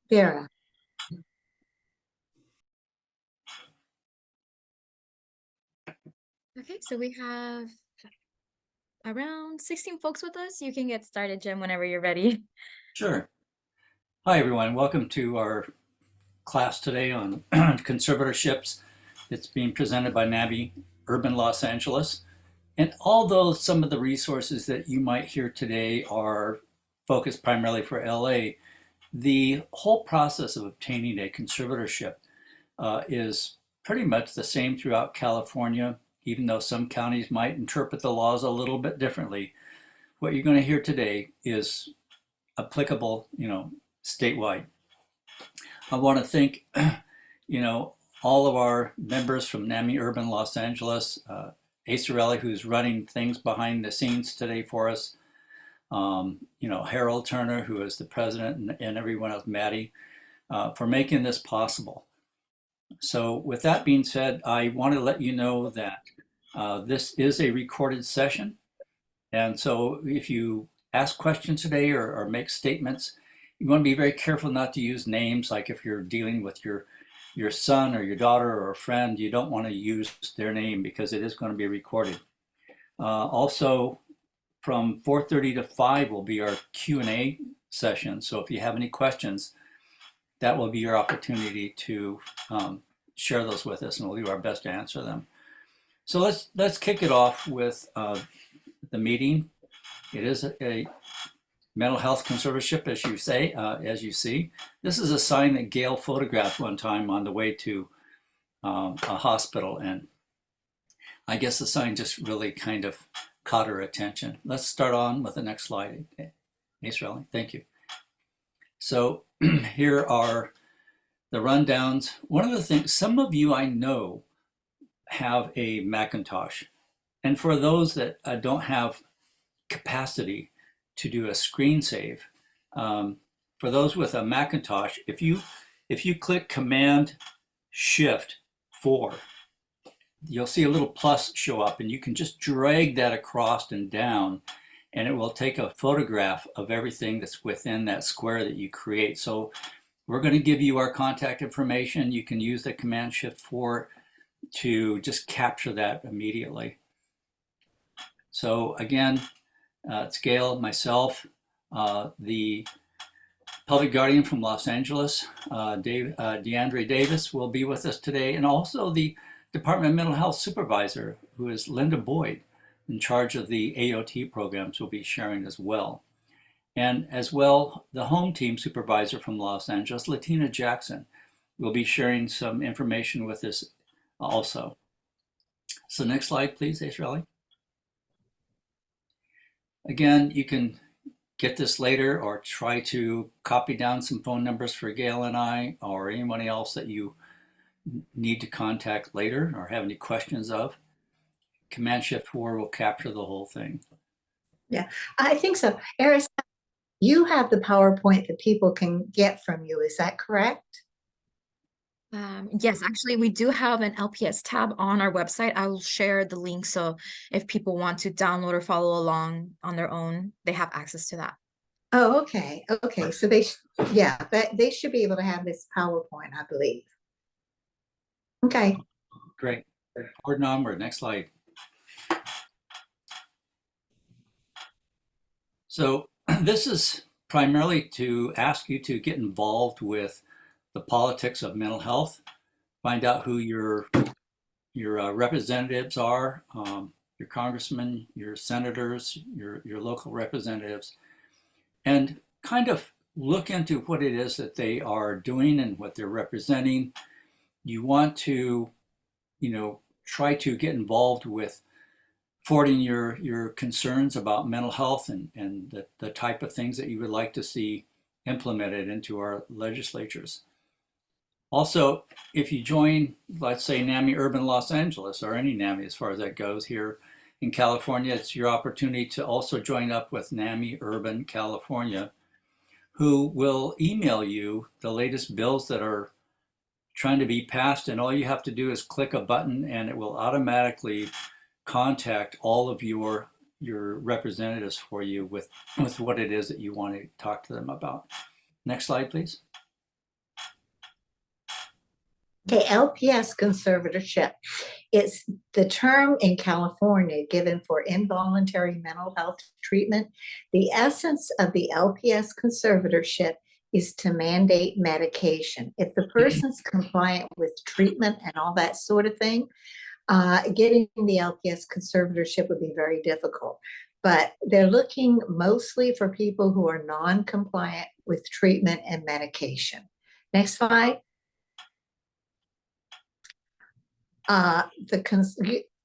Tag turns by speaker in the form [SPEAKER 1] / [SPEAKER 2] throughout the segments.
[SPEAKER 1] Vera.
[SPEAKER 2] Okay, so we have around 16 folks with us. You can get started, Jim, whenever you're ready.
[SPEAKER 3] Sure. Hi, everyone. Welcome to our class today on conservatorships. It's being presented by NAMI Urban Los Angeles. And although some of the resources that you might hear today are focused primarily for LA, the whole process of obtaining a conservatorship is pretty much the same throughout California, even though some counties might interpret the laws a little bit differently. What you're going to hear today is applicable, statewide. I want to thank, all of our members from NAMI Urban Los Angeles, Acerelli, who's running things behind the scenes today for us, Harold Turner, who is the president, and everyone else, Maddie, for making this possible. So with that being said, I want to let you know that this is a recorded session. And so if you ask questions today or make statements, you want to be very careful not to use names. Like if you're dealing with your son or your daughter or a friend, you don't want to use their name because it is going to be recorded. Also, from 4:30 to 5 will be our Q&A session. So if you have any questions, that will be your opportunity to share those with us, and we'll do our best to answer them. So let's kick it off with the meeting. It is a mental health conservatorship, as you see. This is a sign that Gail photographed one time on the way to a hospital, and I guess the sign just really kind of caught her attention. Let's start on with the next slide. Acerelli, thank you. So here are the rundowns. One of the things, some of you I know have a Macintosh, and for those that don't have capacity to do a screen save, for those with a Macintosh, if you click Command Shift 4, you'll see a little plus show up, and you can just drag that across and down, and it will take a photograph of everything that's within that square that you create. So we're going to give you our contact information. You can use the Command Shift 4 to just capture that immediately. So again, it's Gail, myself, the public guardian from Los Angeles, DeAndre Davis will be with us today, and also the Department of Mental Health supervisor, who is Linda Boyd, in charge of the AOT programs, will be sharing as well. And as well, the home team supervisor from Los Angeles, Latina Jackson, will be sharing some information with us also. So next slide, please, Acerelli. Again, you can get this later or try to copy down some phone numbers for Gail and I or anyone else that you need to contact later or have any questions of. Command Shift 4 will capture the whole thing.
[SPEAKER 1] Yeah, I think so. Eris, you have the PowerPoint that people can get from you. Is that correct?
[SPEAKER 2] Yes, actually, we do have an LPS tab on our website. I will share the link, so if people want to download or follow along on their own, they have access to that.
[SPEAKER 1] Oh, okay. Okay. So they should be able to have this PowerPoint, I believe. Okay.
[SPEAKER 3] Great. Forward and onward. Next slide. So this is primarily to ask you to get involved with the politics of mental health, find out who your representatives are, your congressmen, your senators, your local representatives, and kind of look into what it is that they are doing and what they're representing. You want to, try to get involved with forwarding your concerns about mental health and the type of things that you would like to see implemented into our legislatures. Also, if you join, let's say, NAMI Urban Los Angeles, or any NAMI as far as that goes here in California, it's your opportunity to also join up with NAMI Urban California, who will email you the latest bills that are trying to be passed, and all you have to do is click a button and it will automatically contact all of your representatives for you with what it is that you want to talk to them about. Next slide, please.
[SPEAKER 1] Okay, LPS conservatorship. It's the term in California given for involuntary mental health treatment. The essence of the LPS conservatorship is to mandate medication. If the person's compliant with treatment and all that sort of thing, getting the LPS conservatorship would be very difficult. But they're looking mostly for people who are non-compliant with treatment and medication. Next slide.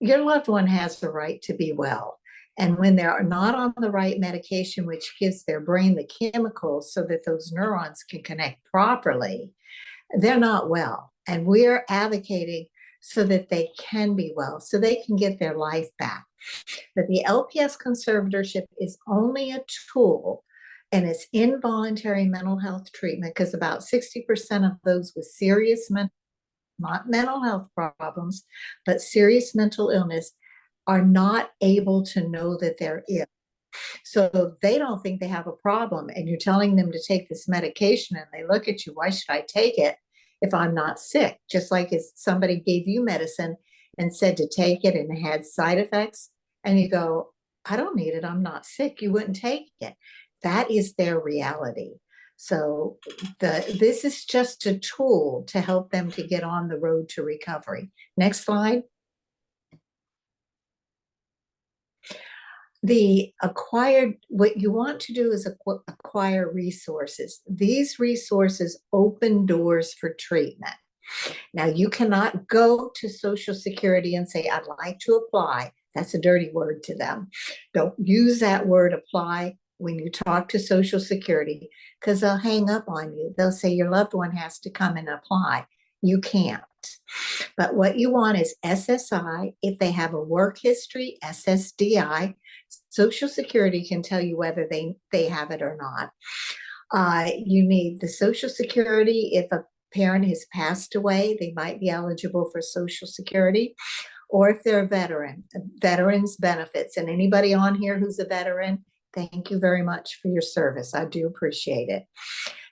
[SPEAKER 1] Your loved one has the right to be well. And when they're not on the right medication, which gives their brain the chemicals so that those neurons can connect properly, they're not well. And we're advocating so that they can be well, so they can get their life back. But the LPS conservatorship is only a tool, and it's involuntary mental health treatment, because about 60% of those with serious not mental health problems, but serious mental illness, are not able to know that they're ill. So they don't think they have a problem, and you're telling them to take this medication, and they look at you, why should I take it if I'm not sick? Just like if somebody gave you medicine and said to take it and it had side effects, and you go, I don't need it, I'm not sick, you wouldn't take it. That is their reality. So this is just a tool to help them to get on the road to recovery. Next slide. What you want to do is acquire resources. These resources open doors for treatment. Now, you cannot go to Social Security and say, I'd like to apply. That's a dirty word to them. Don't use that word apply when you talk to Social Security, because they'll hang up on you. They'll say your loved one has to come and apply. You can't. But what you want is SSI. If they have a work history, SSDI. Social Security can tell you whether they have it or not. You need the Social Security. If a parent has passed away, they might be eligible for Social Security. Or if they're a veteran, veterans benefits. And anybody on here who's a veteran, thank you very much for your service. I do appreciate it.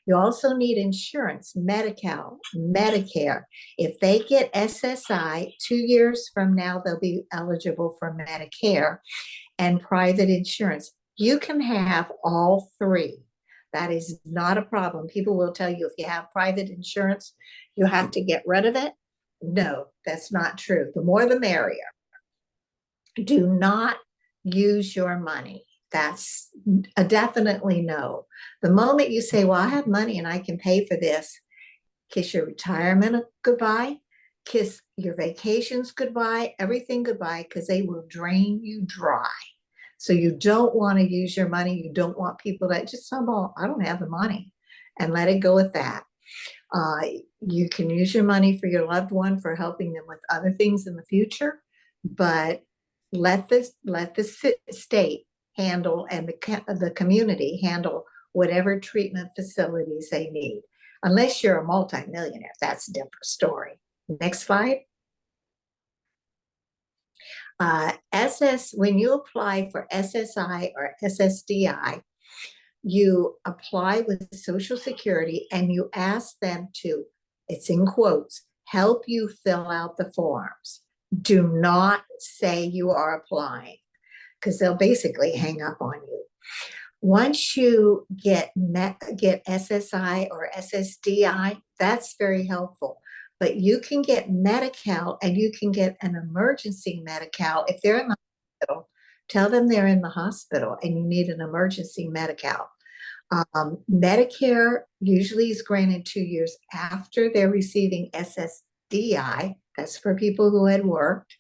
[SPEAKER 1] You also need insurance, Medi-Cal, Medicare. If they get SSI, 2 years from now, they'll be eligible for Medicare and private insurance. You can have all three. That is not a problem. People will tell you if you have private insurance, you have to get rid of it. No, that's not true. The more the merrier. Do not use your money. That's a definitely no. The moment you say, well, I have money and I can pay for this, kiss your retirement goodbye, kiss your vacations goodbye, everything goodbye, because they will drain you dry. So you don't want to use your money. You don't want people that just, oh, I don't have the money, and let it go with that. You can use your money for your loved one, for helping them with other things in the future, but let the state handle, and the community handle whatever treatment facilities they need. Unless you're a multimillionaire, that's a different story. Next slide. When you apply for SSI or SSDI, you apply with Social Security and you ask them to, it's in quotes, help you fill out the forms. Do not say you are applying, because they'll basically hang up on you. Once you get SSI or SSDI, that's very helpful. But you can get Medi-Cal, and you can get an emergency Medi-Cal. If they're in the hospital, tell them they're in the hospital and you need an emergency Medi-Cal. Medicare usually is granted 2 years after they're receiving SSDI. That's for people who had worked.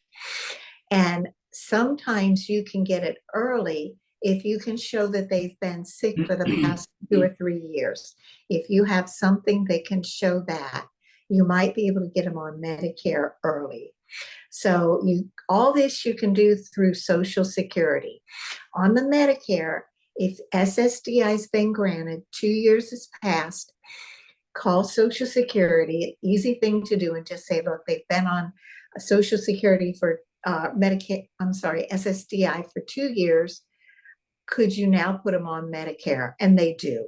[SPEAKER 1] And sometimes you can get it early if you can show that they've been sick for the past 2 or 3 years. If you have something that can show that, you might be able to get them on Medicare early. So all this you can do through Social Security. On the Medicare, if SSDI has been granted, 2 years has passed, call Social Security, easy thing to do, and just say, look, they've been on Social Security for SSDI for 2 years. Could you now put them on Medicare? And they do.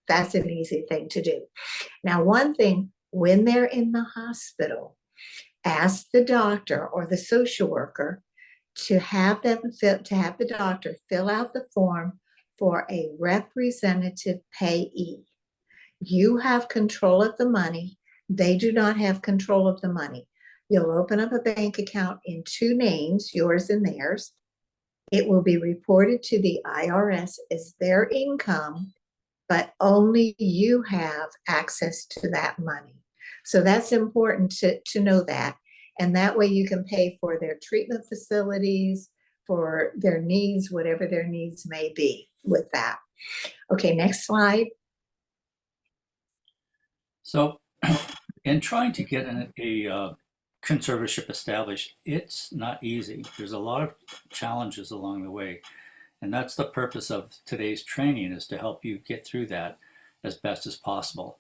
[SPEAKER 1] That's an easy thing to do. Now, one thing, when they're in the hospital, ask the doctor or the social worker to have the doctor fill out the form for a representative payee. You have control of the money. They do not have control of the money. You'll open up a bank account in two names, yours and theirs. It will be reported to the IRS as their income, but only you have access to that money. So that's important to know that. And that way you can pay for their treatment facilities, for their needs, whatever their needs may be with that. Okay, next slide.
[SPEAKER 3] So in trying to get a conservatorship established, it's not easy. There's a lot of challenges along the way. And that's the purpose of today's training, is to help you get through that as best as possible.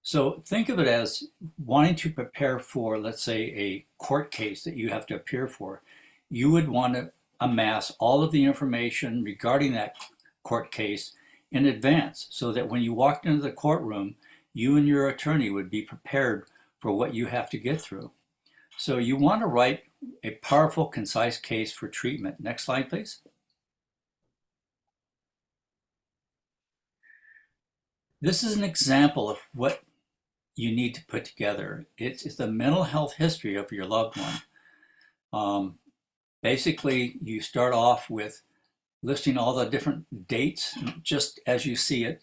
[SPEAKER 3] So think of it as wanting to prepare for, let's say, a court case that you have to appear for. You would want to amass all of the information regarding that court case in advance, so that when you walked into the courtroom, you and your attorney would be prepared for what you have to get through. So you want to write a powerful, concise case for treatment. Next slide, please. This is an example of what you need to put together. It's the mental health history of your loved one. Basically, you start off with listing all the different dates, just as you see it,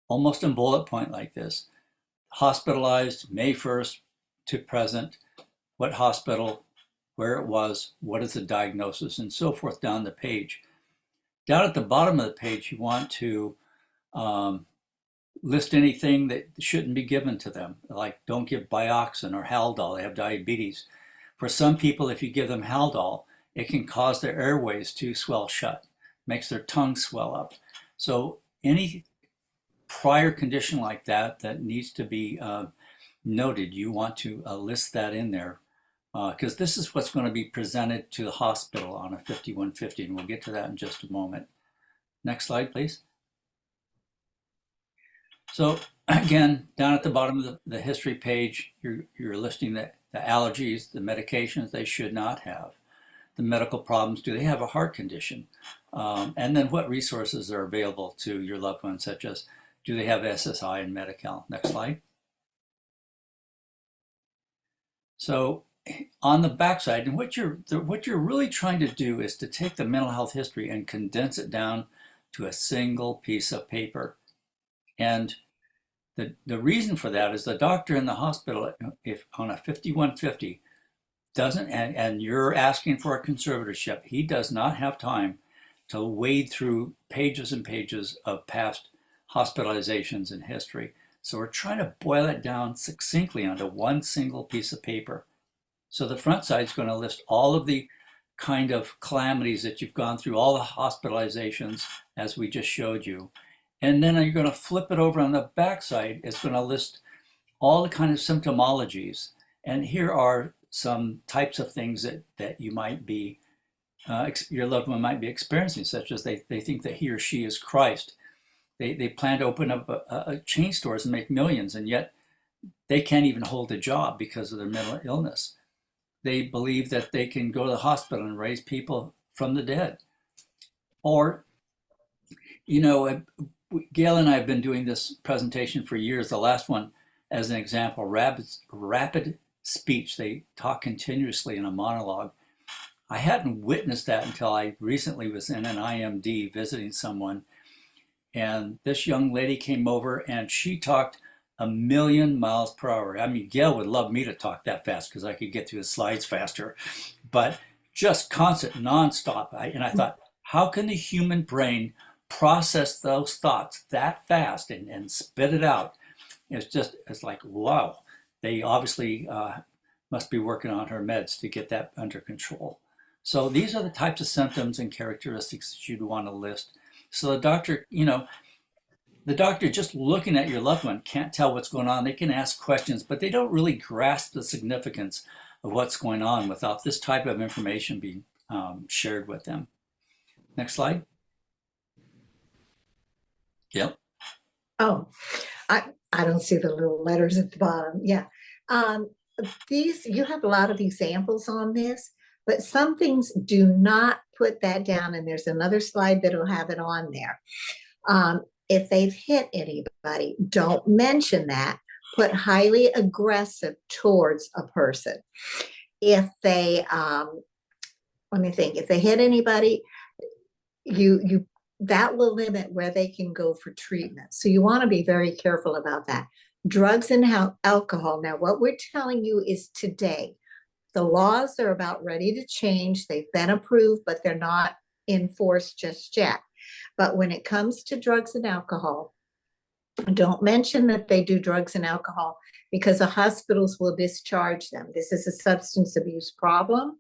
[SPEAKER 3] almost in bullet point like this. Hospitalized May 1st to present, what hospital, where it was, what is the diagnosis, and so forth down the page. Down at the bottom of the page, you want to list anything that shouldn't be given to them, like don't give Bioxin or Haldol, they have diabetes. For some people, if you give them Haldol, it can cause their airways to swell shut, makes their tongue swell up. So any prior condition like that that needs to be noted, you want to list that in there, because this is what's going to be presented to the hospital on a 5150, and we'll get to that in just a moment. Next slide, please. So again, down at the bottom of the history page, you're listing the allergies, the medications they should not have, the medical problems, do they have a heart condition, and then what resources are available to your loved ones, such as do they have SSI and Medi-Cal. Next slide. So on the backside, and what you're really trying to do is to take the mental health history and condense it down to a single piece of paper. And the reason for that is the doctor in the hospital, if on a 5150 doesn't, and you're asking for a conservatorship, he does not have time to wade through pages and pages of past hospitalizations and history. So we're trying to boil it down succinctly onto one single piece of paper. So the front side is going to list all of the kind of calamities that you've gone through, all the hospitalizations as we just showed you. And then you're going to flip it over on the back side. It's going to list all the kind of symptomologies. And here are some types of things that you might be, your loved one might be experiencing, such as they think that he or she is Christ. They plan to open up a chain stores and make millions, and yet they can't even hold a job because of their mental illness. They believe that they can go to the hospital and raise people from the dead. Or, you know, Gail and I have been doing this presentation for years. The last one, as an example, rapid speech. They talk continuously in a monologue. I hadn't witnessed that until I recently was in an IMD visiting someone. And this young lady came over and she talked 1,000,000 miles per hour. I mean, Gail would love me to talk that fast because I could get through the slides faster, but just constant, nonstop. And I thought, how can the human brain process those thoughts that fast and spit it out? It's like, wow, they obviously must be working on her meds to get that under control. So these are the types of symptoms and characteristics that you'd want to list. So the doctor, you know, the doctor just looking at your loved one can't tell what's going on. They can ask questions, but they don't really grasp the significance of what's going on without this type of information being shared with them. Next slide. Yep.
[SPEAKER 1] Oh, I don't see the little letters at the bottom. Yeah. Um, you have a lot of examples on this, but some things do not put that down. And there's another slide that'll have it on there. If they've hit anybody, don't mention that. Put highly aggressive towards a person. If they, let me think, if they hit anybody, that will limit where they can go for treatment. So you want to be very careful about that. Drugs and alcohol. Now, what we're telling you is today, the laws are about ready to change. They've been approved, but they're not in force just yet. But when it comes to drugs and alcohol, don't mention that they do drugs and alcohol because the hospitals will discharge them. This is a substance abuse problem.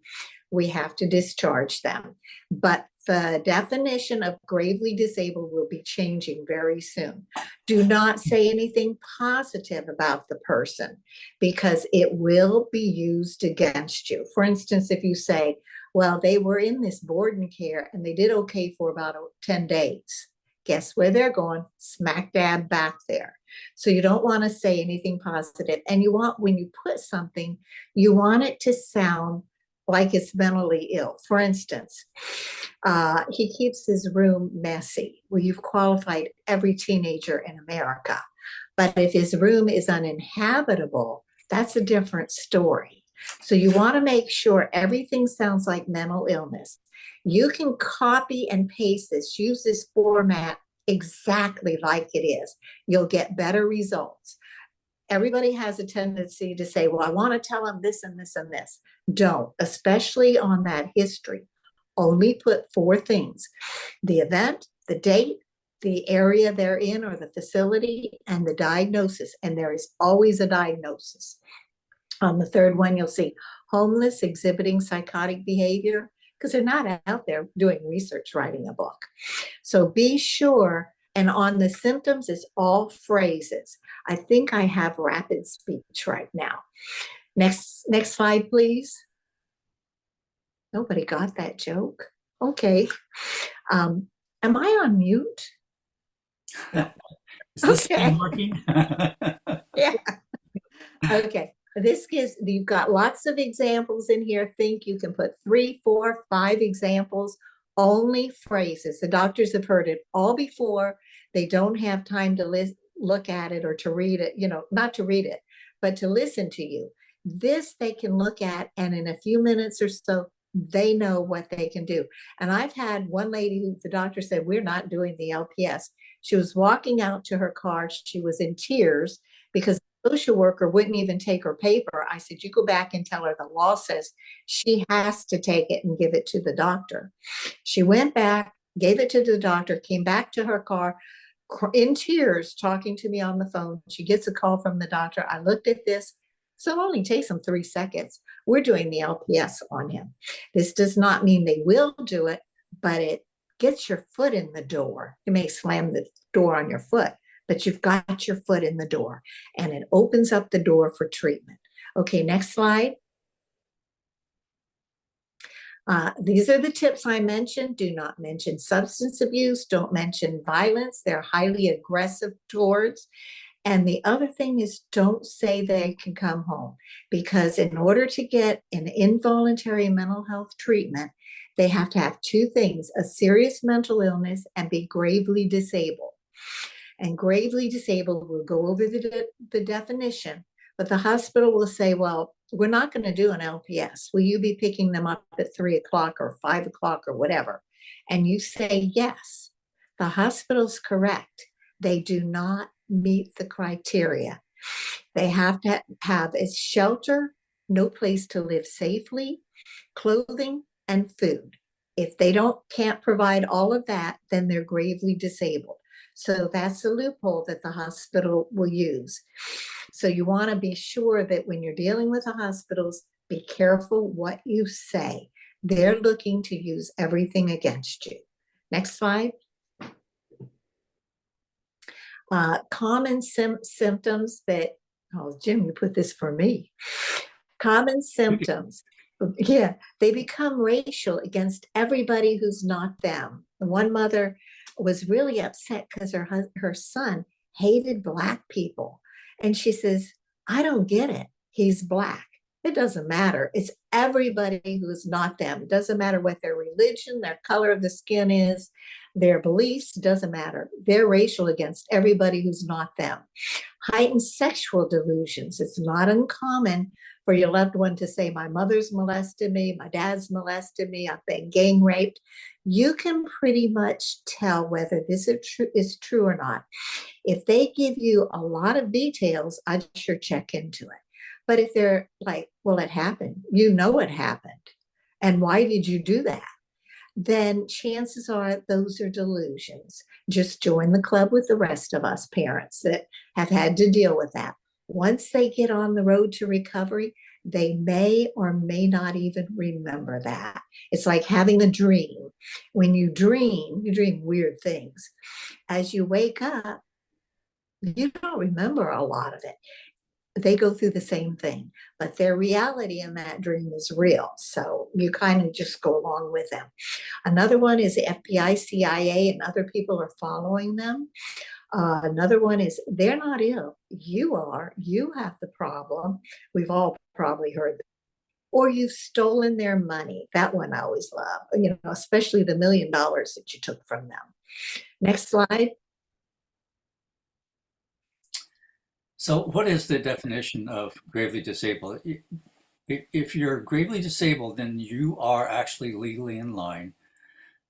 [SPEAKER 1] We have to discharge them. But the definition of gravely disabled will be changing very soon. Do not say anything positive about the person because it will be used against you. For instance, if you say, well, they were in this board and care and they did okay for about 10 days. Guess where they're going? Smack dab back there. So you don't want to say anything positive. And you want, when you put something, you want it to sound like it's mentally ill. For instance, he keeps his room messy. Well, you've qualified every teenager in America. But if his room is uninhabitable, that's a different story. So you want to make sure everything sounds like mental illness. You can copy and paste this, use this format exactly like it is. You'll get better results. Everybody has a tendency to say, well, I want to tell them this and this and this. Don't, especially on that history. Only put 4 things: the event, the date, the area they're in or the facility, and the diagnosis. And there is always a diagnosis. On the 3rd one, you'll see homeless, exhibiting psychotic behavior, because they're not out there doing research, writing a book. So be sure. And on the symptoms is all phrases. I think I have rapid speech right now. Next slide, please. Nobody got that joke. Okay. Am I on mute?
[SPEAKER 3] Is this
[SPEAKER 1] Okay.
[SPEAKER 3] thing working?
[SPEAKER 1] Yeah. Okay. You've got lots of examples in here. Think you can put 3, 4, 5 examples, only phrases. The doctors have heard it all before. They don't have time to look at it or to read it, not to read it, but to listen to you. This they can look at, and in a few minutes or so, they know what they can do. And I've had one lady who the doctor said, we're not doing the LPS. She was walking out to her car. She was in tears because the social worker wouldn't even take her paper. I said, you go back and tell her the law says she has to take it and give it to the doctor. She went back, gave it to the doctor, came back to her car in tears, talking to me on the phone. She gets a call from the doctor. I looked at this. So it only takes them 3 seconds. We're doing the LPS on him. This does not mean they will do it, but it gets your foot in the door. You may slam the door on your foot, but you've got your foot in the door, and it opens up the door for treatment. Okay, next slide. These are the tips I mentioned. Do not mention substance abuse. Don't mention violence. They're highly aggressive towards. And the other thing is, don't say they can come home, because in order to get an involuntary mental health treatment, they have to have 2 things: a serious mental illness and be gravely disabled. And gravely disabled, we'll go over the definition, but the hospital will say, well, we're not going to do an LPS. Will you be picking them up at 3 o'clock or 5 o'clock or whatever? And you say yes. The hospital's correct. They do not meet the criteria. They have to have a shelter, no place to live safely, clothing, and food. If they can't provide all of that, then they're gravely disabled. So that's a loophole that the hospital will use. So you want to be sure that when you're dealing with the hospitals, be careful what you say. They're looking to use everything against you. Next slide. Common symptoms that, oh, Jim, you put this for me. Common symptoms. Yeah, they become racial against everybody who's not them. One mother was really upset because her son hated Black people. And she says, I don't get it. He's Black. It doesn't matter. It's everybody who is not them. It doesn't matter what their religion, their color of the skin is, their beliefs, doesn't matter. They're racial against everybody who's not them. Heightened sexual delusions. It's not uncommon for your loved one to say, my mother's molested me, my dad's molested me, I've been gang raped. You can pretty much tell whether this is true or not. If they give you a lot of details, I'd sure check into it. But if they're like, well, it happened, you know it happened, and why did you do that? Then chances are those are delusions. Just join the club with the rest of us parents that have had to deal with that. Once they get on the road to recovery, they may or may not even remember that. It's like having a dream. When you dream weird things. As you wake up, you don't remember a lot of it. They go through the same thing, but their reality in that dream is real. So you kind of just go along with them. Another one is the FBI, CIA, and other people are following them. Another one is they're not ill. You are. You have the problem. We've all probably heard that. Or you've stolen their money. That one I always love, especially the $1 million that you took from them. Next slide.
[SPEAKER 3] So what is the definition of gravely disabled? If you're gravely disabled, then you are actually legally in line,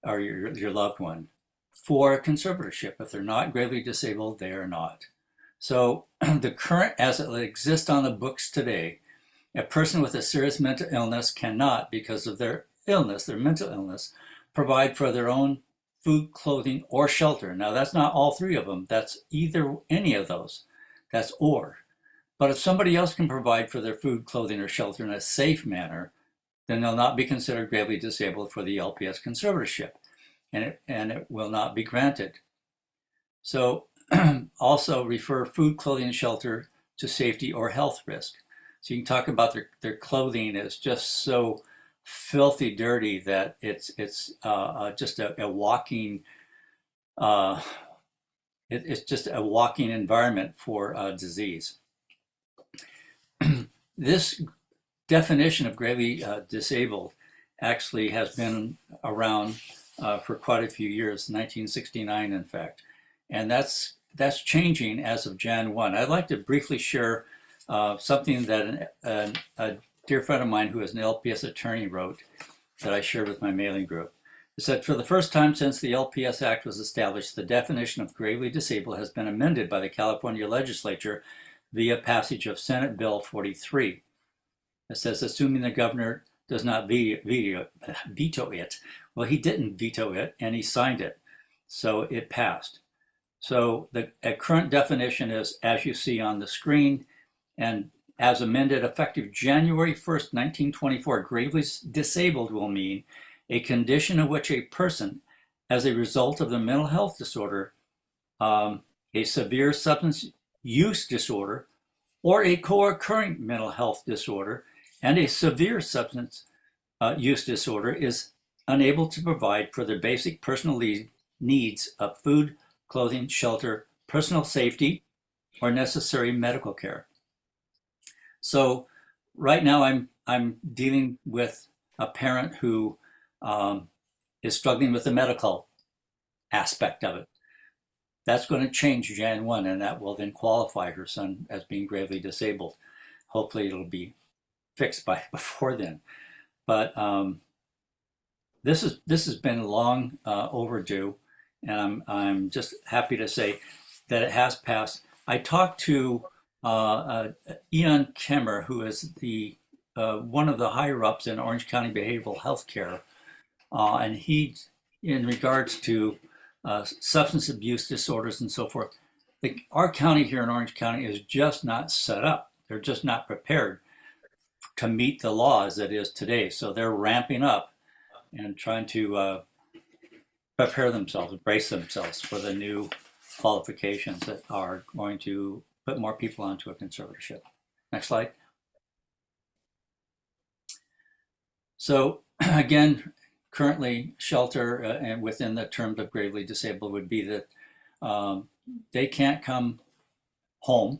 [SPEAKER 3] or your loved one, for a conservatorship. If they're not gravely disabled, they are not. So the current, as it exists on the books today, a person with a serious mental illness cannot, because of their illness, their mental illness, provide for their own food, clothing, or shelter. Now that's not all three of them. That's either any of those. That's or. But if somebody else can provide for their food, clothing, or shelter in a safe manner, then they'll not be considered gravely disabled for the LPS conservatorship, and it will not be granted. So also refer food, clothing, and shelter to safety or health risk. So you can talk about their clothing is just so filthy dirty that it's just a walking it's just a walking environment for disease. This definition of gravely disabled actually has been around for quite a few years, 1969 in fact, and that's changing as of Jan 1. I'd like to briefly share something that a dear friend of mine who is an LPS attorney wrote that I shared with my mailing group. It said, for the first time since the LPS Act was established, the definition of gravely disabled has been amended by the California legislature via passage of Senate Bill 43. It says, assuming the governor does not veto it. Well, he didn't veto it, and he signed it. So it passed. So the current definition is, as you see on the screen, and as amended effective January 1st, 1924, gravely disabled will mean a condition in which a person, as a result of the mental health disorder, a severe substance use disorder, or a co-occurring mental health disorder, and a severe substance use disorder, is unable to provide for their basic personal needs of food, clothing, shelter, personal safety, or necessary medical care. So right now I'm dealing with a parent who is struggling with the medical aspect of it. That's going to change Jan 1, and that will then qualify her son as being gravely disabled. Hopefully it'll be fixed by before then. But this has been long overdue, and I'm just happy to say that it has passed. I talked to Ian Kemmer, who is the one of the higher ups in Orange County Behavioral Health Care, and he, in regards to substance abuse disorders and so forth, our county here in Orange County is just not set up. They're just not prepared to meet the law as it is today. So they're ramping up and trying to prepare themselves, brace themselves for the new qualifications that are going to put more people onto a conservatorship. Next slide. So again, currently shelter and within the terms of gravely disabled would be that they can't come home.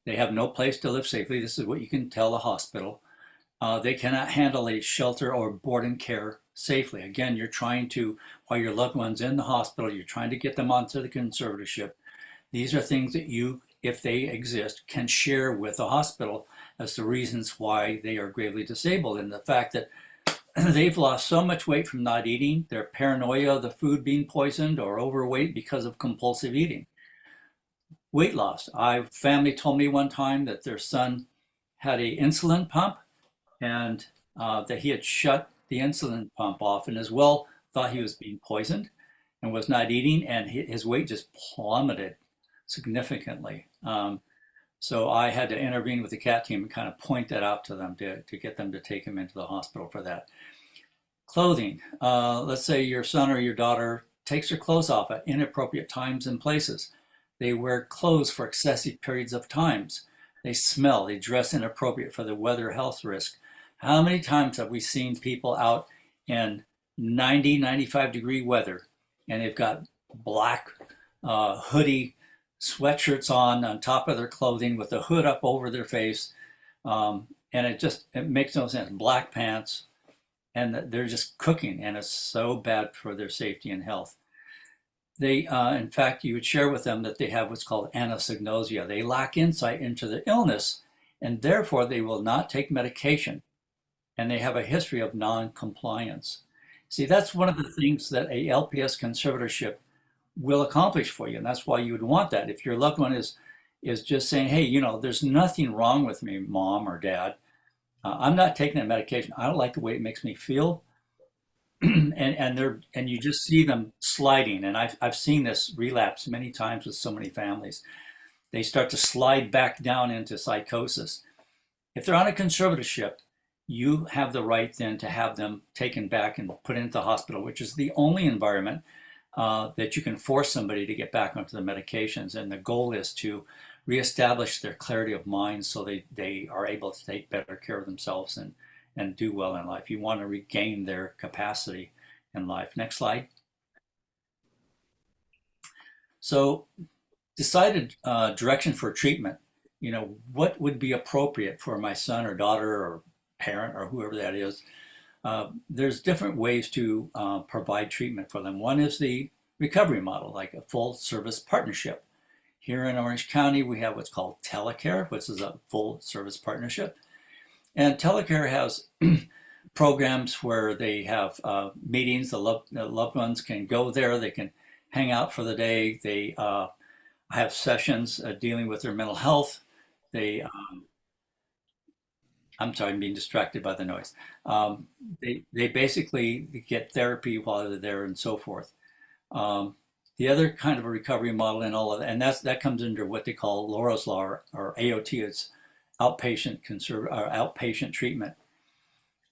[SPEAKER 3] They have no place to live safely. This is what you can tell the hospital. They cannot handle a shelter or boarding care safely. Again, you're trying to, while your loved one's in the hospital, you're trying to get them onto the conservatorship. These are things that you, if they exist, can share with the hospital as the reasons why they are gravely disabled, and the fact that they've lost so much weight from not eating, their paranoia of the food being poisoned, or overweight because of compulsive eating. Weight loss. Family told me one time that their son had an insulin pump, and that he had shut the insulin pump off, and as well thought he was being poisoned and was not eating, and his weight just plummeted significantly. So I had to intervene with the CAT team and kind of point that out to them to get them to take him into the hospital for that. Clothing. Let's say your son or your daughter takes their clothes off at inappropriate times and places. They wear clothes for excessive periods of times. They smell, they dress inappropriate for the weather health risk. How many times have we seen people out in 90, 95-degree weather, and they've got black hoodie sweatshirts on top of their clothing with the hood up over their face, and it makes no sense. Black pants, and they're just cooking, and it's so bad for their safety and health. They, in fact, you would share with them that they have what's called anosognosia. They lack insight into the illness, and therefore they will not take medication, and they have a history of non-compliance. See, that's one of the things that a LPS conservatorship will accomplish for you, and that's why you would want that. If your loved one is just saying, hey, you know, there's nothing wrong with me, mom or dad. I'm not taking that medication. I don't like the way it makes me feel. and you just see them sliding, and I've seen this relapse many times with so many families. They start to slide back down into psychosis. If they're on a conservatorship, you have the right then to have them taken back and put into the hospital, which is the only environment that you can force somebody to get back onto the medications. And the goal is to reestablish their clarity of mind so they are able to take better care of themselves and do well in life. You want to regain their capacity in life. Next slide. So decided direction for treatment. You know, what would be appropriate for my son or daughter or parent or whoever that is. There's different ways to provide treatment for them. One is the recovery model, like a full service partnership. Here in Orange County, we have what's called telecare, which is a full service partnership. And telecare has programs where they have meetings. The loved ones can go there. They can hang out for the day. They have sessions dealing with their mental health. I'm sorry, I'm being distracted by the noise. They basically get therapy while they're there and so forth. The other kind of a recovery model and all of that, and that comes under what they call Laura's Law or AOT. It's outpatient treatment.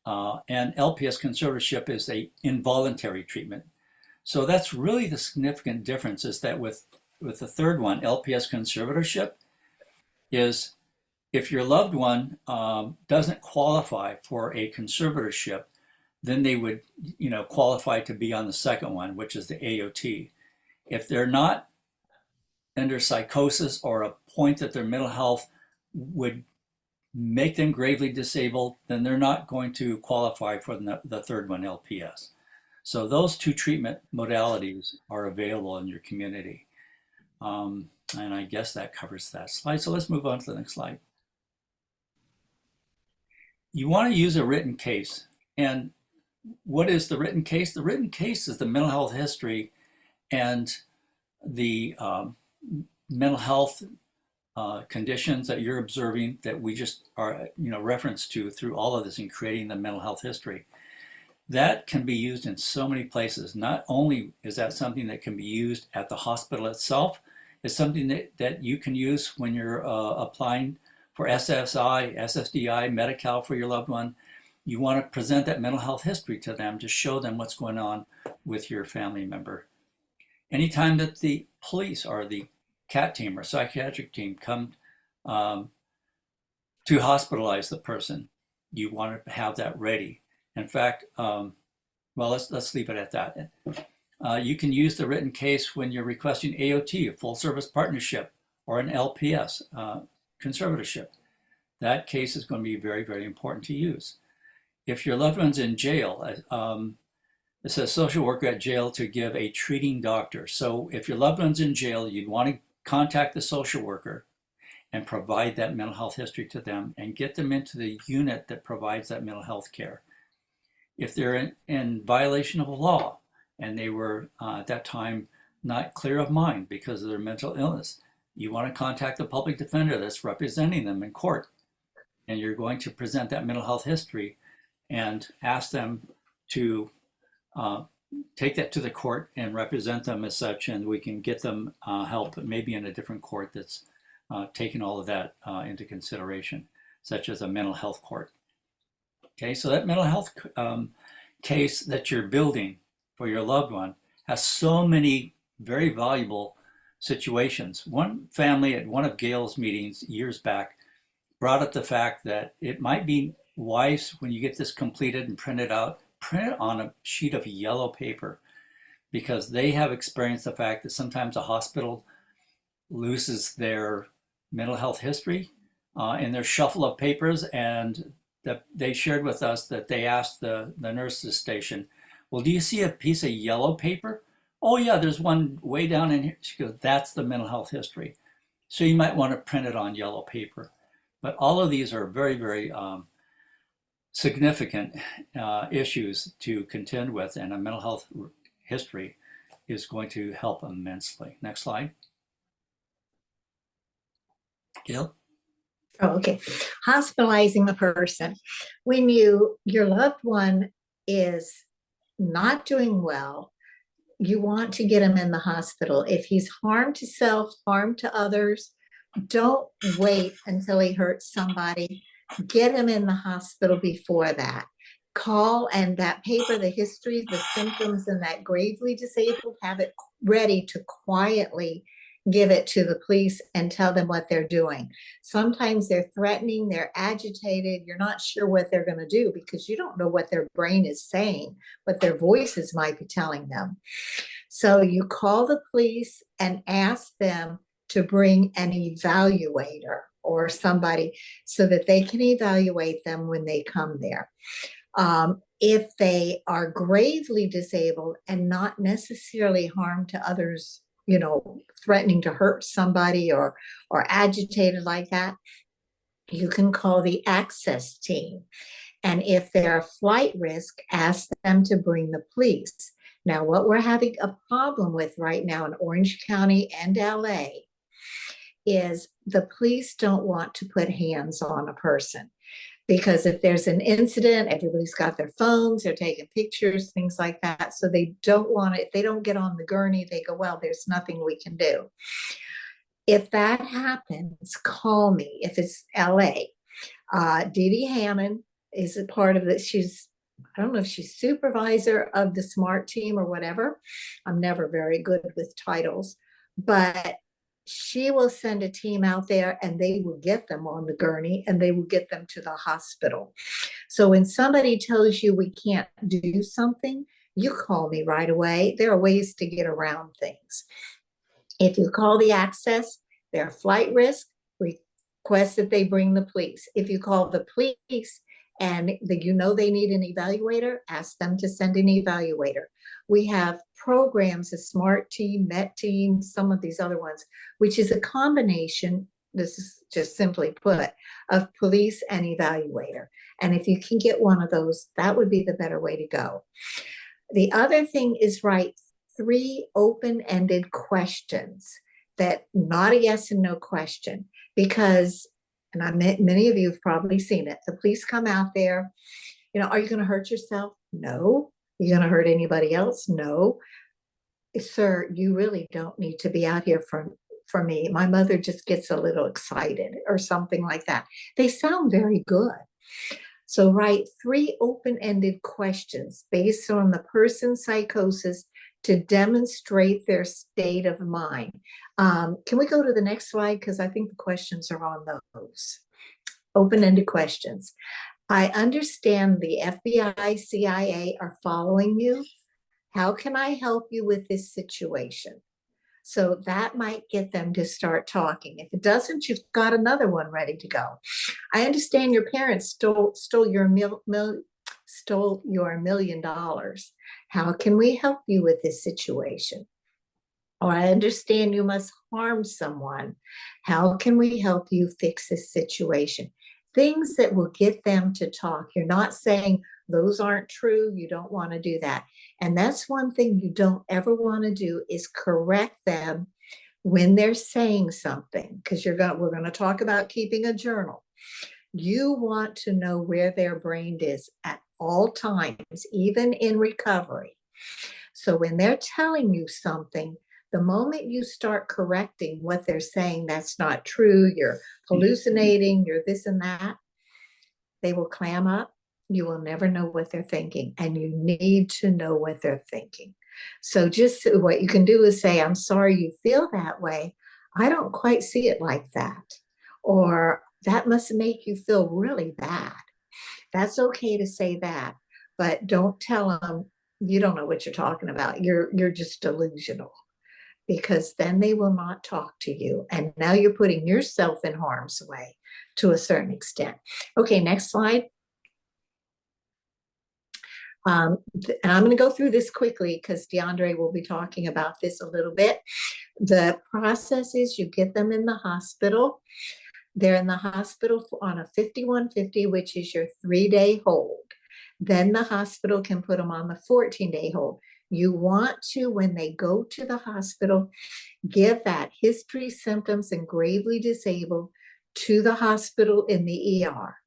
[SPEAKER 3] And LPS conservatorship is a involuntary treatment. So that's really the significant difference, is that with the third one, LPS conservatorship, is if your loved one doesn't qualify for a conservatorship, then they would, qualify to be on the second one, which is the AOT. If they're not under psychosis or a point that their mental health would make them gravely disabled, then they're not going to qualify for the third one, LPS. So those two treatment modalities are available in your community. And I guess that covers that slide. So let's move on to the next slide. You want to use a written case. And what is the written case? The written case is the mental health history and the mental health conditions that you're observing that we just are, reference to through all of this in creating the mental health history. That can be used in so many places. Not only is that something that can be used at the hospital itself, it's something that you can use when you're applying for SSI, SSDI, Medi-Cal for your loved one. You want to present that mental health history to them to show them what's going on with your family member. Anytime that the police or the CAT team or psychiatric team come to hospitalize the person, you want to have that ready. In fact, well, let's leave it at that. You can use the written case when you're requesting AOT, a full service partnership, or an LPS conservatorship. That case is going to be very, very important to use. If your loved one's in jail, it says social worker at jail to give a treating doctor. So if your loved one's in jail, you'd want to contact the social worker and provide that mental health history to them and get them into the unit that provides that mental health care. If they're in violation of a law and they were at that time not clear of mind because of their mental illness, you want to contact the public defender that's representing them in court. And you're going to present that mental health history and ask them to take that to the court and represent them as such, and we can get them help maybe in a different court that's taking all of that into consideration, such as a mental health court. Okay, so that mental health case that you're building for your loved one has so many very valuable situations. One family at one of Gail's meetings years back brought up the fact that it might be wise when you get this completed and printed out, print it on a sheet of yellow paper, because they have experienced the fact that sometimes a hospital loses their mental health history in their shuffle of papers, and that they shared with us that they asked the nurses station, well, do you see a piece of yellow paper? Oh yeah, there's one way down in here. She goes, that's the mental health history. So you might want to print it on yellow paper. But all of these are very, very significant issues to contend with, and a mental health history is going to help immensely. Next slide. Gail?
[SPEAKER 1] Oh, okay. Hospitalizing a person. When your loved one is not doing well, you want to get him in the hospital. If he's harm to self, harm to others, don't wait until he hurts somebody. Get him in the hospital before that. Call, and that paper, the history, the symptoms, and that gravely disabled, have it ready to quietly give it to the police and tell them what they're doing. Sometimes they're threatening, they're agitated, you're not sure what they're going to do because you don't know what their brain is saying, what their voices might be telling them. So you call the police and ask them to bring an evaluator or somebody so that they can evaluate them when they come there. If they are gravely disabled and not necessarily harm to others, you know, threatening to hurt somebody or agitated like that, you can call the access team. And if they're a flight risk, ask them to bring the police. Now, what we're having a problem with right now in Orange County and LA is the police don't want to put hands on a person. Because if there's an incident, everybody's got their phones, they're taking pictures, things like that. So they don't want it. If they don't get on the gurney, they go, well, there's nothing we can do. If that happens, call me. If it's LA, Dee Dee Hammond is a part of it. I don't know if she's supervisor of the SMART team or whatever. I'm never very good with titles, but she will send a team out there and they will get them on the gurney and they will get them to the hospital. So when somebody tells you we can't do something, you call me right away. There are ways to get around things. If you call the access, they're flight risk, request that they bring the police. If you call the police and you know they need an evaluator, ask them to send an evaluator. We have programs, a SMART team, MET team, some of these other ones, which is a combination, this is just simply put, of police and evaluator. And if you can get one of those, that would be the better way to go. The other thing is write 3 open-ended questions, that not a yes and no question, because, and many of you have probably seen it, the police come out there, you know, are you going to hurt yourself? No. Are you going to hurt anybody else? No. Sir, you really don't need to be out here for me. My mother just gets a little excited or something like that. They sound very good. So write 3 open-ended questions based on the person's psychosis to demonstrate their state of mind. Can we go to the next slide? Because I think the questions are on those. Open-ended questions. I understand the FBI, CIA are following you. How can I help you with this situation? So that might get them to start talking. If it doesn't, you've got another one ready to go. I understand your parents stole your $1 million. How can we help you with this situation? Or I understand you must harm someone. How can we help you fix this situation? Things that will get them to talk. You're not saying those aren't true. You don't want to do that. And that's one thing you don't ever want to do, is correct them when they're saying something, because we're going to talk about keeping a journal. You want to know where their brain is at all times, even in recovery. So when they're telling you something, the moment you start correcting what they're saying, that's not true, you're hallucinating, you're this and that, they will clam up. You will never know what they're thinking, and you need to know what they're thinking. So just what you can do is say, I'm sorry you feel that way. I don't quite see it like that. Or that must make you feel really bad. That's okay to say that, but don't tell them you don't know what you're talking about. You're just delusional, because then they will not talk to you. And now you're putting yourself in harm's way to a certain extent. Okay, next slide. And I'm going to go through this quickly because DeAndre will be talking about this a little bit. The process is you get them in the hospital. They're in the hospital on a 5150, which is your 3-day hold. Then the hospital can put them on the 14-day hold. You want to, when they go to the hospital, give that history, symptoms, and gravely disabled to the hospital in the ER.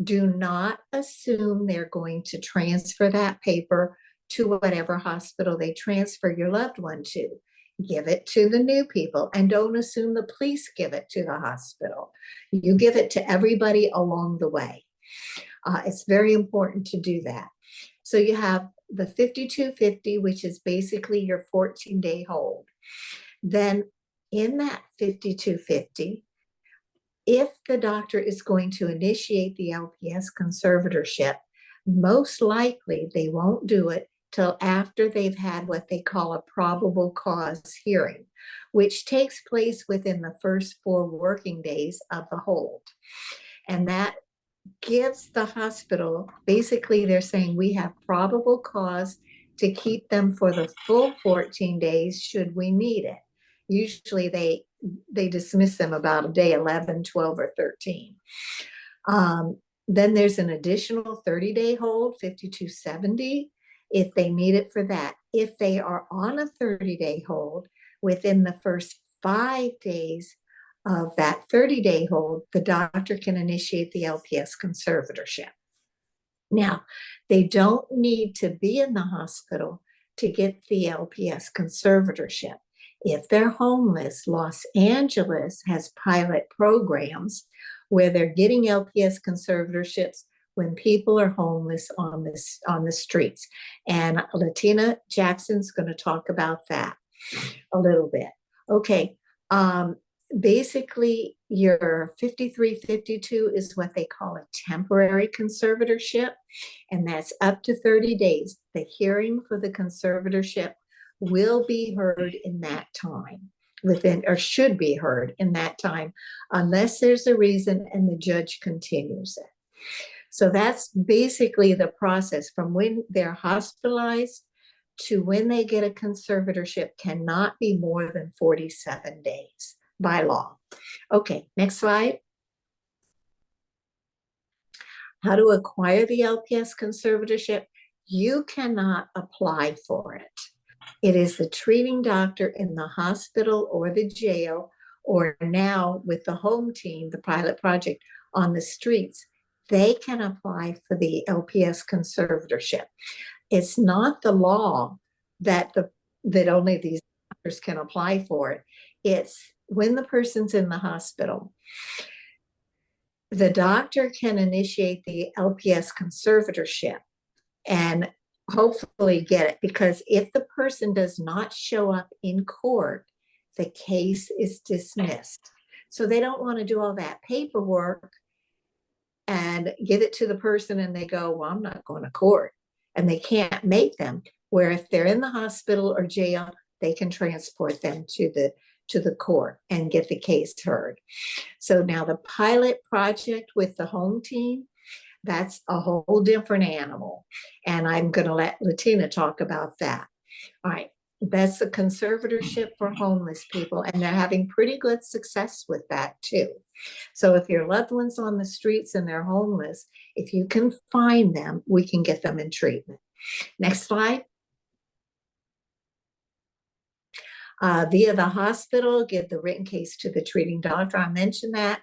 [SPEAKER 1] Do not assume they're going to transfer that paper to whatever hospital they transfer your loved one to. Give it to the new people, and don't assume the police give it to the hospital. You give it to everybody along the way. It's very important to do that. So you have the 5250, which is basically your 14-day hold. Then in that 5250, if the doctor is going to initiate the LPS conservatorship, most likely they won't do it till after they've had what they call a probable cause hearing, which takes place within the first 4 working days of the hold. And that gives the hospital, basically they're saying we have probable cause to keep them for the full 14 days should we need it. Usually they dismiss them about day 11, 12, or 13. Then there's an additional 30-day hold, 5270, if they need it for that. If they are on a 30-day hold, within the first 5 days of that 30-day hold, the doctor can initiate the LPS conservatorship. Now, they don't need to be in the hospital to get the LPS conservatorship. If they're homeless, Los Angeles has pilot programs where they're getting LPS conservatorships when people are homeless on the streets. And Latina Jackson's going to talk about that a little bit. Okay. Basically, your 5352 is what they call a temporary conservatorship, and that's up to 30 days. The hearing for the conservatorship will be heard in that time, or should be heard in that time, unless there's a reason and the judge continues it. So that's basically the process from when they're hospitalized to when they get a conservatorship cannot be more than 47 days by law. Okay, next slide. How to acquire the LPS conservatorship? You cannot apply for it. It is the treating doctor in the hospital or the jail, or now with the home team, the pilot project on the streets, they can apply for the LPS conservatorship. It's not the law that only these doctors can apply for it. It's when the person's in the hospital, the doctor can initiate the LPS conservatorship and hopefully get it, because if the person does not show up in court, the case is dismissed. So they don't want to do all that paperwork and give it to the person and they go, well, I'm not going to court, and they can't make them. where if they're in the hospital or jail, they can transport them to the court and get the case heard. So now the pilot project with the home team, that's a whole different animal. And I'm going to let Latina talk about that. All right. That's the conservatorship for homeless people, and they're having pretty good success with that too. So if your loved one's on the streets and they're homeless, if you can find them, we can get them in treatment. Next slide. Via the hospital, give the written case to the treating doctor. I mentioned that.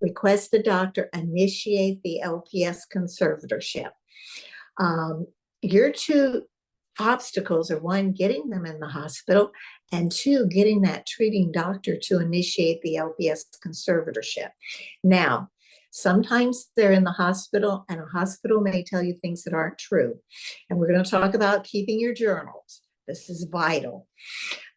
[SPEAKER 1] Request the doctor initiate the LPS conservatorship. Your two obstacles are, one, getting them in the hospital, and two, getting that treating doctor to initiate the LPS conservatorship. Now, sometimes they're in the hospital, and a hospital may tell you things that aren't true. And we're going to talk about keeping your journals. This is vital.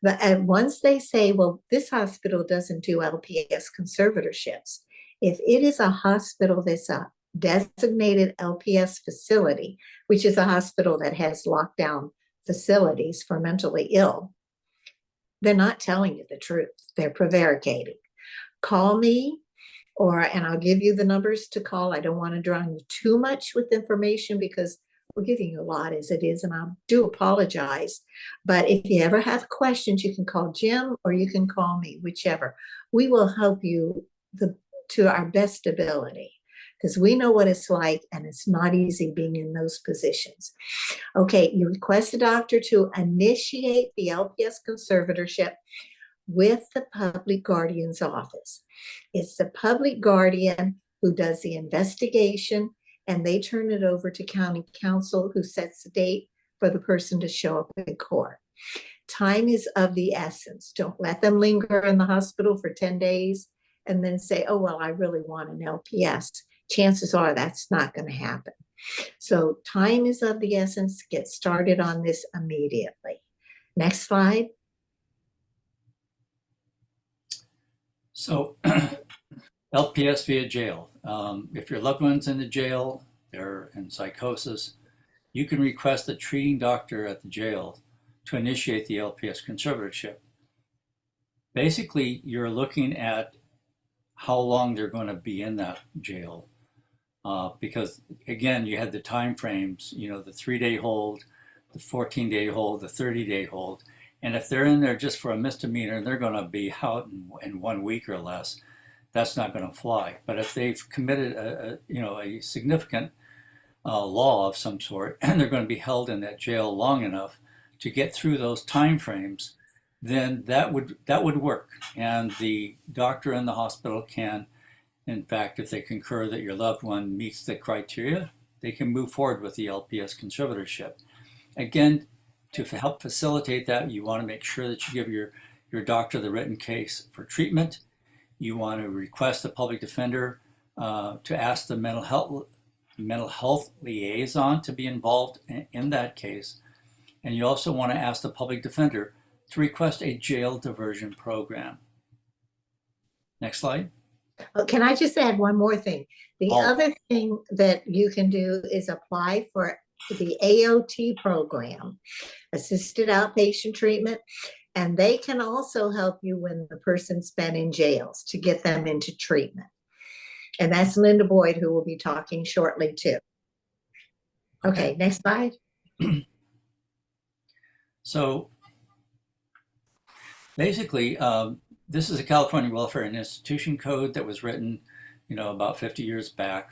[SPEAKER 1] And once they say, well, this hospital doesn't do LPS conservatorships, if it is a hospital that's a designated LPS facility, which is a hospital that has lockdown facilities for mentally ill, they're not telling you the truth. They're prevaricating. Call me, and I'll give you the numbers to call. I don't want to drown you too much with information because we're giving you a lot as it is, and I do apologize. But if you ever have questions, you can call Jim or you can call me, whichever. We will help you to our best ability, because we know what it's like, and it's not easy being in those positions. Okay, you request the doctor to initiate the LPS conservatorship with the public guardian's office. It's the public guardian who does the investigation, and they turn it over to county counsel, who sets the date for the person to show up in court. Time is of the essence. Don't let them linger in the hospital for 10 days and then say, oh, well, I really want an LPS. Chances are that's not going to happen. So time is of the essence. Get started on this immediately. Next slide.
[SPEAKER 3] So LPS via jail. If your loved one's in the jail, they're in psychosis, you can request a treating doctor at the jail to initiate the LPS conservatorship. Basically, you're looking at how long they're going to be in that jail. Because again, you had the time frames, the 3-day hold, the 14-day hold, the 30-day hold. And if they're in there just for a misdemeanor and they're going to be out in 1 week or less, that's not going to fly. But if they've committed a significant law of some sort, and they're going to be held in that jail long enough to get through those time frames, then that would work. And the doctor in the hospital can, in fact, if they concur that your loved one meets the criteria, they can move forward with the LPS conservatorship. Again, to help facilitate that, you want to make sure that you give your doctor the written case for treatment. You want to request the public defender to ask the mental health liaison to be involved in that case. And you also want to ask the public defender to request a jail diversion program. Next slide.
[SPEAKER 1] Can I just add one more thing? The other thing that you can do is apply for the AOT program, assisted outpatient treatment, and they can also help you when the person's been in jails to get them into treatment. And that's Linda Boyd, who will be talking shortly too. Okay, next slide. So
[SPEAKER 3] basically, this is a California Welfare and Institution Code that was written, about 50 years back.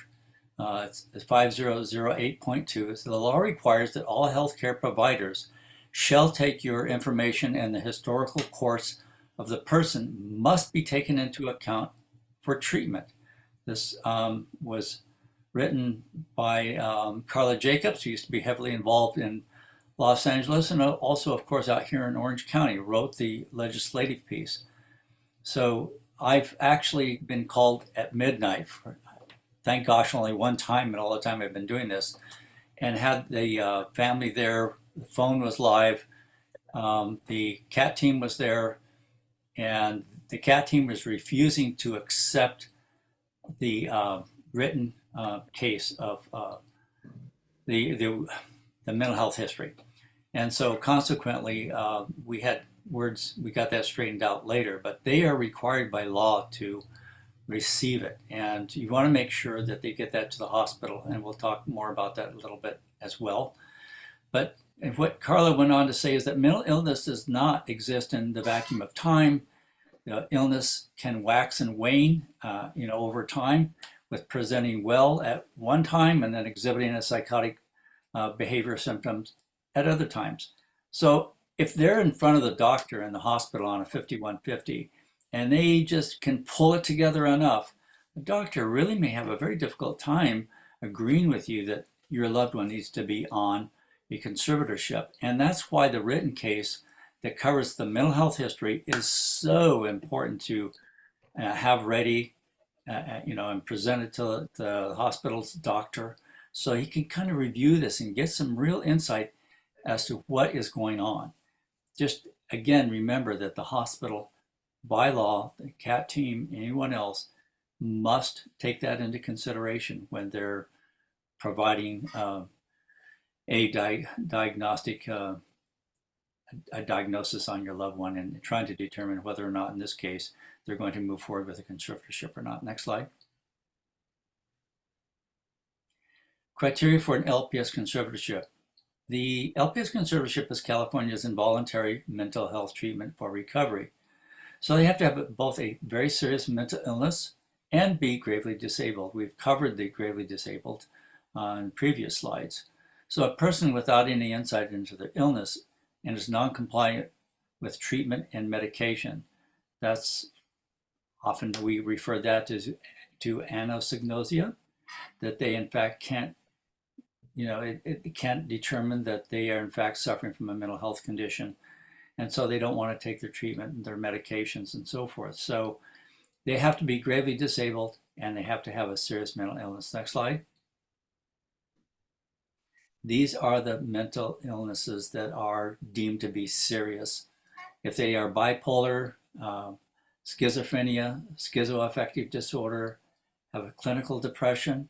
[SPEAKER 3] It's 5008.2. So the law requires that all healthcare providers shall take your information, and the historical course of the person must be taken into account for treatment. This was written by Carla Jacobs, who used to be heavily involved in Los Angeles, and also, of course, out here in Orange County, wrote the legislative piece. So I've actually been called at midnight, thank gosh, only one time in all the time I've been doing this, and had the family there. The phone was live. The CAT team was there, and the CAT team was refusing to accept the written case of the mental health history. And so consequently, we got that straightened out later, but they are required by law to receive it. And you want to make sure that they get that to the hospital. And we'll talk more about that a little bit as well. But what Carla went on to say is that mental illness does not exist in the vacuum of time. The illness can wax and wane, over time, with presenting well at one time and then exhibiting a psychotic behavior symptoms at other times. So if they're in front of the doctor in the hospital on a 5150 and they just can pull it together enough, the doctor really may have a very difficult time agreeing with you that your loved one needs to be on a conservatorship. And that's why the written case that covers the mental health history is so important to have ready, and present it to the hospital's doctor so he can kind of review this and get some real insight as to what is going on. Just again, remember that the hospital, by law, the CAT team, anyone else, must take that into consideration when they're providing a diagnostic a diagnosis on your loved one and trying to determine whether or not, in this case, they're going to move forward with a conservatorship or not. Next slide. Criteria for an LPS conservatorship. The LPS conservatorship is California's involuntary mental health treatment for recovery. So they have to have both a very serious mental illness and be gravely disabled. We've covered the gravely disabled on previous slides. So a person without any insight into their illness and is non-compliant with treatment and medication, that's often we refer that to anosognosia, that they in fact can't, it can't determine that they are in fact suffering from a mental health condition. And so they don't want to take their treatment and their medications and so forth. So they have to be gravely disabled and they have to have a serious mental illness. Next slide. These are the mental illnesses that are deemed to be serious. If they are bipolar, schizophrenia, schizoaffective disorder, have a clinical depression,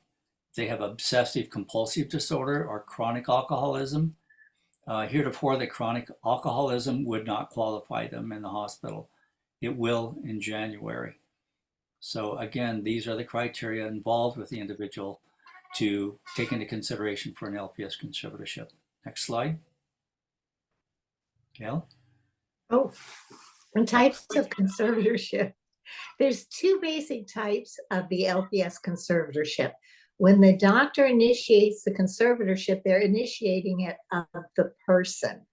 [SPEAKER 3] if they have obsessive compulsive disorder or chronic alcoholism, heretofore the chronic alcoholism would not qualify them in the hospital. It will in January. So again, these are the criteria involved with the individual to take into consideration for an LPS conservatorship. Next slide. Gail?
[SPEAKER 1] Oh, and types of conservatorship. There's two basic types of the LPS conservatorship. When the doctor initiates the conservatorship, they're initiating it of the person.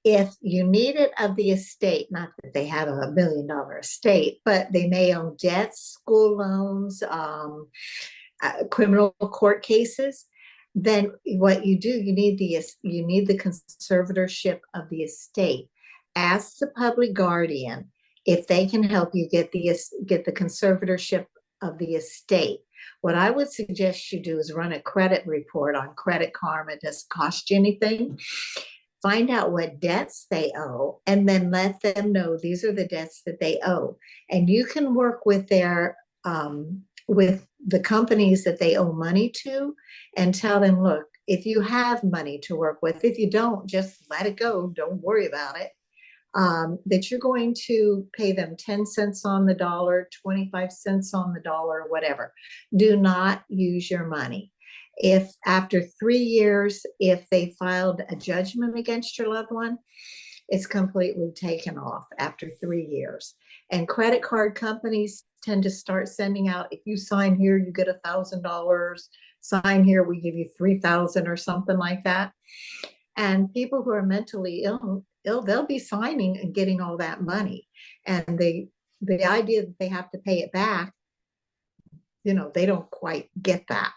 [SPEAKER 1] If you need it of the estate, not that they have $1 million estate, but they may own debts, school loans, criminal court cases, then what you do, you need the conservatorship of the estate. Ask the public guardian if they can help you get the conservatorship of the estate. What I would suggest you do is run a credit report on Credit Karma. It doesn't cost you anything. Find out what debts they owe, and then let them know these are the debts that they owe. And you can work with their with the companies that they owe money to and tell them, look, if you have money to work with, if you don't, just let it go. Don't worry about it. That you're going to pay them 10 cents on the dollar, 25 cents on the dollar, whatever. Do not use your money. If after 3 years, if they filed a judgment against your loved one, it's completely taken off after 3 years. And credit card companies tend to start sending out, if you sign here, you get $1,000. Sign here, we give you $3,000 or something like that. And people who are mentally ill, they'll be signing and getting all that money. And the idea that they have to pay it back, they don't quite get that.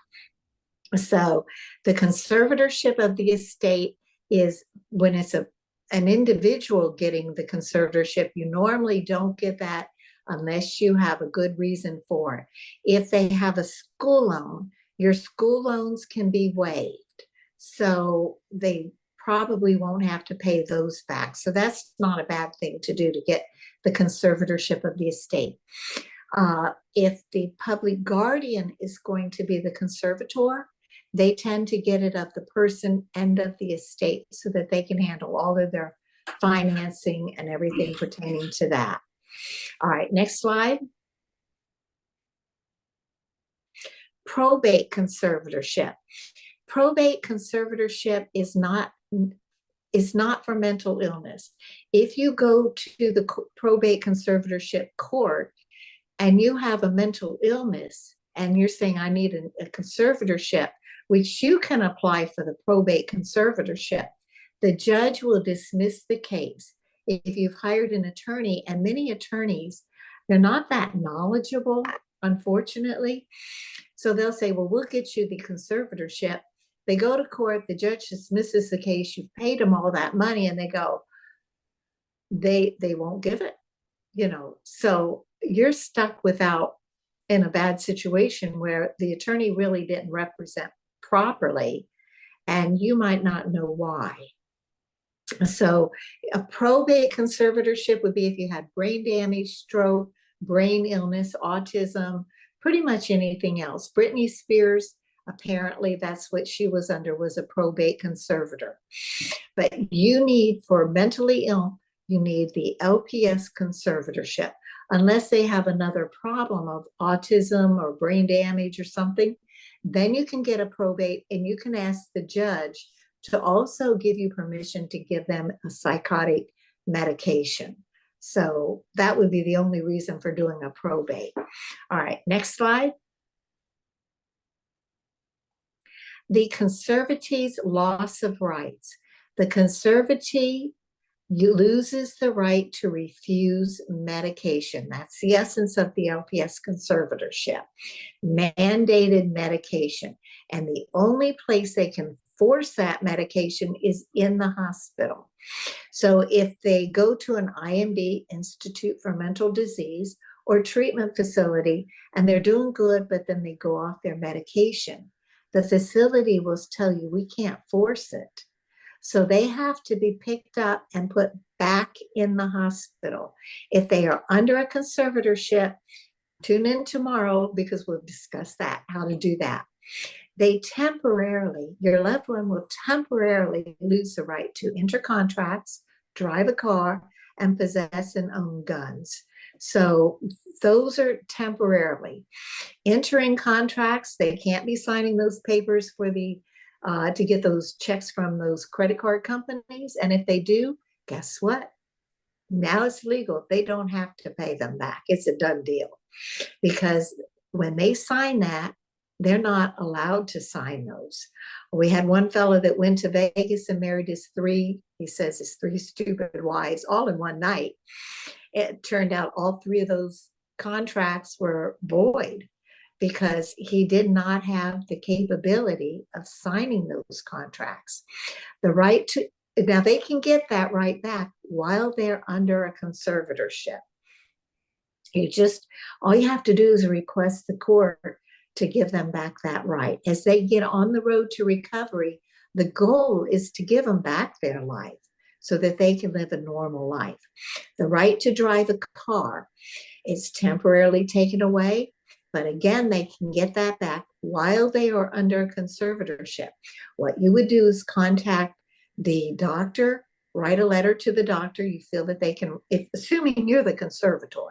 [SPEAKER 1] So the conservatorship of the estate is when it's an individual getting the conservatorship. You normally don't get that unless you have a good reason for it. If they have a school loan, your school loans can be waived. So they probably won't have to pay those back. So that's not a bad thing to do to get the conservatorship of the estate. If the public guardian is going to be the conservator, they tend to get it of the person and of the estate so that they can handle all of their financing and everything pertaining to that. All right, next slide. Probate conservatorship. Probate conservatorship is not for mental illness. If you go to the probate conservatorship court and you have a mental illness and you're saying, I need a conservatorship, which you can apply for the probate conservatorship, the judge will dismiss the case. If you've hired an attorney, and many attorneys, they're not that knowledgeable, unfortunately. So they'll say, well, we'll get you the conservatorship. They go to court, the judge dismisses the case, you've paid them all that money, and they go, they won't give it, so you're stuck in a bad situation where the attorney really didn't represent properly, and you might not know why. So a probate conservatorship would be if you had brain damage, stroke, brain illness, autism, pretty much anything else. Britney Spears, apparently that's what she was under, was a probate conservator. But you need, for mentally ill, you need the LPS conservatorship. Unless they have another problem of autism or brain damage or something, then you can get a probate, and you can ask the judge to also give you permission to give them a psychotic medication. So that would be the only reason for doing a probate. All right, next slide. The conservatee's loss of rights. The conservatee loses the right to refuse medication. That's the essence of the LPS conservatorship. Mandated medication. And the only place they can force that medication is in the hospital. So if they go to an IMD, Institute for Mental Disease, or treatment facility, and they're doing good, but then they go off their medication, the facility will tell you, we can't force it. So they have to be picked up and put back in the hospital. If they are under a conservatorship, tune in tomorrow because we'll discuss that, how to do that. Your loved one will temporarily lose the right to enter contracts, drive a car, and possess and own guns. So those are temporarily. Entering contracts, they can't be signing those papers for to get those checks from those credit card companies. And if they do, guess what? Now it's legal. They don't have to pay them back. It's a done deal. Because when they sign that, they're not allowed to sign those. We had one fellow that went to Vegas and married his three stupid wives all in one night. It turned out all three of those contracts were void because he did not have the capability of signing those contracts. Now they can get that right back while they're under a conservatorship. All you have to do is request the court to give them back that right. As they get on the road to recovery, the goal is to give them back their life so that they can live a normal life. The right to drive a car is temporarily taken away, but again, they can get that back while they are under conservatorship. What you would do is contact the doctor, write a letter to the doctor. You feel that they can, assuming you're the conservator,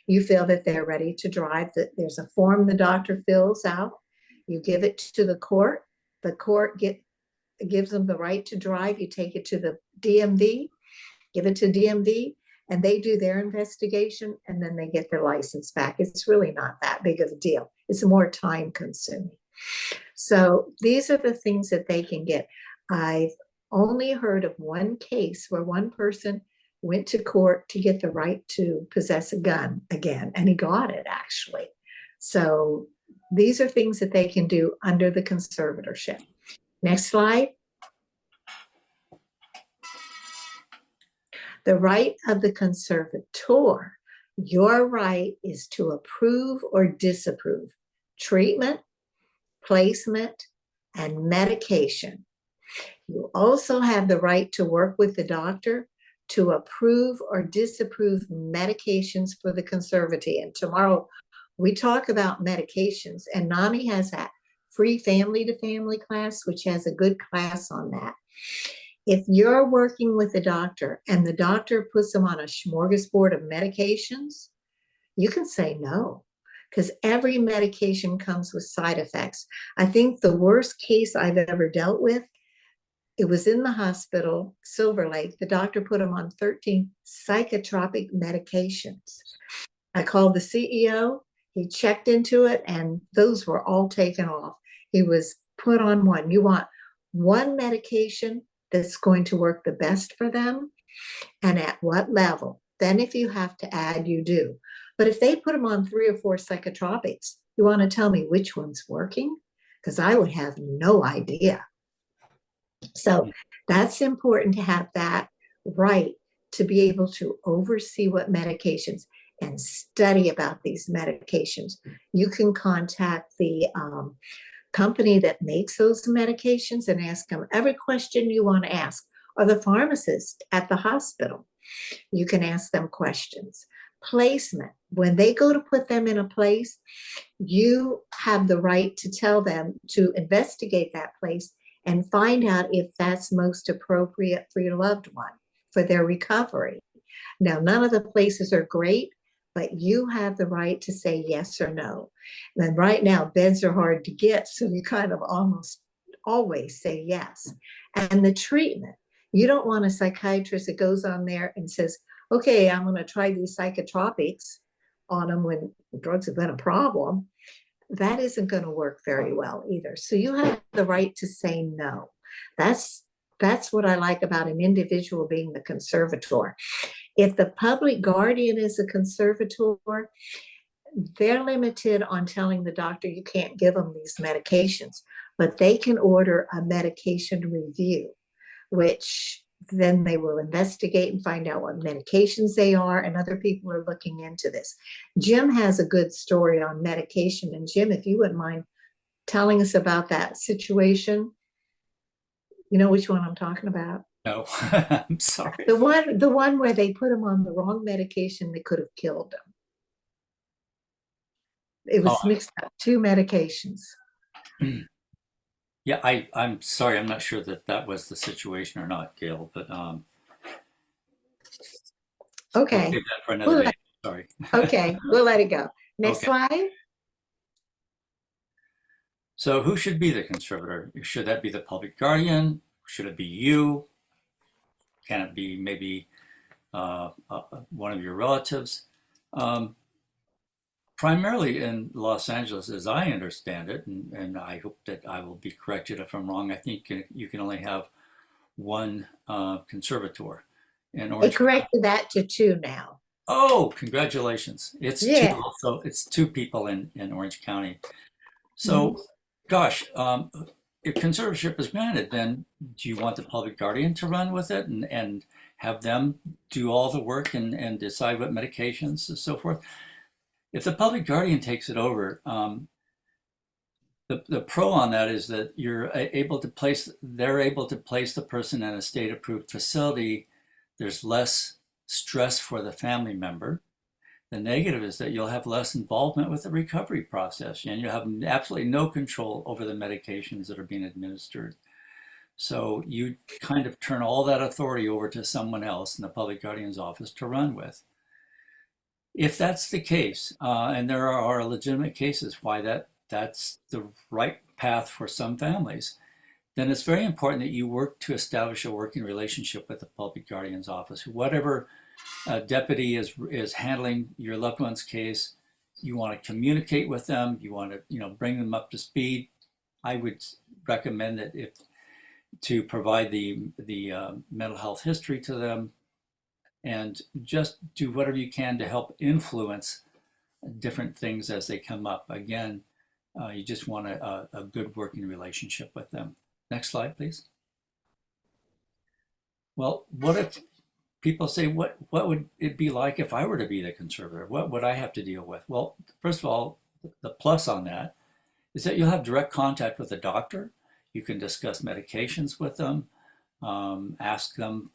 [SPEAKER 1] you feel that they're ready to drive, that there's a form the doctor fills out. You give it to the court. The court gives them the right to drive. You take it to the DMV, give it to DMV, and they do their investigation, and then they get their license back. It's really not that big of a deal. It's more time consuming. So these are the things that they can get. I've only heard of one case where one person went to court to get the right to possess a gun again, and he got it actually. So these are things that they can do under the conservatorship. Next slide. The right of the conservator. Your right is to approve or disapprove treatment, placement, and medication. You also have the right to work with the doctor to approve or disapprove medications for the conservatee. And tomorrow we talk about medications, and NAMI has that free family to family class, which has a good class on that. If you're working with a doctor and the doctor puts them on a smorgasbord of medications, you can say no, because every medication comes with side effects. I think the worst case I've ever dealt with, it was in the hospital, Silver Lake. The doctor put him on 13 psychotropic medications. I called the CEO. He checked into it, and those were all taken off. He was put on one. You want one medication that's going to work the best for them, and at what level. Then if you have to add, you do. But if they put them on 3 or 4 psychotropics, you want to tell me which one's working? Because I would have no idea. So that's important to have that right, to be able to oversee what medications and study about these medications. You can contact the company that makes those medications and ask them every question you want to ask, or the pharmacist at the hospital. You can ask them questions. Placement, when they go to put them in a place, you have the right to tell them to investigate that place and find out if that's most appropriate for your loved one for their recovery. Now, none of the places are great, but you have the right to say yes or no. And right now, beds are hard to get, so you kind of almost always say yes. And the treatment, you don't want a psychiatrist that goes on there and says, okay, I'm going to try these psychotropics on them when drugs have been a problem. That isn't going to work very well either. So you have the right to say no. That's what I like about an individual being the conservator. If the public guardian is a conservator, they're limited on telling the doctor you can't give them these medications, but they can order a medication review, which then they will investigate and find out what medications they are, and other people are looking into this. Jim has a good story on medication, and Jim, if you wouldn't mind telling us about that situation. You know which one I'm talking about?
[SPEAKER 3] No, I'm sorry.
[SPEAKER 1] The one where they put him on the wrong medication that could have killed him. It was mixed up, 2 medications.
[SPEAKER 3] Yeah, I'm sorry. I'm not sure that was the situation or not, Gail, but
[SPEAKER 1] Okay.
[SPEAKER 3] we'll save that for another day. Sorry.
[SPEAKER 1] Okay, we'll let it go. Next slide.
[SPEAKER 3] So who should be the conservator? Should that be the public guardian? Should it be you? Can it be maybe one of your relatives? Primarily in Los Angeles, as I understand it, and I hope that I will be corrected if I'm wrong, I think you can only have one conservator.
[SPEAKER 1] They corrected that to 2 now.
[SPEAKER 3] Oh, congratulations. It's 2 also. It's 2 people in Orange County. So, gosh, if conservatorship is granted, then do you want the public guardian to run with it and have them do all the work and decide what medications and so forth? If the public guardian takes it over, the pro on that is that they're able to place the person in a state approved facility. There's less stress for the family member. The negative is that you'll have less involvement with the recovery process, and you'll have absolutely no control over the medications that are being administered. So you kind of turn all that authority over to someone else in the public guardian's office to run with. If that's the case, and there are legitimate cases why that's the right path for some families, then it's very important that you work to establish a working relationship with the public guardian's office. Whatever deputy is handling your loved one's case, you want to communicate with them, you want to bring them up to speed. I would recommend that to provide the mental health history to them, and just do whatever you can to help influence different things as they come up. Again, you just want a good working relationship with them. Next slide, please. Well, what if people say, what would it be like if I were to be the conservator? What would I have to deal with? Well, first of all, the plus on that is that you'll have direct contact with the doctor. You can discuss medications with them, ask them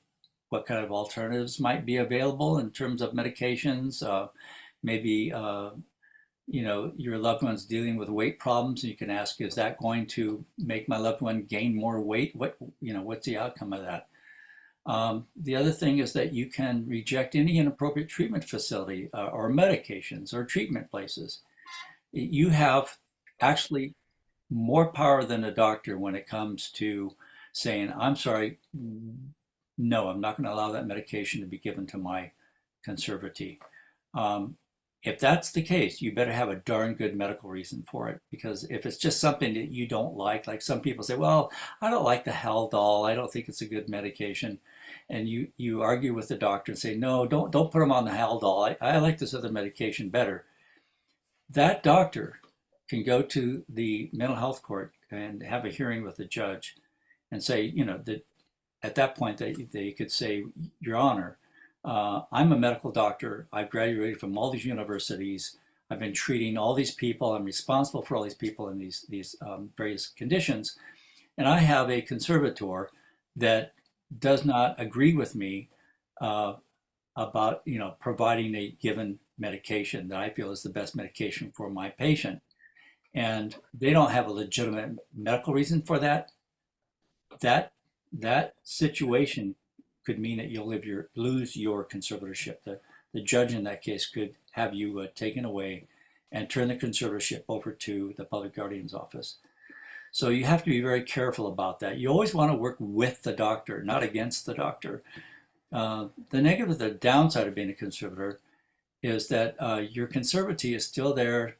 [SPEAKER 3] what kind of alternatives might be available in terms of medications, maybe your loved one's dealing with weight problems, and you can ask, is that going to make my loved one gain more weight? What's the outcome of that? The other thing is that you can reject any inappropriate treatment facility or medications or treatment places. You have actually more power than a doctor when it comes to saying, I'm sorry, no, I'm not going to allow that medication to be given to my conservatee. If that's the case, you better have a darn good medical reason for it. Because if it's just something that you don't like some people say, well, I don't like the Haldol, I don't think it's a good medication. And you argue with the doctor and say, no, don't put him on the Haldol. I like this other medication better. That doctor can go to the mental health court and have a hearing with the judge and say, that at that point they could say, Your Honor, I'm a medical doctor. I've graduated from all these universities. I've been treating all these people. I'm responsible for all these people in these various conditions. And I have a conservator that does not agree with me about providing a given medication that I feel is the best medication for my patient. And they don't have a legitimate medical reason for that. That situation could mean that you'll lose your conservatorship. The judge in that case could have you taken away and turn the conservatorship over to the public guardian's office. So you have to be very careful about that. You always want to work with the doctor, not against the doctor. The negative, the downside of being a conservator is that your conservatee is still there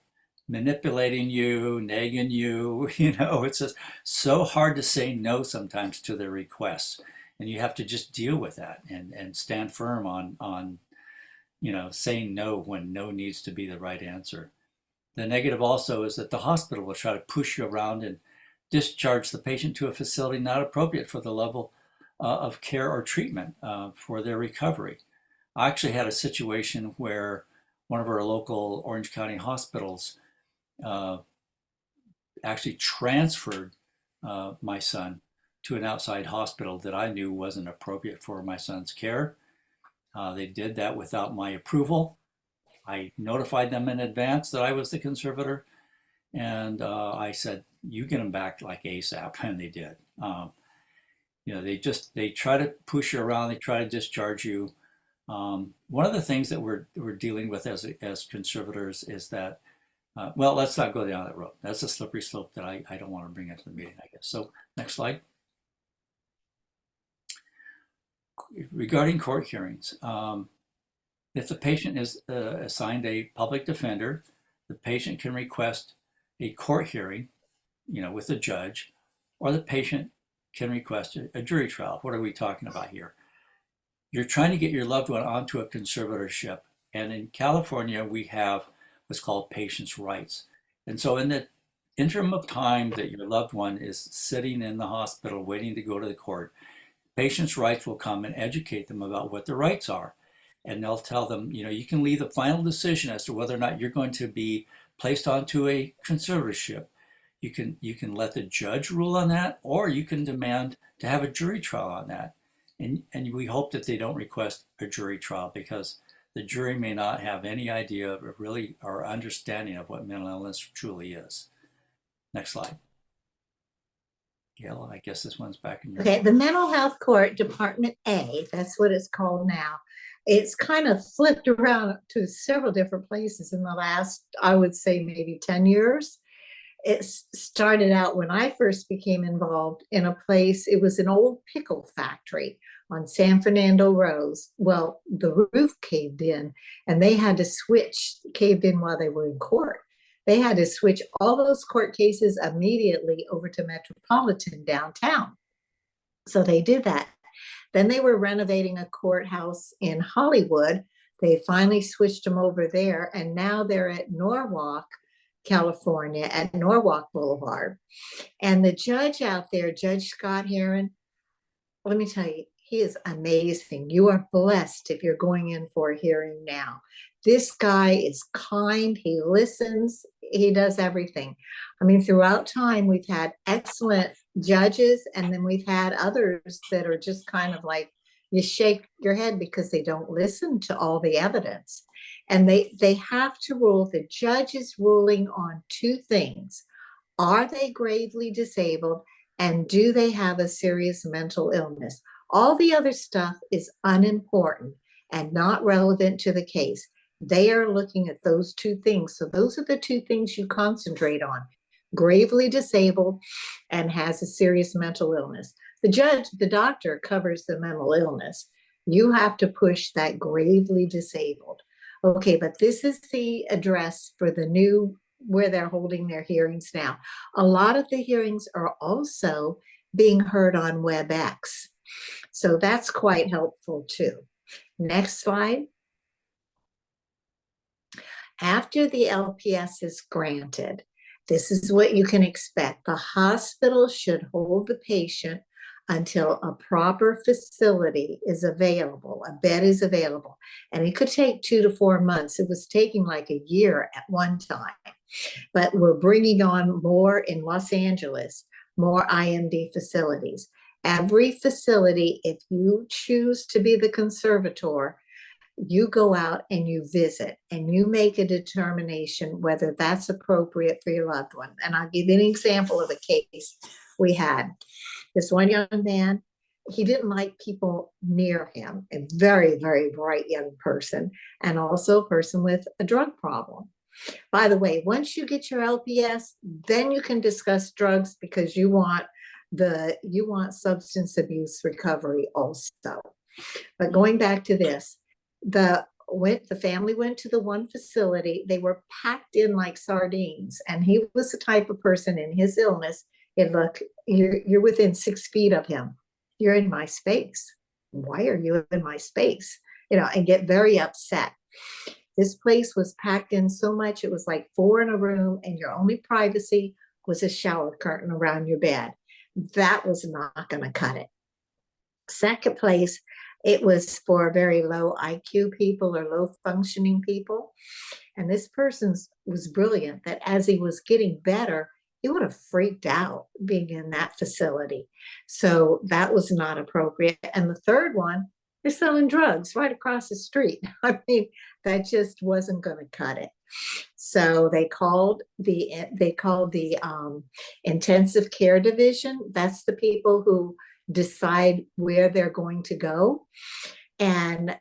[SPEAKER 3] manipulating you, nagging you. It's just so hard to say no sometimes to their requests. And you have to just deal with that and stand firm on saying no when no needs to be the right answer. The negative also is that the hospital will try to push you around and discharge the patient to a facility not appropriate for the level of care or treatment for their recovery. I actually had a situation where one of our local Orange County hospitals actually transferred my son to an outside hospital that I knew wasn't appropriate for my son's care. They did that without my approval. I notified them in advance that I was the conservator, and I said, you get him back like ASAP, and they did. They try to push you around, they try to discharge you. One of the things that we're dealing with as conservators is that, well, let's not go down that road. That's a slippery slope that I don't want to bring into the meeting, I guess. So next slide. Regarding court hearings, if the patient is assigned a public defender, the patient can request a court hearing, with a judge, or the patient can request a jury trial. What are we talking about here? You're trying to get your loved one onto a conservatorship, and in California we have what's called patient's rights. And so in the interim of time that your loved one is sitting in the hospital waiting to go to the court, patient's rights will come and educate them about what their rights are. And they'll tell them, you can leave the final decision as to whether or not you're going to be placed onto a conservatorship. You can let the judge rule on that, or you can demand to have a jury trial on that. And we hope that they don't request a jury trial, because the jury may not have any idea of really or understanding of what mental illness truly is. Next slide. Gail, I guess this one's back in your.
[SPEAKER 1] Okay, the Mental Health Court, Department A, that's what it's called now. It's kind of flipped around to several different places in the last, I would say, maybe 10 years. It started out when I first became involved in a place, it was an old pickle factory on San Fernando Road. Well, the roof caved in, and they had to switch, caved in while they were in court. They had to switch all those court cases immediately over to Metropolitan downtown. So they did that. Then they were renovating a courthouse in Hollywood. They finally switched them over there, and now they're at Norwalk, California, at Norwalk Boulevard. And the judge out there, Judge Scott Heron, let me tell you, he is amazing. You are blessed if you're going in for a hearing now. This guy is kind, he listens, he does everything. I mean, throughout time, we've had excellent judges, and then we've had others that are just kind of like, you shake your head because they don't listen to all the evidence. And they have to rule. The judge is ruling on two things. Are they gravely disabled? And do they have a serious mental illness? All the other stuff is unimportant and not relevant to the case. They are looking at those two things. So those are the two things you concentrate on: gravely disabled and has a serious mental illness. The doctor covers the mental illness. You have to push that gravely disabled. Okay, but this is the address for the new, where they're holding their hearings now. A lot of the hearings are also being heard on WebEx. So that's quite helpful too. Next slide. After the LPS is granted, this is what you can expect. The hospital should hold the patient until a proper facility is available, a bed is available. And it could take 2 to 4 months. It was taking like a year at one time. But we're bringing on more in Los Angeles, more IMD facilities. Every facility, if you choose to be the conservator, you go out and you visit and you make a determination whether that's appropriate for your loved one. And I'll give you an example of a case we had. This one young man, he didn't like people near him, a very, very bright young person, and also a person with a drug problem. By the way, once you get your LPS, then you can discuss drugs, because you want substance abuse recovery also. But going back to this, the family went to the one facility. They were packed in like sardines, and he was the type of person in his illness. Look, you're within 6 feet of him. You're in my space. Why are you in my space? And get very upset. This place was packed in so much, it was like 4 in a room, and your only privacy was a shower curtain around your bed. That was not going to cut it. Second place, it was for very low IQ people or low functioning people. And this person was brilliant, that as he was getting better, he would have freaked out being in that facility. So that was not appropriate. And the third one, they're selling drugs right across the street. I mean, that just wasn't going to cut it. So they called the intensive care division. That's the people who decide where they're going to go, and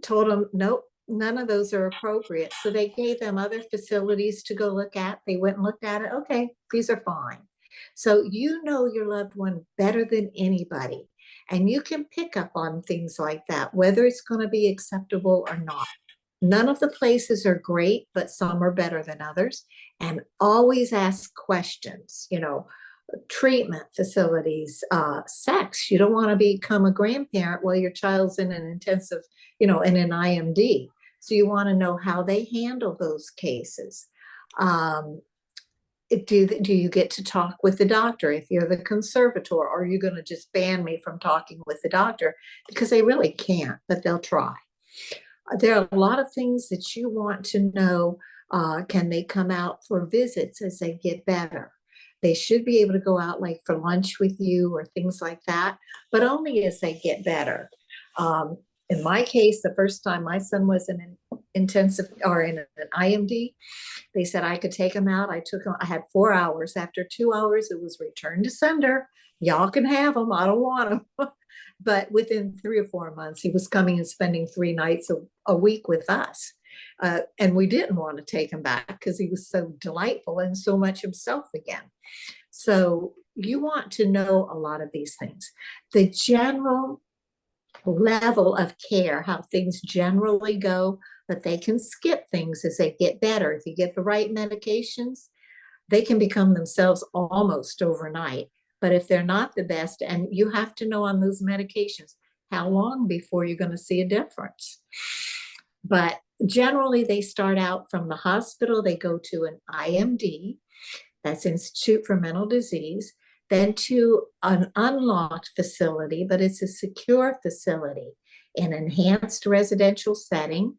[SPEAKER 1] told them, nope, none of those are appropriate. So they gave them other facilities to go look at. They went and looked at it. Okay, these are fine. So you know your loved one better than anybody, and you can pick up on things like that, whether it's going to be acceptable or not. None of the places are great, but some are better than others. And always ask questions, treatment facilities, sex. You don't want to become a grandparent while your child's in an intensive, in an IMD. So you want to know how they handle those cases. Do you get to talk with the doctor? If you're the conservator, or are you going to just ban me from talking with the doctor? Because they really can't, but they'll try. There are a lot of things that you want to know. Can they come out for visits as they get better? They should be able to go out like for lunch with you or things like that, but only as they get better. In my case, the first time my son was in an intensive or in an IMD, they said I could take him out. I had 4 hours. After 2 hours, it was return to sender. Y'all can have him. I don't want him. But within 3 or 4 months, he was coming and spending 3 nights a week with us. And we didn't want to take him back because he was so delightful and so much himself again. So you want to know a lot of these things. The general level of care, how things generally go, but they can skip things as they get better. If you get the right medications, they can become themselves almost overnight. But if they're not the best, and you have to know on those medications, how long before you're going to see a difference. But generally, they start out from the hospital. They go to an IMD, that's Institute for Mental Disease, then to an unlocked facility, but it's a secure facility, an enhanced residential setting,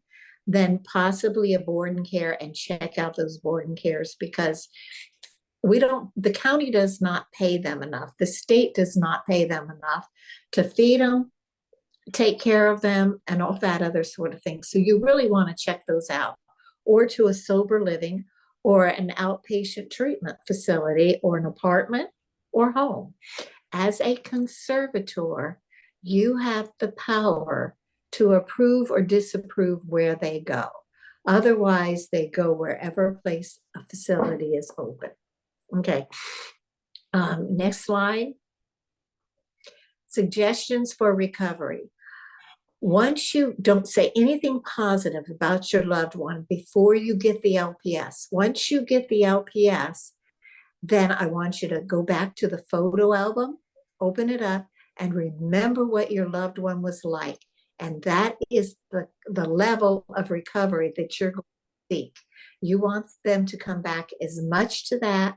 [SPEAKER 1] then possibly a board and care, and check out those board and cares, because the county does not pay them enough. The state does not pay them enough to feed them, take care of them, and all that other sort of thing. So you really want to check those out, or to a sober living or an outpatient treatment facility or an apartment or home. As a conservator, you have the power to approve or disapprove where they go. Otherwise, they go wherever place a facility is open. Okay. Next slide. Suggestions for recovery. Once you don't say anything positive about your loved one before you get the LPS, once you get the LPS, then I want you to go back to the photo album, open it up, and remember what your loved one was like. And that is the level of recovery that you're going to seek. You want them to come back as much to that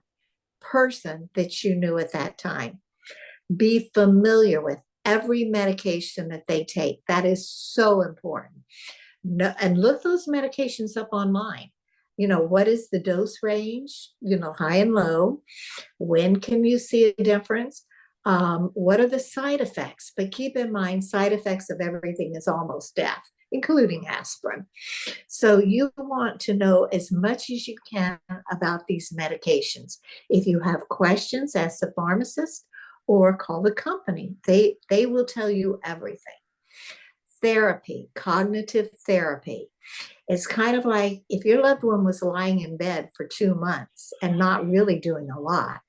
[SPEAKER 1] person that you knew at that time. Be familiar with every medication that they take. That is so important. No, and look those medications up online. You know, what is the dose range, you know, high and low? When can you see a difference? What are the side effects? But keep in mind, side effects of everything is almost death, including aspirin. So you want to know as much as you can about these medications. If you have questions, ask the pharmacist or call the company. They will tell you everything. Therapy, cognitive therapy. It's kind of like if your loved one was lying in bed for 2 months and not really doing a lot,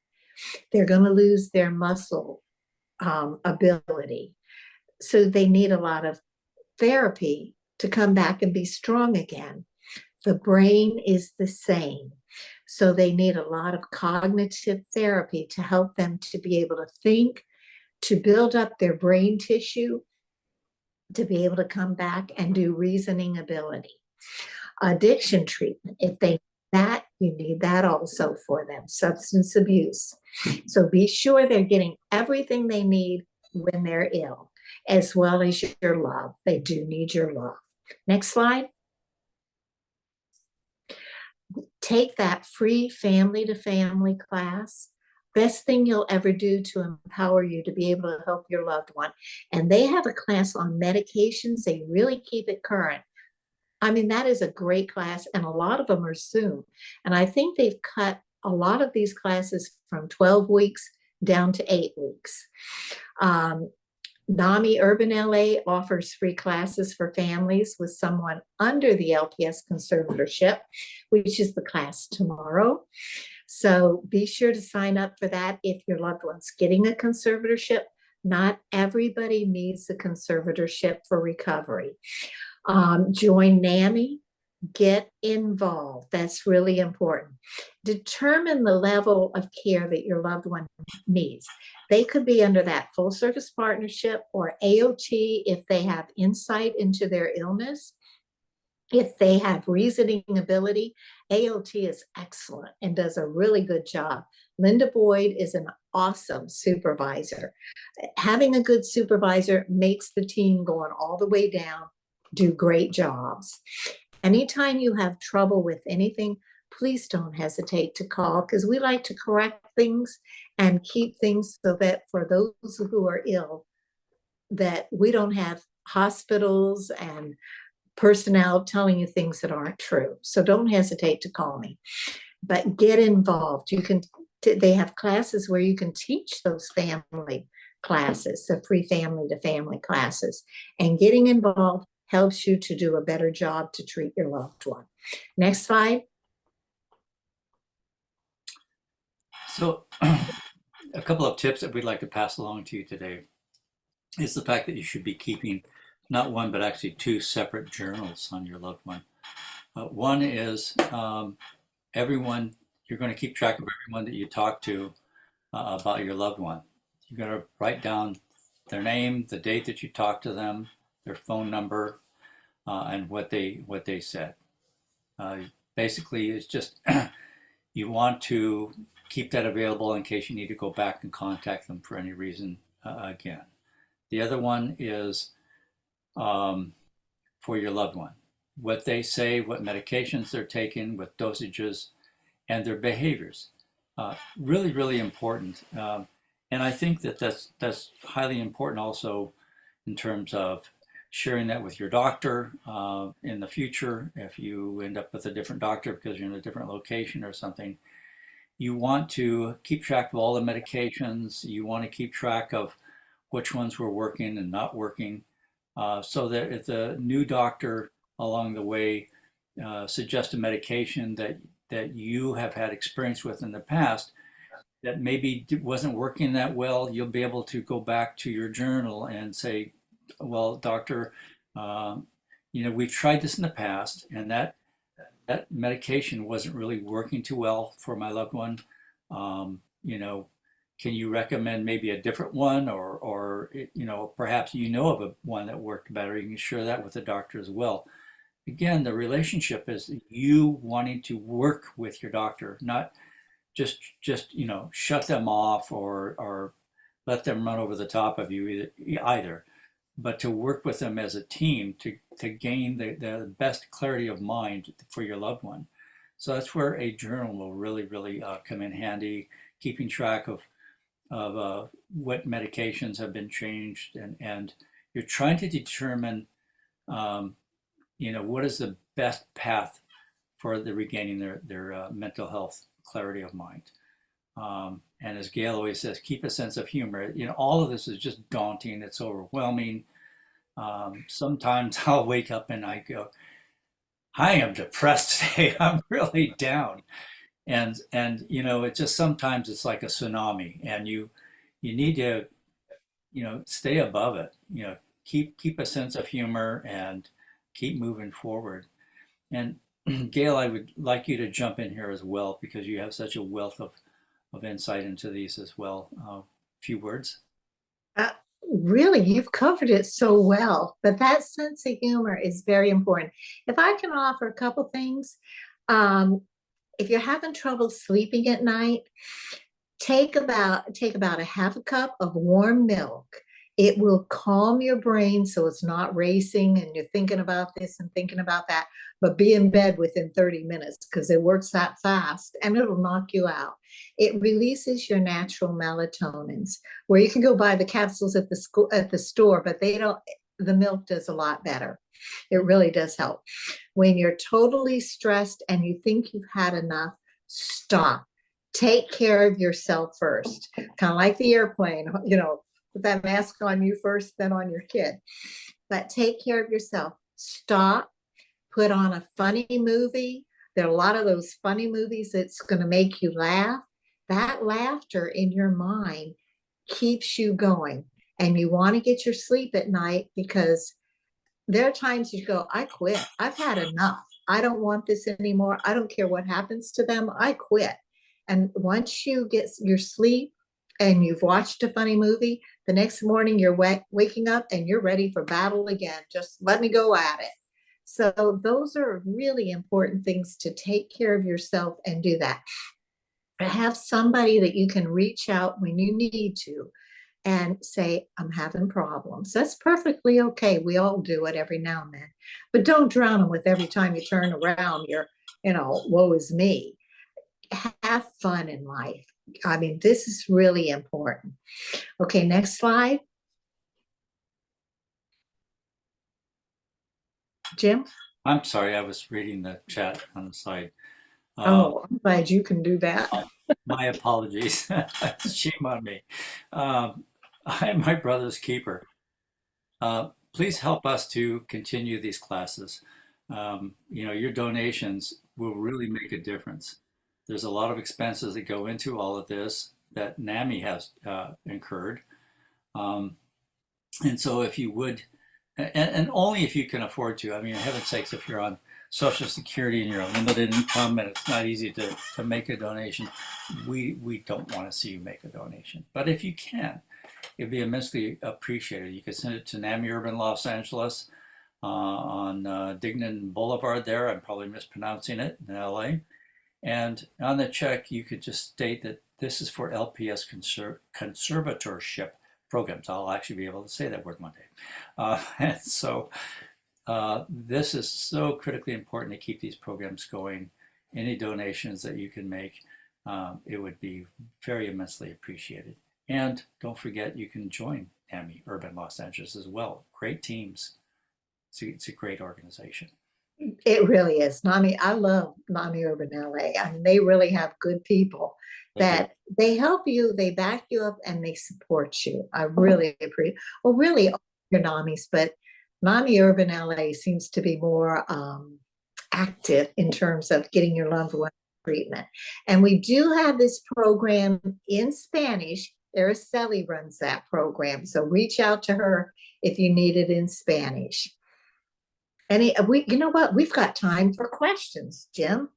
[SPEAKER 1] they're going to lose their muscle ability. So they need a lot of therapy to come back and be strong again. The brain is the same. So they need a lot of cognitive therapy to help them to be able to think, to build up their brain tissue, to be able to come back and do reasoning ability. Addiction treatment, if they need that, you need that also for them. Substance abuse. So be sure they're getting everything they need when they're ill, as well as your love. They do need your love. Next slide. Take that free family to family class. Best thing you'll ever do to empower you to be able to help your loved one. And they have a class on medications. They really keep it current. I mean, that is a great class, and a lot of them are Zoom. And I think they've cut a lot of these classes from 12 weeks down to 8 weeks. NAMI Urban LA offers free classes for families with someone under the LPS conservatorship, which is the class tomorrow. So be sure to sign up for that if your loved one's getting a conservatorship. Not everybody needs a conservatorship for recovery. Join NAMI, get involved. That's really important. Determine the level of care that your loved one needs. They could be under that full service partnership or AOT if they have insight into their illness. If they have reasoning ability, AOT is excellent and does a really good job. Linda Boyd is an awesome supervisor. Having a good supervisor makes the team going all the way down do great jobs. Anytime you have trouble with anything, please don't hesitate to call, because we like to correct things and keep things so that for those who are ill, that we don't have hospitals and personnel telling you things that aren't true. So don't hesitate to call me, but get involved. You can, they have classes where you can teach those family classes, the free family to family classes, and getting involved helps you to do a better job to treat your loved one. Next slide.
[SPEAKER 3] So a couple of tips that we'd like to pass along to you today is the fact that you should be keeping not one, but actually 2 separate journals on your loved one. One is everyone, you're going to keep track of everyone that you talk to about your loved one. You're going to write down their name, the date that you talked to them, their phone number, and what they said. Basically, it's just you want to keep that available in case you need to go back and contact them for any reason again. The other one is for your loved one. What they say, what medications they're taking, what dosages, and their behaviors. Really, really important. And I think that that's highly important also in terms of sharing that with your doctor in the future. If you end up with a different doctor because you're in a different location or something, you want to keep track of all the medications. You want to keep track of which ones were working and not working, so that if the new doctor along the way suggests a medication that you have had experience with in the past that maybe wasn't working that well, you'll be able to go back to your journal and say, well, doctor, we've tried this in the past, and that medication wasn't really working too well for my loved one. You know, can you recommend maybe a different one, or perhaps of a one that worked better? You can share that with the doctor as well. Again, the relationship is you wanting to work with your doctor, not just shut them off or let them run over the top of you either, but to work with them as a team to gain the best clarity of mind for your loved one. So that's where a journal will really come in handy, keeping track of what medications have been changed, and you're trying to determine what is the best path for the regaining their mental health clarity of mind. And as Gail always says, keep a sense of humor. All of this is just daunting. It's overwhelming. Sometimes I'll wake up and I go, I am depressed today. I'm really down. And it just sometimes it's like a tsunami, and you need to stay above it. Keep a sense of humor and keep moving forward. And Gail, I would like you to jump in here as well, because you have such a wealth of insight into these as well. Few words.
[SPEAKER 1] Really, you've covered it so well, but that sense of humor is very important. If I can offer a couple things, if you're having trouble sleeping at night, take about a half a cup of warm milk. It will calm your brain so it's not racing and you're thinking about this and thinking about that, but be in bed within 30 minutes because it works that fast and it'll knock you out. It releases your natural melatonins, where you can go buy the capsules at the store, but the milk does a lot better. It really does help. When you're totally stressed and you think you've had enough, stop. Take care of yourself first. Kind of like the airplane, put that mask on you first, then on your kid. But take care of yourself. Stop. Put on a funny movie. There are a lot of those funny movies that's going to make you laugh. That laughter in your mind keeps you going. And you want to get your sleep at night, because there are times you go, I quit. I've had enough. I don't want this anymore. I don't care what happens to them. I quit. And once you get your sleep and you've watched a funny movie, the next morning you're waking up and you're ready for battle again. Just let me go at it. So those are really important things, to take care of yourself and do that. Have somebody that you can reach out when you need to and say, I'm having problems. That's perfectly okay. We all do it every now and then. But don't drown them with every time you turn around, you're, woe is me. Have fun in life. I mean, this is really important. Okay, next slide. Jim?
[SPEAKER 3] I'm sorry, I was reading the chat on the side.
[SPEAKER 1] I'm glad you can do that.
[SPEAKER 3] My apologies. Shame on me. I am my brother's keeper. Please help us to continue these classes. Your donations will really make a difference. There's a lot of expenses that go into all of this that NAMI has incurred. And so if you would, and only if you can afford to, I mean, heaven's sakes, if you're on Social Security and you're a limited income and it's not easy to make a donation, we don't want to see you make a donation. But if you can, it'd be immensely appreciated. You could send it to NAMI Urban Los Angeles on Dignan Boulevard there. I'm probably mispronouncing it, in LA. And on the check, you could just state that this is for LPS Conservatorship programs. I'll actually be able to say that word one day. And so this is so critically important to keep these programs going. Any donations that you can make, it would be very immensely appreciated. And don't forget, you can join NAMI Urban Los Angeles as well. Great teams. It's a great organization.
[SPEAKER 1] It really is. NAMI, I love NAMI Urban LA. I mean, they really have good people that they help you, they back you up, and they support you. I really appreciate, well, really all your NAMIs, but NAMI Urban LA seems to be more active in terms of getting your loved one treatment. And we do have this program in Spanish. Araceli runs that program. So reach out to her if you need it in Spanish. You know what? We've got time for questions, Jim.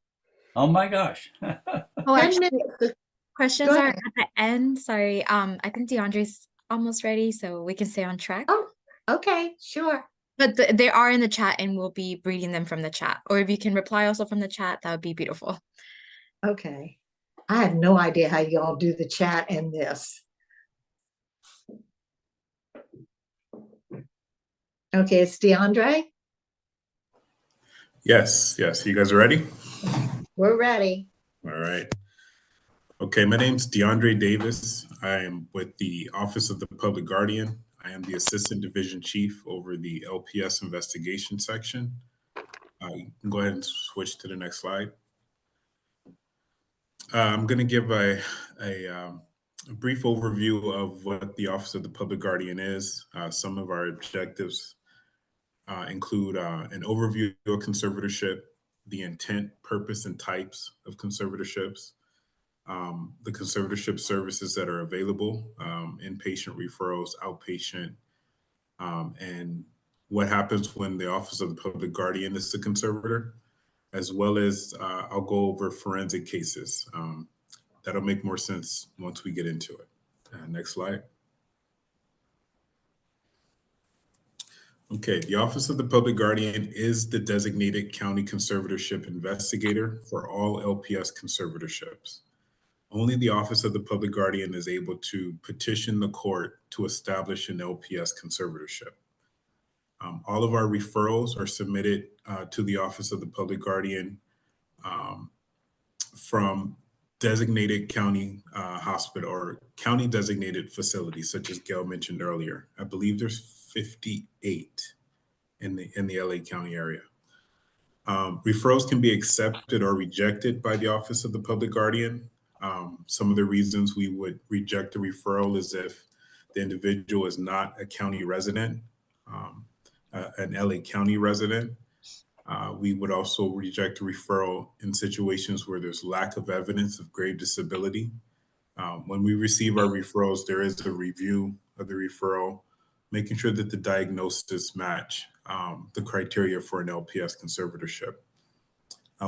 [SPEAKER 3] Oh my gosh.
[SPEAKER 2] Oh,
[SPEAKER 1] 10
[SPEAKER 2] actually,
[SPEAKER 1] minutes.
[SPEAKER 2] questions
[SPEAKER 1] Go
[SPEAKER 2] are
[SPEAKER 1] ahead.
[SPEAKER 2] at the end. Sorry. I think DeAndre's almost ready, so we can stay on track.
[SPEAKER 1] Oh, okay, sure.
[SPEAKER 2] But they are in the chat, and we'll be reading them from the chat. Or if you can reply also from the chat, that would be beautiful.
[SPEAKER 1] Okay. I have no idea how y'all do the chat and this. Okay, it's DeAndre.
[SPEAKER 4] Yes, yes. You guys are ready?
[SPEAKER 1] We're ready.
[SPEAKER 4] All right. Okay, my name's DeAndre Davis. I am with the Office of the Public Guardian. I am the Assistant Division Chief over the LPS Investigation Section. You can go ahead and switch to the next slide. I'm going to give a brief overview of what the Office of the Public Guardian is. Some of our objectives include an overview of conservatorship, the intent, purpose, and types of conservatorships, the conservatorship services that are available, inpatient referrals, outpatient, and what happens when the Office of the Public Guardian is the conservator, as well as I'll go over forensic cases. That'll make more sense once we get into it. Next slide. Okay, the Office of the Public Guardian is the designated county conservatorship investigator for all LPS conservatorships. Only the Office of the Public Guardian is able to petition the court to establish an LPS conservatorship. All of our referrals are submitted to the Office of the Public Guardian from designated county hospital or county designated facilities, such as Gail mentioned earlier. I believe there's 58 in the LA County area. Referrals can be accepted or rejected by the Office of the Public Guardian. Some of the reasons we would reject a referral is if the individual is not a county resident, an LA County resident. We would also reject a referral in situations where there's lack of evidence of grave disability. When we receive our referrals, there is a review of the referral, making sure that the diagnosis match the criteria for an LPS conservatorship.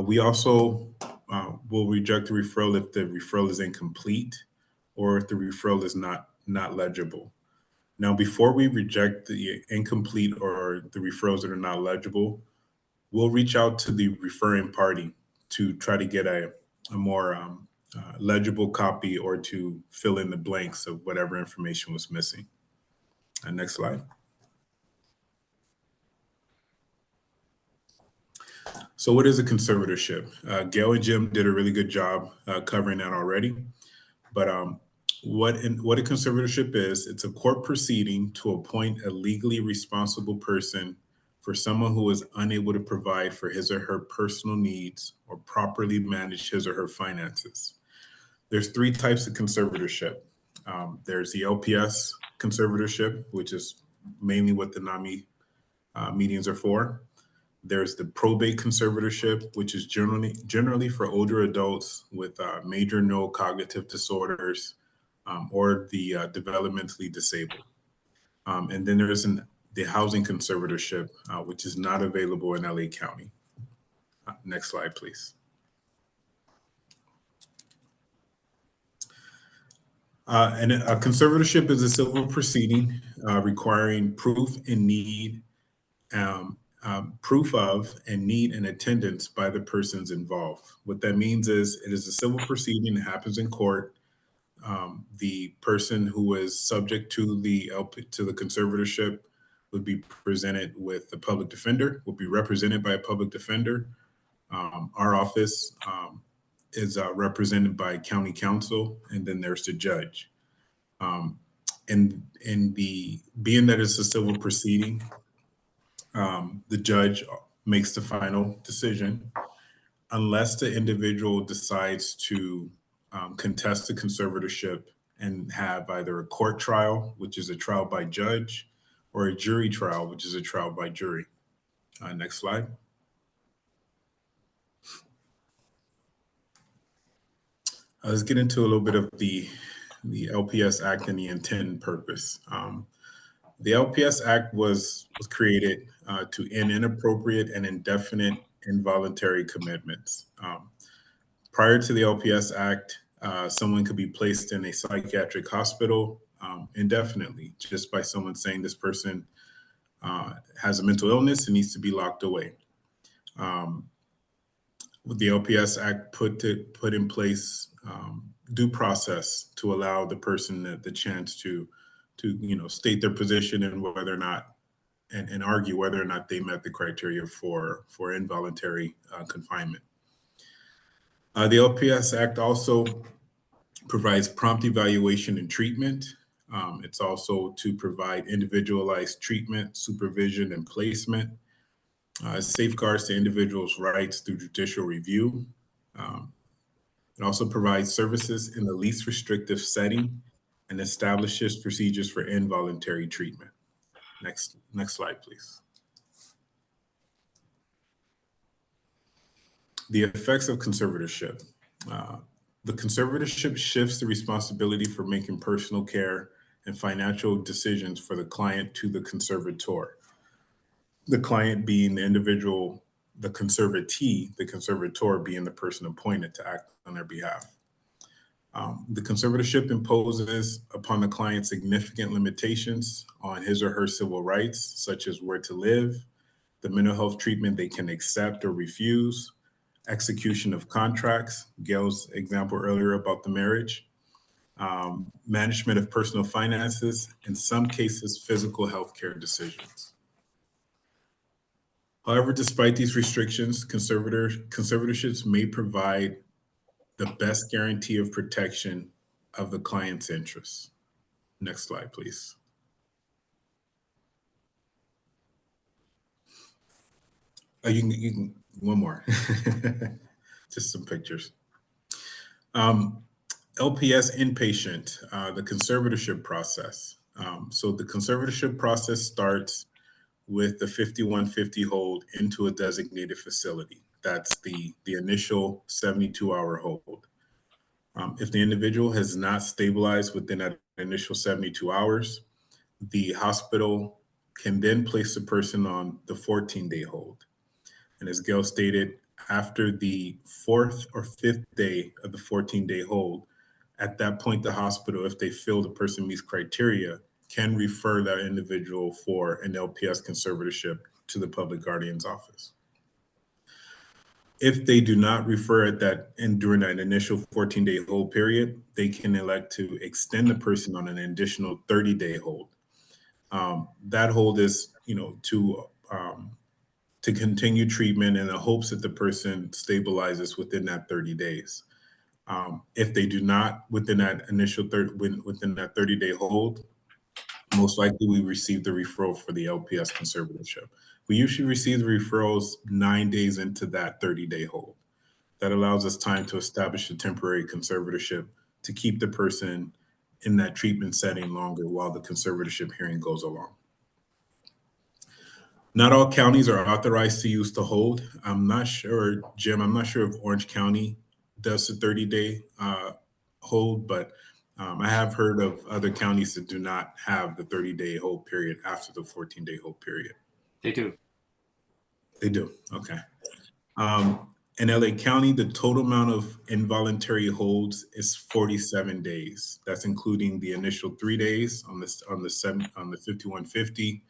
[SPEAKER 4] We also will reject the referral if the referral is incomplete or if the referral is not legible. Now, before we reject the incomplete or the referrals that are not legible, we'll reach out to the referring party to try to get a more legible copy or to fill in the blanks of whatever information was missing. Next slide. So what is a conservatorship? Gail and Jim did a really good job covering that already. But what a conservatorship is, it's a court proceeding to appoint a legally responsible person for someone who is unable to provide for his or her personal needs or properly manage his or her finances. There's three types of conservatorship. There's the LPS conservatorship, which is mainly what the NAMI meetings are for. There's the probate conservatorship, which is generally for older adults with major neurocognitive disorders or the developmentally disabled. And then there's the housing conservatorship, which is not available in LA County. Next slide, please. And a conservatorship is a civil proceeding requiring proof of and need and attendance by the persons involved. What that means is it is a civil proceeding that happens in court. The person who is subject to the conservatorship would be presented with a public defender, would be represented by a public defender. Our office is represented by county counsel, and then there's the judge. being that it's a civil proceeding, the judge makes the final decision unless the individual decides to contest the conservatorship and have either a court trial, which is a trial by judge, or a jury trial, which is a trial by jury. Next slide. Let's get into a little bit of the LPS Act and the intent and purpose. The LPS Act was created to end inappropriate and indefinite involuntary commitments. Prior to the LPS Act, someone could be placed in a psychiatric hospital indefinitely just by someone saying this person has a mental illness and needs to be locked away. The LPS Act put in place due process to allow the person the chance to state their position and whether or not and argue whether or not they met the criteria for involuntary confinement. The LPS Act also provides prompt evaluation and treatment. It's also to provide individualized treatment, supervision, and placement. Safeguards the individual's rights through judicial review. It also provides services in the least restrictive setting and establishes procedures for involuntary treatment. Next slide, please. The effects of conservatorship. The conservatorship shifts the responsibility for making personal care and financial decisions for the client to the conservator. The client being the individual, the conservatee, the conservator being the person appointed to act on their behalf. The conservatorship imposes upon the client significant limitations on his or her civil rights, such as where to live, the mental health treatment they can accept or refuse, execution of contracts, Gail's example earlier about the marriage, management of personal finances, in some cases, physical healthcare decisions. However, despite these restrictions, conservatorships may provide the best guarantee of protection of the client's interests. Next slide, please. You can one more, just some pictures. LPS inpatient, the conservatorship process. So the conservatorship process starts with the 5150 hold into a designated facility. That's the initial 72-hour hold. If the individual has not stabilized within that initial 72 hours, the hospital can then place the person on the 14-day hold. And as Gail stated, after the 4th or 5th day of the 14-day hold, at that point, the hospital, if they feel the person meets criteria, can refer that individual for an LPS conservatorship to the public guardian's office. If they do not refer at that and during that initial 14-day hold period, they can elect to extend the person on an additional 30-day hold. That hold is, to continue treatment in the hopes that the person stabilizes within that 30 days. If they do not within that initial within that 30-day hold, most likely we receive the referral for the LPS conservatorship. We usually receive the referrals 9 days into that 30-day hold. That allows us time to establish a temporary conservatorship to keep the person in that treatment setting longer while the conservatorship hearing goes along. Not all counties are authorized to use the hold. I'm not sure, Jim, I'm not sure if Orange County does the 30-day hold, but I have heard of other counties that do not have the 30-day hold period after the 14-day hold period.
[SPEAKER 3] They do.
[SPEAKER 4] They do, okay. In LA County, the total amount of involuntary holds is 47 days. That's including the initial 3 days on the 5150,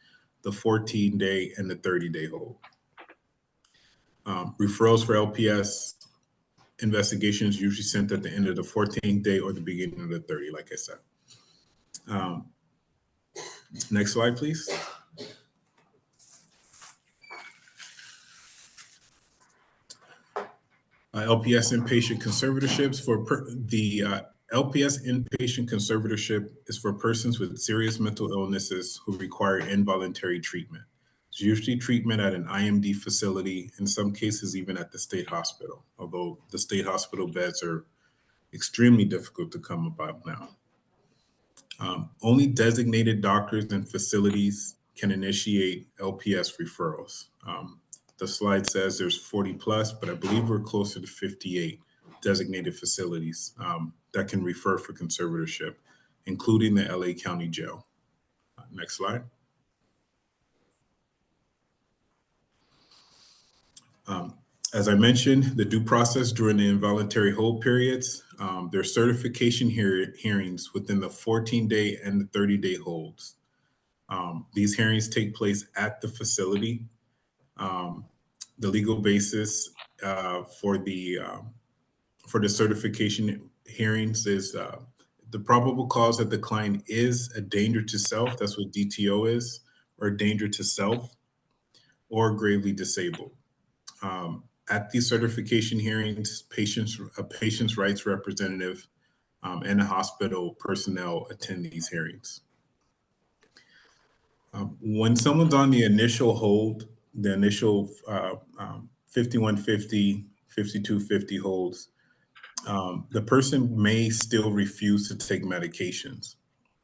[SPEAKER 4] the 14-day, and the 30-day hold. Referrals for LPS investigations usually sent at the end of the 14th day or the beginning of the 30, like I said. Next slide, please. LPS inpatient conservatorships. For the LPS inpatient conservatorship is for persons with serious mental illnesses who require involuntary treatment. It's usually treatment at an IMD facility, in some cases even at the state hospital, although the state hospital beds are extremely difficult to come about now. Only designated doctors and facilities can initiate LPS referrals. The slide says there's 40 plus, but I believe we're closer to 58 designated facilities that can refer for conservatorship, including the LA County Jail. Next slide. As I mentioned, the due process during the involuntary hold periods, there are certification hearings within the 14-day and the 30-day holds. These hearings take place at the facility. The legal basis for the certification hearings is the probable cause that the client is a danger to self, that's what DTO is, or a danger to self, or gravely disabled. At these certification hearings, a patient's rights representative and a hospital personnel attend these hearings. When someone's on the initial hold, the initial 5150, 5250 holds, the person may still refuse to take medications,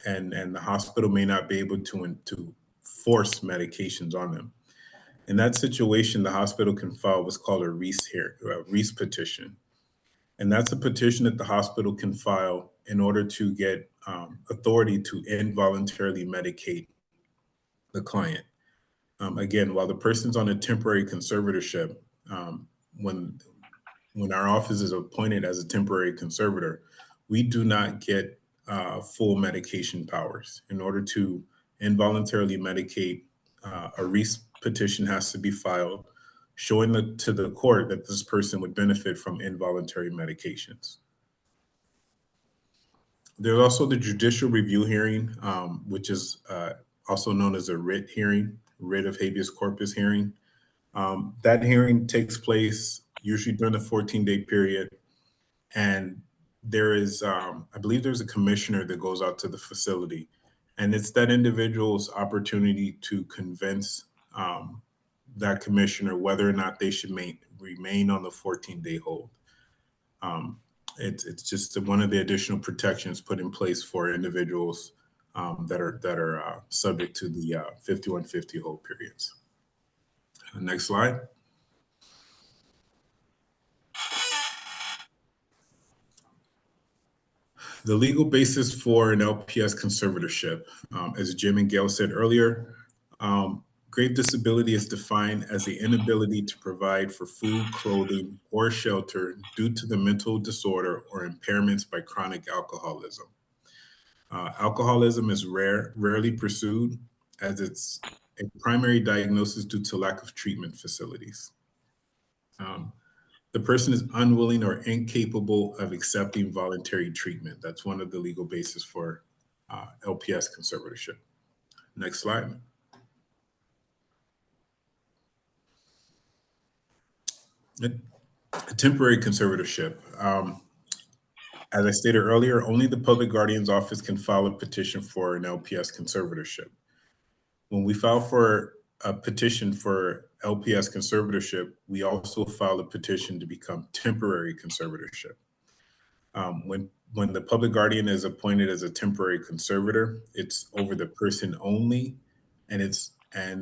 [SPEAKER 4] and the hospital may not be able to force medications on them. In that situation, the hospital can file what's called a REIS petition. And that's a petition that the hospital can file in order to get authority to involuntarily medicate the client. Again, while the person's on a temporary conservatorship, when our office is appointed as a temporary conservator, we do not get full medication powers. In order to involuntarily medicate, a REIS petition has to be filed showing to the court that this person would benefit from involuntary medications. There's also the judicial review hearing, which is also known as a writ hearing, writ of habeas corpus hearing. That hearing takes place usually during the 14-day period. And there is, I believe there's a commissioner that goes out to the facility. And it's that individual's opportunity to convince that commissioner whether or not they should remain on the 14-day hold. It's just one of the additional protections put in place for individuals that are subject to the 5150 hold periods. Next slide. The legal basis for an LPS conservatorship, as Jim and Gail said earlier, grave disability is defined as the inability to provide for food, clothing, or shelter due to the mental disorder or impairments by chronic alcoholism. Alcoholism is rarely pursued, as it's a primary diagnosis due to lack of treatment facilities. The person is unwilling or incapable of accepting voluntary treatment. That's one of the legal bases for LPS conservatorship. Next slide. A temporary conservatorship. As I stated earlier, only the public guardian's office can file a petition for an LPS conservatorship. When we file for a petition for LPS conservatorship, we also file a petition to become temporary conservatorship. When the public guardian is appointed as a temporary conservator, it's over the person only, and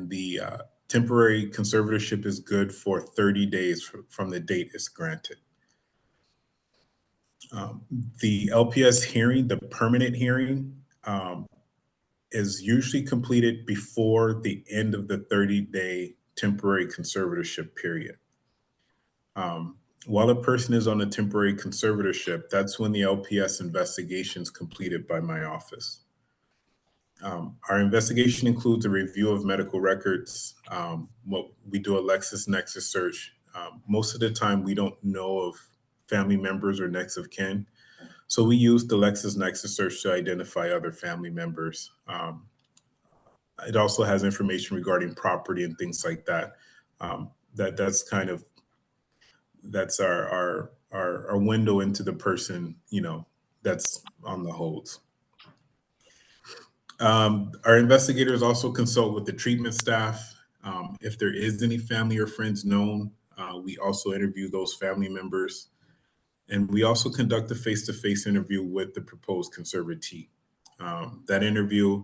[SPEAKER 4] the temporary conservatorship is good for 30 days from the date it's granted. The LPS hearing, the permanent hearing, is usually completed before the end of the 30-day temporary conservatorship period. While a person is on a temporary conservatorship, that's when the LPS investigation is completed by my office. Our investigation includes a review of medical records. We do a LexisNexis search. Most of the time, we don't know of family members or next of kin. So we use the LexisNexis search to identify other family members. It also has information regarding property and things like that. That's our window into the person, that's on the holds. Our investigators also consult with the treatment staff. If there is any family or friends known, we also interview those family members. And we also conduct a face-to-face interview with the proposed conservatee. That interview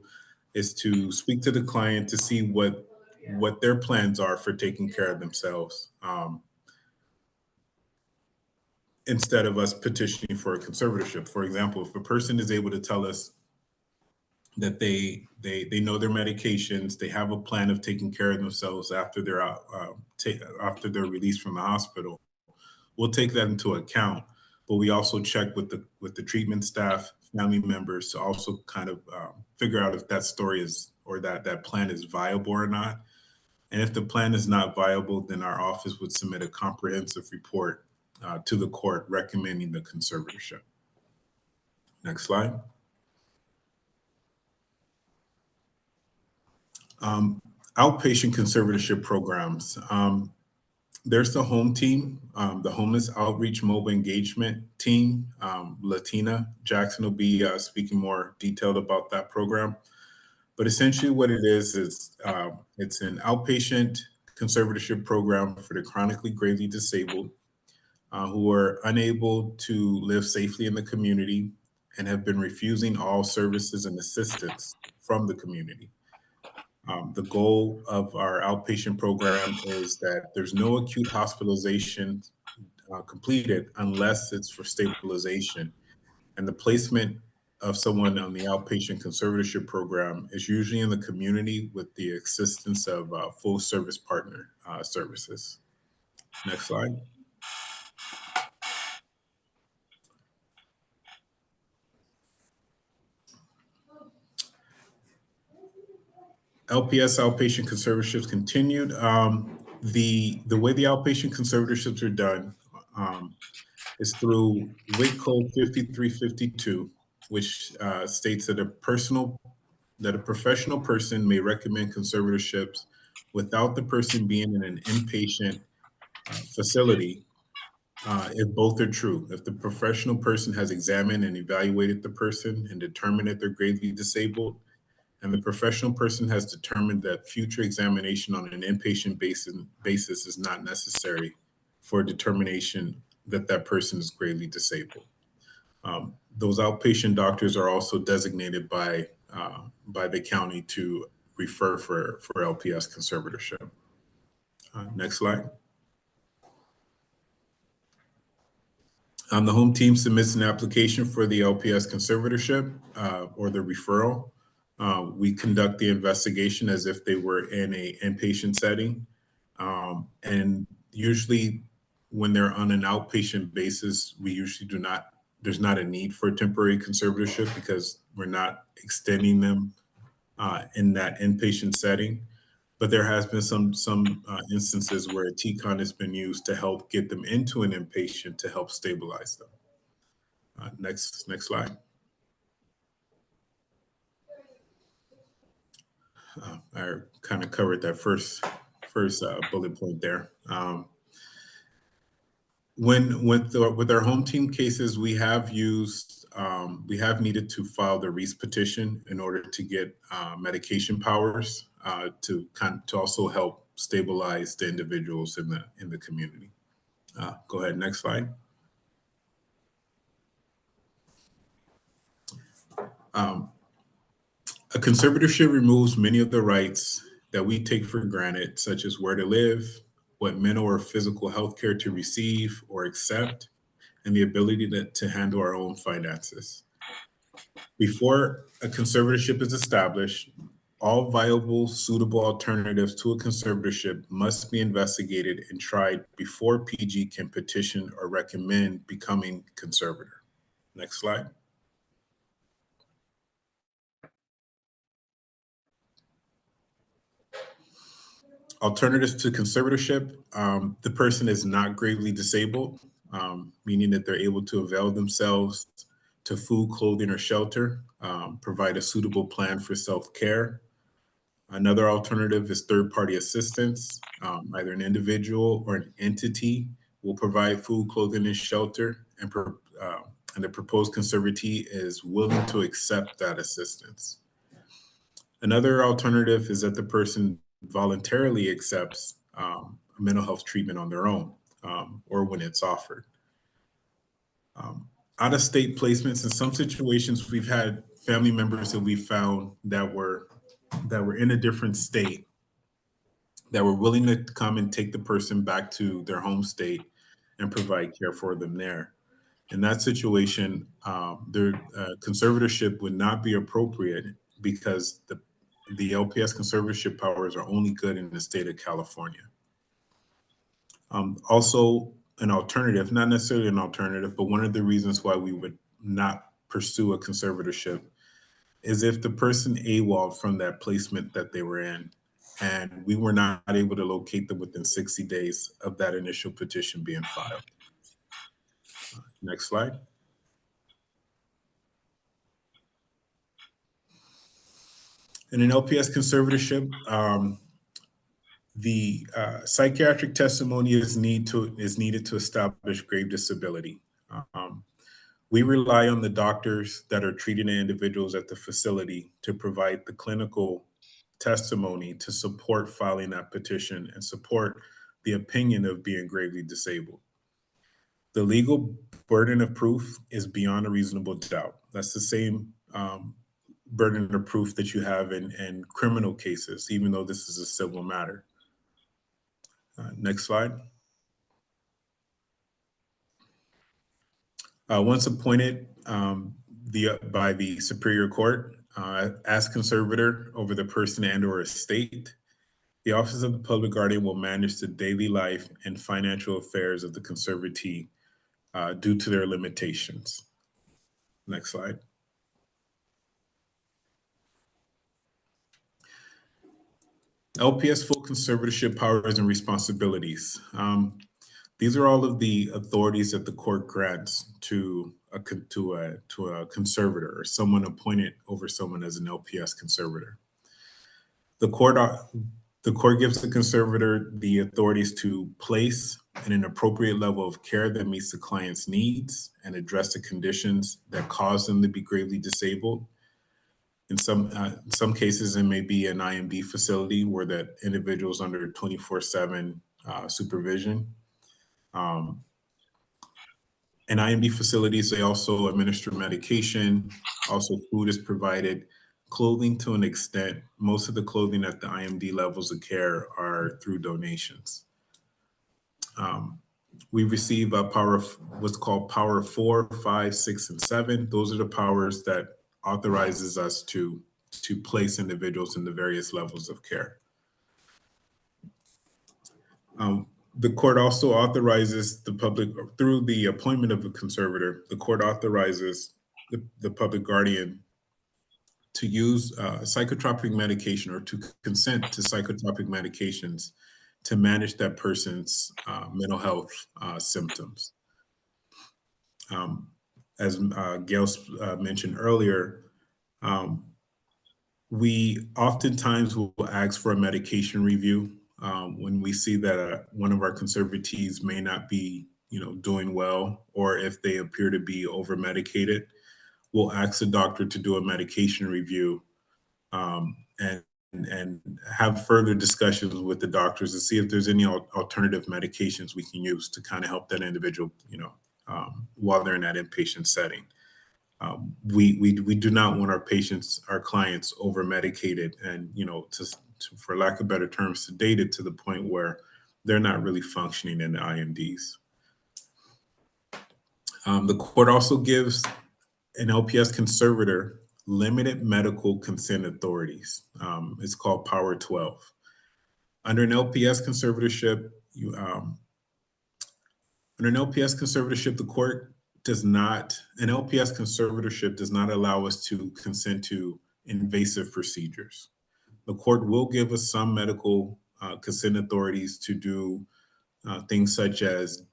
[SPEAKER 4] is to speak to the client to see what their plans are for taking care of themselves, instead of us petitioning for a conservatorship. For example, if a person is able to tell us that they know their medications, they have a plan of taking care of themselves after they're out, after they're released from the hospital, we'll take that into account. But we also check with the treatment staff, family members, to also kind of figure out if that story is, or that plan is viable or not. And if the plan is not viable, then our office would submit a comprehensive report to the court recommending the conservatorship. Next slide. Outpatient conservatorship programs. There's the home team, the Homeless Outreach Mobile Engagement Team. Latina Jackson will be speaking more detailed about that program. But essentially what it is it's an outpatient conservatorship program for the chronically gravely disabled who are unable to live safely in the community and have been refusing all services and assistance from the community. The goal of our outpatient program is that there's no acute hospitalization completed unless it's for stabilization. And the placement of someone on the outpatient conservatorship program is usually in the community with the assistance of full service partner services. Next slide. LPS outpatient conservatorships continued. The way the outpatient conservatorships are done is through WIC code 5352, which states that a professional person may recommend conservatorships without the person being in an inpatient facility if both are true. If the professional person has examined and evaluated the person and determined that they're gravely disabled, and the professional person has determined that future examination on an inpatient basis is not necessary for determination that that person is gravely disabled. Those outpatient doctors are also designated by the county to refer for LPS conservatorship. Next slide. The home team submits an application for the LPS conservatorship or the referral. We conduct the investigation as if they were in an inpatient setting. And usually when they're on an outpatient basis, there's not a need for a temporary conservatorship because we're not extending them in that inpatient setting. But there has been some instances where a TCON has been used to help get them into an inpatient to help stabilize them. Next slide. I kind of covered that first bullet point there. With our home team cases, we have needed to file the REASE petition in order to get medication powers to also help stabilize the individuals in the community. Go ahead, next slide. A conservatorship removes many of the rights that we take for granted, such as where to live, what mental or physical health care to receive or accept, and the ability to handle our own finances. Before a conservatorship is established, all viable, suitable alternatives to a conservatorship must be investigated and tried before PG can petition or recommend becoming conservator. Next slide. Alternatives to conservatorship, the person is not gravely disabled, meaning that they're able to avail themselves to food, clothing, or shelter, provide a suitable plan for self-care. Another alternative is third-party assistance. Either an individual or an entity will provide food, clothing, and shelter and and the proposed conservatee is willing to accept that assistance. Another alternative is that the person voluntarily accepts mental health treatment on their own, or when it's offered. Out-of-state placements, in some situations, we've had family members that we found that were in a different state, that were willing to come and take the person back to their home state and provide care for them there. In that situation, their conservatorship would not be appropriate because the LPS conservatorship powers are only good in the state of California. Also, an alternative, not necessarily an alternative, but one of the reasons why we would not pursue a conservatorship is if the person AWOL from that placement that they were in, and we were not able to locate them within 60 days of that initial petition being filed. Next slide. In an LPS conservatorship, the psychiatric testimony is needed to establish grave disability. We rely on the doctors that are treating the individuals at the facility to provide the clinical testimony to support filing that petition and support the opinion of being gravely disabled. The legal burden of proof is beyond a reasonable doubt. That's the same burden of proof that you have in criminal cases, even though this is a civil matter. Next slide. Once appointed by the Superior Court as conservator over the person and/or estate, the Office of the Public Guardian will manage the daily life and financial affairs of the conservatee due to their limitations. Next slide. LPS full conservatorship powers and responsibilities. These are all of the authorities that the court grants to a conservator or someone appointed over someone as an LPS conservator. The court gives the conservator the authorities to place in an appropriate level of care that meets the client's needs and address the conditions that cause them to be gravely disabled. In some cases, it may be an IMD facility where that individual is under 24/7 supervision. In IMD facilities, they also administer medication. Also, food is provided, clothing to an extent. Most of the clothing at the IMD levels of care are through donations. We receive what's called Power 4, 5, 6, and 7. Those are the powers that authorizes us to place individuals in the various levels of care. The court also authorizes the public, through the appointment of a conservator, the court authorizes the public guardian to use psychotropic medication or to consent to psychotropic medications to manage that person's mental health symptoms. As Gail mentioned earlier, we oftentimes will ask for a medication review when we see that one of our conservatees may not be, doing well, or if they appear to be over medicated. We'll ask the doctor to do a medication review and have further discussions with the doctors to see if there's any alternative medications we can use to kind of help that individual, while they're in that inpatient setting. We do not want our clients over medicated and, for lack of better terms, sedated to the point where they're not really functioning in the IMDs. The court also gives an LPS conservator limited medical consent authorities. It's called Power 12. Under an LPS conservatorship, the court an LPS conservatorship does not allow us to consent to invasive procedures. The court will give us some medical consent authorities to do things such as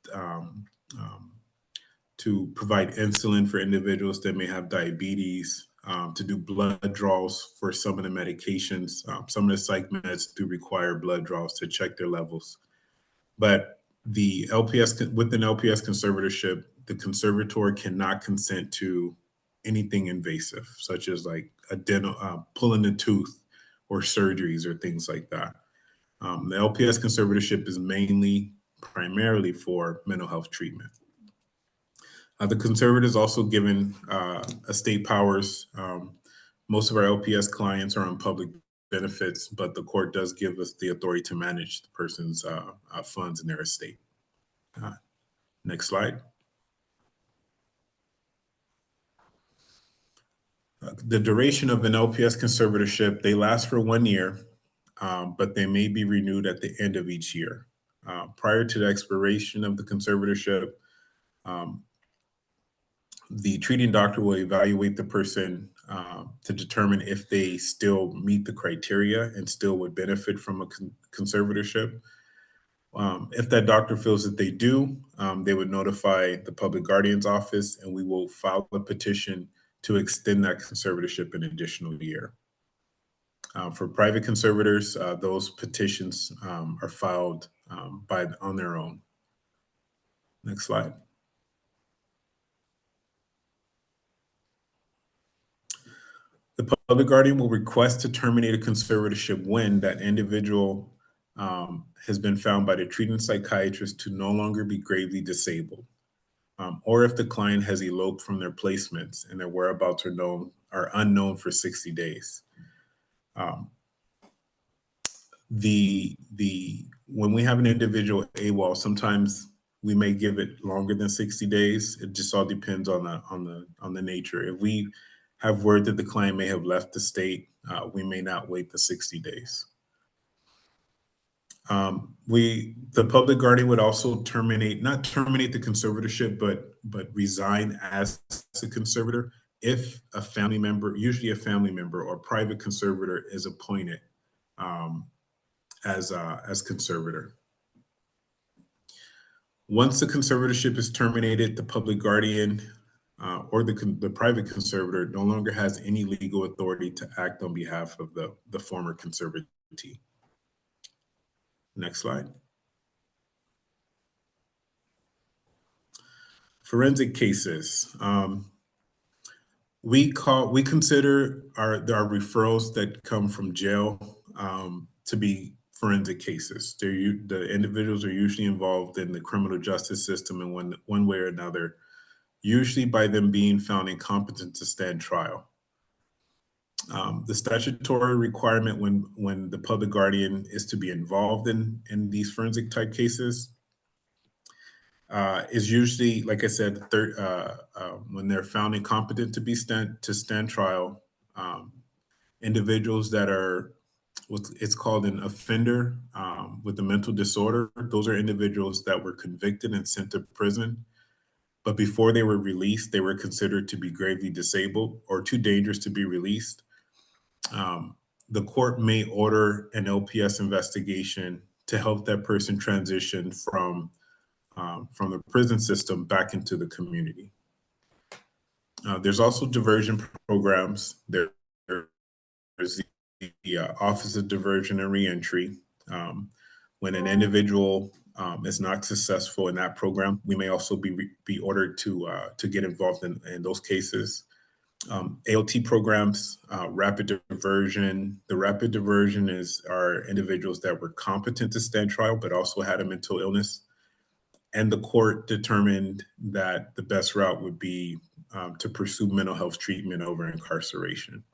[SPEAKER 4] to provide insulin for individuals that may have diabetes, to do blood draws for some of the medications. Some of the psych meds do require blood draws to check their levels. But with an LPS conservatorship, the conservator cannot consent to anything invasive, such as like a dental, pulling a tooth or surgeries or things like that. The LPS conservatorship is primarily for mental health treatment. The conservator is also given estate powers. Most of our LPS clients are on public benefits, but the court does give us the authority to manage the person's funds in their estate. Next slide. The duration of an LPS conservatorship, they last for 1 year, but they may be renewed at the end of each year. Prior to the expiration of the conservatorship, the treating doctor will evaluate the person to determine if they still meet the criteria and still would benefit from a conservatorship. If that doctor feels that they do, they would notify the public guardian's office, and we will file a petition to extend that conservatorship an additional year. For private conservators, those petitions are filed on their own. Next slide. The public guardian will request to terminate a conservatorship when that individual has been found by the treating psychiatrist to no longer be gravely disabled, or if the client has eloped from their placements and their whereabouts are unknown for 60 days. When we have an individual AWOL, sometimes we may give it longer than 60 days. It just all depends on the nature. If we have word that the client may have left the state, we may not wait the 60 days. The public guardian would also not terminate the conservatorship, but resign as a conservator if a family member, usually a family member or private conservator, is appointed as conservator. Once the conservatorship is terminated, the public guardian or the private conservator no longer has any legal authority to act on behalf of the former conservatee. Next slide. Forensic cases. We consider our referrals that come from jail to be forensic cases. The individuals are usually involved in the criminal justice system in one way or another, usually by them being found incompetent to stand trial. The statutory requirement when the public guardian is to be involved in these forensic type cases is usually, like I said, when they're found incompetent to stand trial. Individuals that are it's called an offender with a mental disorder. Those are individuals that were convicted and sent to prison, but before they were released, they were considered to be gravely disabled or too dangerous to be released. The court may order an LPS investigation to help that person transition from the prison system back into the community. There's also diversion programs. There's the Office of Diversion and Reentry. When an individual is not successful in that program, we may also be ordered to get involved in those cases. ALT programs, rapid diversion. The rapid diversion are individuals that were competent to stand trial, but also had a mental illness. And the court determined that the best route would be to pursue mental health treatment over incarceration.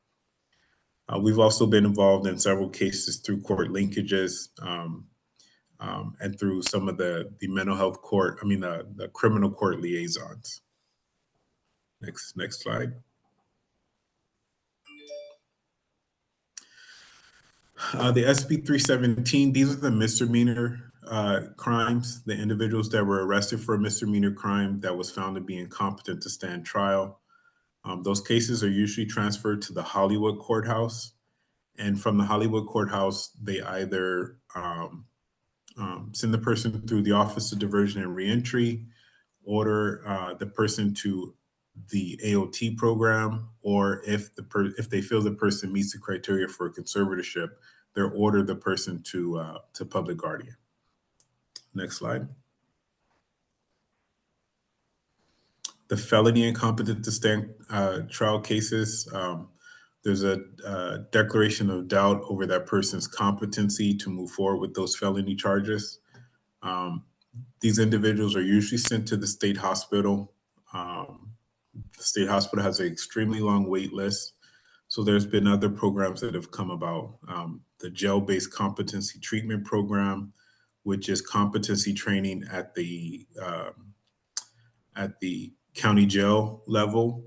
[SPEAKER 4] We've also been involved in several cases through court linkages and through some of the mental health court, the criminal court liaisons. Next slide. The SB 317, these are the misdemeanor crimes, the individuals that were arrested for a misdemeanor crime that was found to be incompetent to stand trial. Those cases are usually transferred to the Hollywood courthouse. And from the Hollywood courthouse, they either send the person through the Office of Diversion and Reentry, order the person to the AOT program, or if they feel the person meets the criteria for a conservatorship, they'll order the person to public guardian. Next slide. the felony incompetent to stand trial cases. There's a declaration of doubt over that person's competency to move forward with those felony charges. These individuals are usually sent to the state hospital. The state hospital has an extremely long wait list. So there's been other programs that have come about. The jail-based competency treatment program, which is competency training at the county jail level.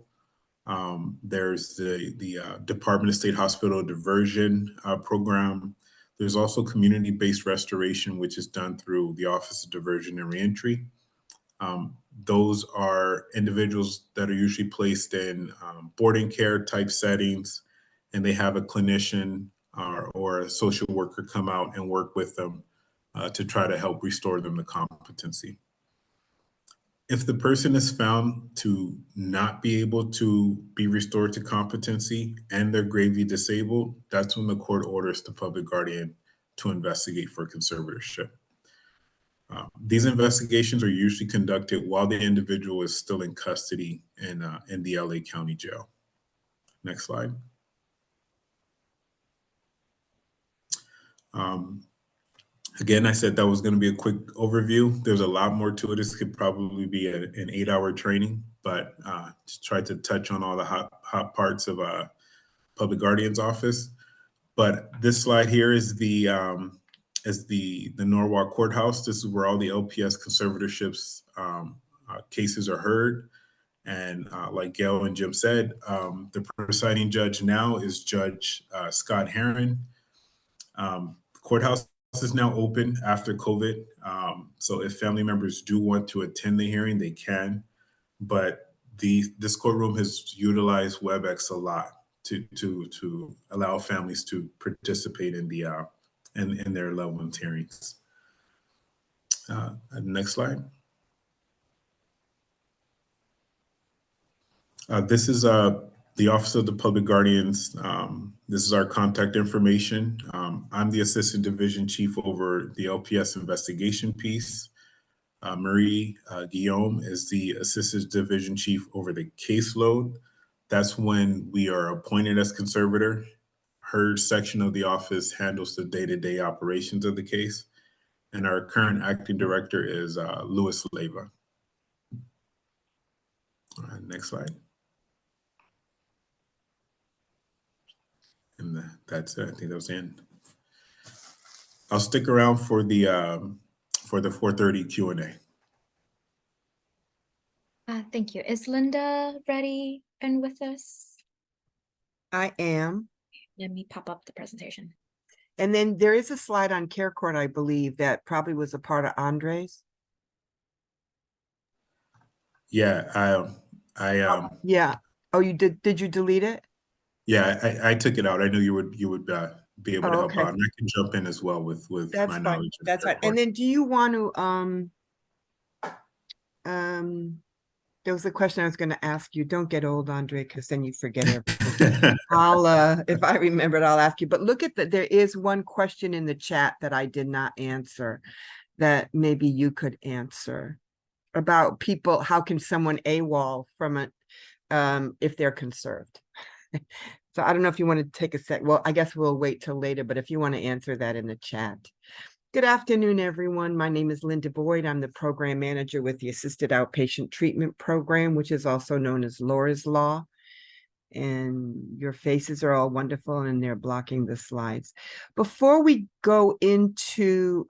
[SPEAKER 4] There's the Department of State Hospital diversion program. There's also community-based restoration, which is done through the Office of Diversion and Reentry. Those are individuals that are usually placed in boarding care type settings, and they have a clinician or a social worker come out and work with them to try to help restore them to competency. If the person is found to not be able to be restored to competency and they're gravely disabled, that's when the court orders the public guardian to investigate for conservatorship. These investigations are usually conducted while the individual is still in custody in the LA County Jail. Next slide. Again, I said that was going to be a quick overview. There's a lot more to it. This could probably be an 8-hour training, but just try to touch on all the hot parts of public guardian's office. But this slide here is the Norwalk Courthouse. This is where all the LPS conservatorships cases are heard. And like Gail and Jim said, the presiding judge now is Judge Scott Herron. The courthouse is now open after COVID. So if family members do want to attend the hearing, they can. But this courtroom has utilized WebEx a lot to allow families to participate in the in their loved ones' hearings. Next slide. This is the Office of the Public Guardians. This is our contact information. I'm the Assistant Division Chief over the LPS investigation piece. Marie Guillaume is the Assistant Division Chief over the caseload. That's when we are appointed as conservator. Her section of the office handles the day-to-day operations of the case. And our current acting director is Louis Leyva. All right, next slide. And that's it. I think that was the end. I'll stick around for the 4:30 Q&A.
[SPEAKER 2] Thank you. Is Linda ready and with us?
[SPEAKER 5] I am.
[SPEAKER 2] Let me pop up the presentation.
[SPEAKER 5] And then there is a slide on Care Court, I believe, that probably was a part of Andre's.
[SPEAKER 4] Yeah,
[SPEAKER 5] Yeah. Oh, you did? Did you delete it?
[SPEAKER 4] Yeah, I took it out. I knew you would be able to help
[SPEAKER 5] okay.
[SPEAKER 4] out, and I can jump in as well with
[SPEAKER 5] That's
[SPEAKER 4] my
[SPEAKER 5] fine.
[SPEAKER 4] knowledge.
[SPEAKER 5] That's fine. And then, do you want to there was a question I was going to ask you. Don't get old, Andre, because then you forget everything. I'll if I remember it, I'll ask you. But look at that. There is one question in the chat that I did not answer that maybe you could answer about people. How can someone AWOL from it if they're conserved? So I don't know if you want to take a sec. Well, I guess we'll wait till later, but if you want to answer that in the chat. Good afternoon, everyone. My name is Linda Boyd. I'm the program manager with the Assisted Outpatient Treatment Program, which is also known as Laura's Law. And your faces are all wonderful and they're blocking the slides. Before we go into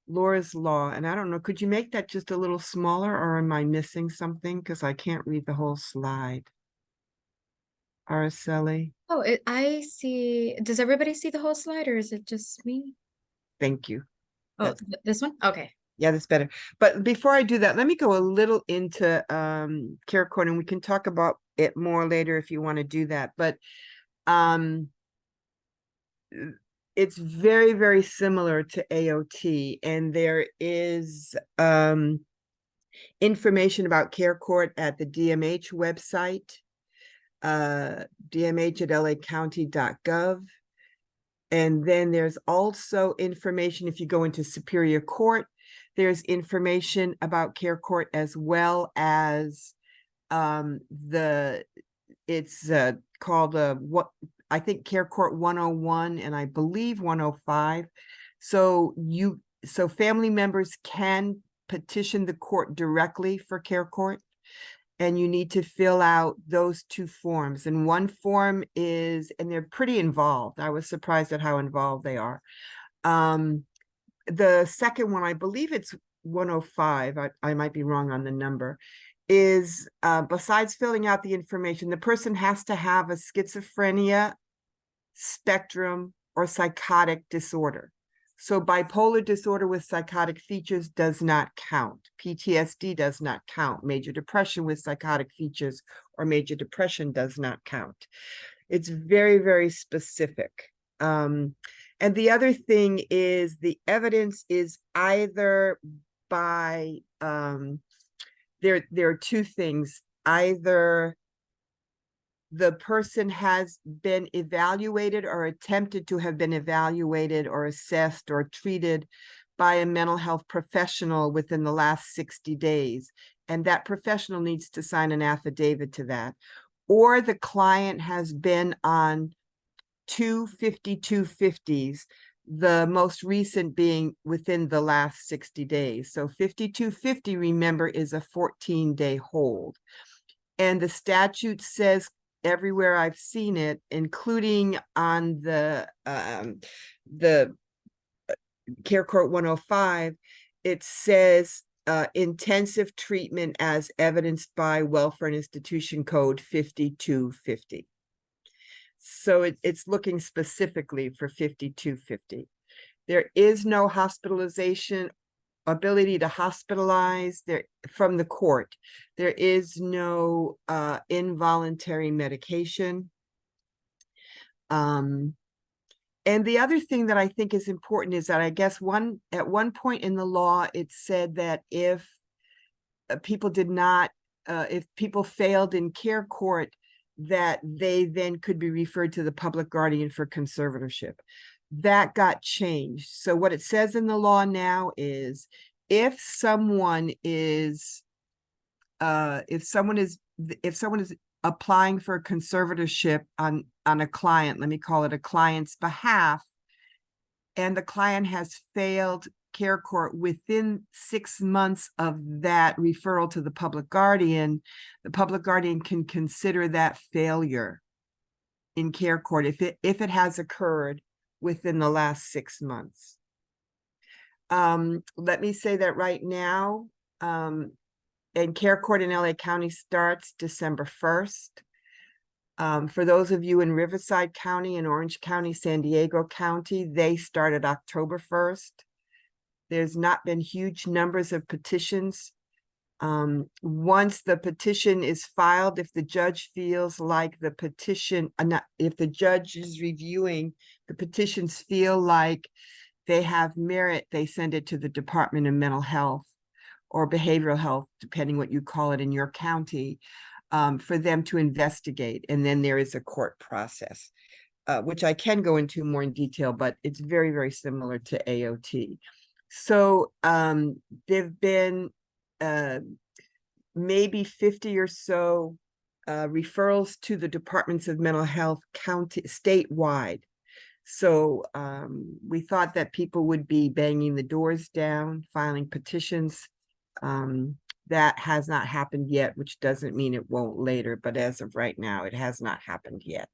[SPEAKER 5] Laura's Law, and I don't know, could you make that just a little smaller or am I missing something? Because I can't read the whole slide. Araceli.
[SPEAKER 2] Oh, I see. Does everybody see the whole slide or is it just me?
[SPEAKER 5] Thank you.
[SPEAKER 2] Oh, this one? Okay.
[SPEAKER 5] Yeah, that's better. But before I do that, let me go a little into Care Court, and we can talk about it more later if you want to do that. But it's very, very similar to AOT, and there is information about Care Court at the DMH website. DMH@lacounty.gov. And then there's also information if you go into Superior Court, There's information about Care Court as well as it's called what I think Care Court 101 and I believe 105. So family members can petition the court directly for Care Court, and you need to fill out those two forms. And one form is, and they're pretty involved. I was surprised at how involved they are. The second one, I believe it's 105, I might be wrong on the number, is besides filling out the information, the person has to have a schizophrenia, spectrum, or psychotic disorder. So bipolar disorder with psychotic features does not count. PTSD does not count. Major depression with psychotic features or major depression does not count. It's very, very specific. And the other thing is the evidence is either by, there are two things. Either the person has been evaluated or attempted to have been evaluated or assessed or treated by a mental health professional within the last 60 days. And that professional needs to sign an affidavit to that. Or the client has been on 2 5250s, the most recent being within the last 60 days. So 5250, remember, is a 14-day hold. And the statute says everywhere I've seen it, including on the Care Court 105, it says intensive treatment as evidenced by Welfare and Institution Code 5250. So it's looking specifically for 5250. There is no hospitalization, ability to hospitalize there from the court. There is no involuntary medication. And the other thing that I think is important is that I guess at one point in the law, it said that if people did not, if people failed in Care Court, that they then could be referred to the public guardian for conservatorship. That got changed. So what it says in the law now is if someone is applying for conservatorship on a client, let me call it a client's behalf, and the client has failed Care Court within 6 months of that referral to the public guardian, the public guardian can consider that failure in Care Court if it has occurred within the last 6 months. Let me say that right now, and Care Court in LA County starts December 1st. For those of you in Riverside County and Orange County, San Diego County, they started October 1st. There's not been huge numbers of petitions. Once the petition is filed, if the judge feels like the petition, if the judge is reviewing the petitions feel like they have merit, they send it to the Department of Mental Health or Behavioral Health, depending what you call it in your county, for them to investigate. And then there is a court process, which I can go into more in detail, but it's very, very similar to AOT. So there've been maybe 50 or so referrals to the departments of mental health statewide. So we thought that people would be banging the doors down, filing petitions. That has not happened yet, which doesn't mean it won't later, but as of right now, it has not happened yet.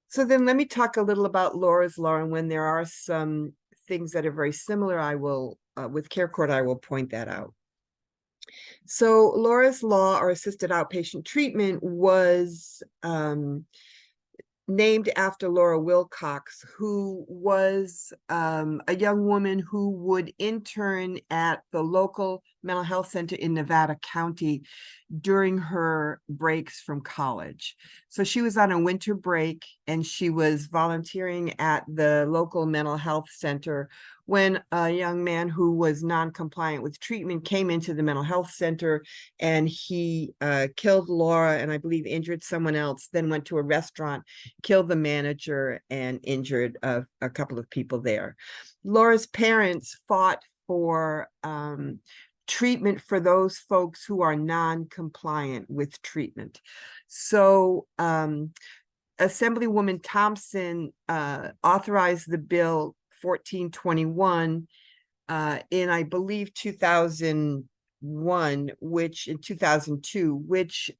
[SPEAKER 5] So then let me talk a little about Laura's Law, and when there are some things that are very similar, I will, with Care Court, I will point that out. So Laura's Law, or assisted outpatient treatment, was named after Laura Wilcox, who was a young woman who would intern at the local mental health center in Nevada County during her breaks from college. So she was on a winter break and she was volunteering at the local mental health center when a young man who was non-compliant with treatment came into the mental health center, and he killed Laura and I believe injured someone else, then went to a restaurant, killed the manager, and injured a couple of people there. Laura's parents fought for treatment for those folks who are non-compliant with treatment. So Assemblywoman Thompson authorized the bill 1421 in, I believe, 2001, which in 2002, which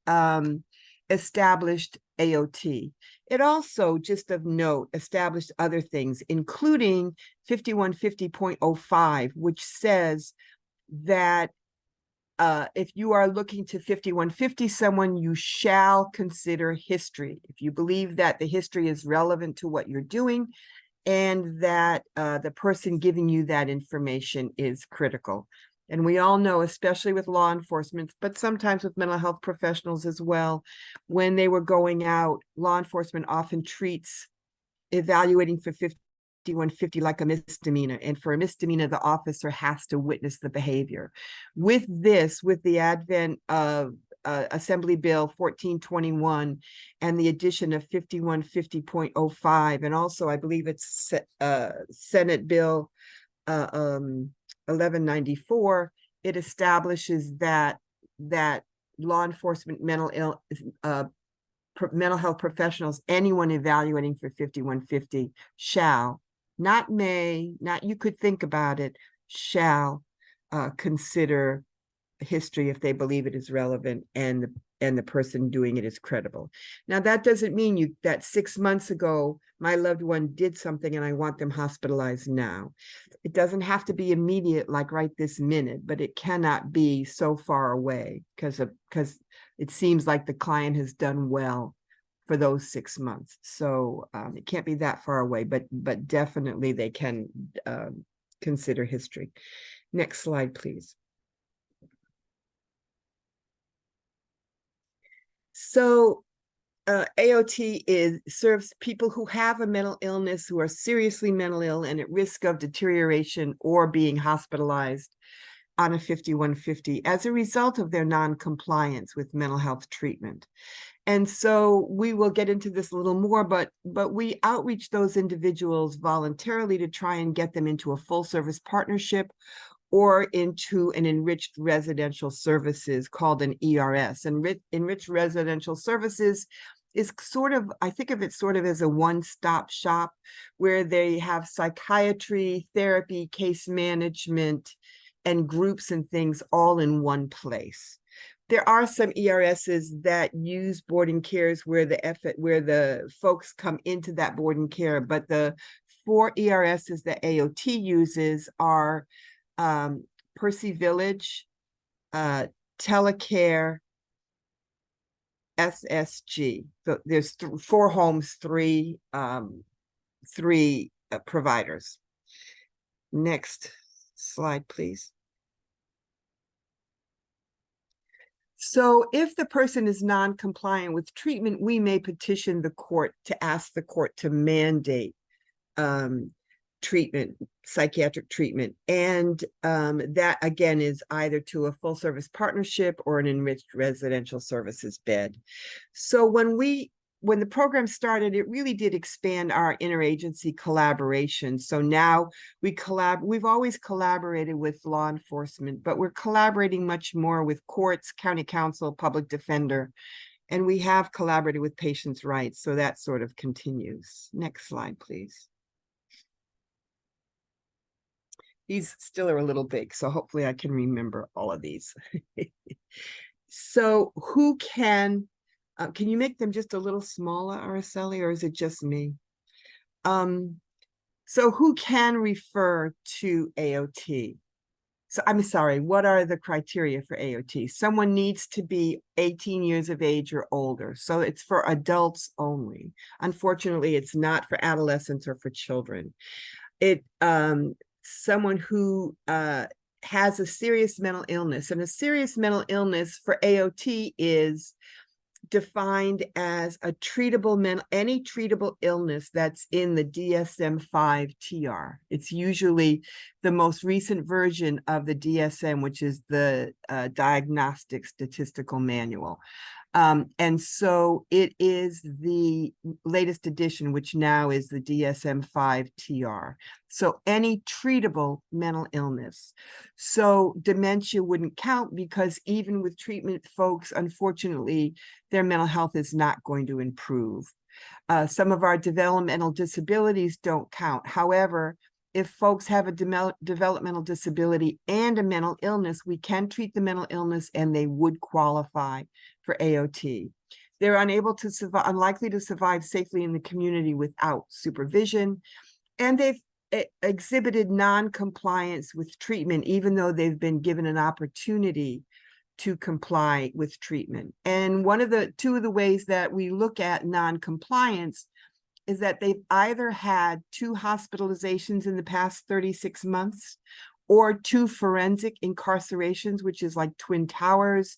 [SPEAKER 5] established AOT. It also, just of note, established other things, including 5150.05, which says that if you are looking to 5150 someone, you shall consider history. If you believe that the history is relevant to what you're doing and that the person giving you that information is critical. And we all know, especially with law enforcement, but sometimes with mental health professionals as well, when they were going out, law enforcement often treats evaluating for 5150 like a misdemeanor. And for a misdemeanor, the officer has to witness the behavior. With this, with the advent of Assembly Bill 1421 and the addition of 5150.05, and also I believe it's Senate Bill 1194, it establishes that law enforcement mental health professionals, anyone evaluating for 5150 shall, not may, not you could think about it, shall consider history if they believe it is relevant and the person doing it is credible. Now, that doesn't mean that 6 months ago, my loved one did something and I want them hospitalized now. It doesn't have to be immediate, like right this minute, but it cannot be so far away because it seems like the client has done well for those 6 months. So it can't be that far away, but definitely they can consider history. Next slide, please. So AOT serves people who have a mental illness, who are seriously mental ill and at risk of deterioration or being hospitalized on a 5150 as a result of their non-compliance with mental health treatment. And so we will get into this a little more, but we outreach those individuals voluntarily to try and get them into a full service partnership or into an enriched residential services called an ERS. And enriched residential services is sort of, I think of it sort of as a one-stop shop where they have psychiatry, therapy, case management, and groups and things all in one place. There are some ERSs that use boarding cares where the folks come into that boarding care, but the 4 ERSs that AOT uses are Percy Village, Telecare, SSG. So there's 4 homes, 3 providers. Next slide, please. So if the person is non-compliant with treatment, we may petition the court to ask the court to mandate treatment, psychiatric treatment. And that again is either to a full service partnership or an enriched residential services bed. So when the program started, it really did expand our interagency collaboration. So now we've always collaborated with law enforcement, but we're collaborating much more with courts, county council, public defender, and we have collaborated with patients' rights. So that sort of continues. Next slide, please. These still are a little big, so hopefully I can remember all of these. So who can you make them just a little smaller, Araceli, or is it just me? So who can refer to AOT? So I'm sorry, what are the criteria for AOT? Someone needs to be 18 years of age or older. So it's for adults only. Unfortunately, it's not for adolescents or for children. Someone who has a serious mental illness, and a serious mental illness for AOT is defined as a treatable any treatable illness that's in the DSM-5 TR. It's usually the most recent version of the DSM, which is the Diagnostic Statistical Manual. And so it is the latest edition, which now is the DSM-5 TR. So any treatable mental illness. So dementia wouldn't count because even with treatment, folks, unfortunately, their mental health is not going to improve. Some of our developmental disabilities don't count. However, if folks have a developmental disability and a mental illness, we can treat the mental illness and they would qualify for AOT. They're unlikely to survive safely in the community without supervision, and they've exhibited non-compliance with treatment, even though they've been given an opportunity to comply with treatment. And two of the ways that we look at non-compliance is that they've either had 2 hospitalizations in the past 36 months or 2 forensic incarcerations, which is like Twin Towers,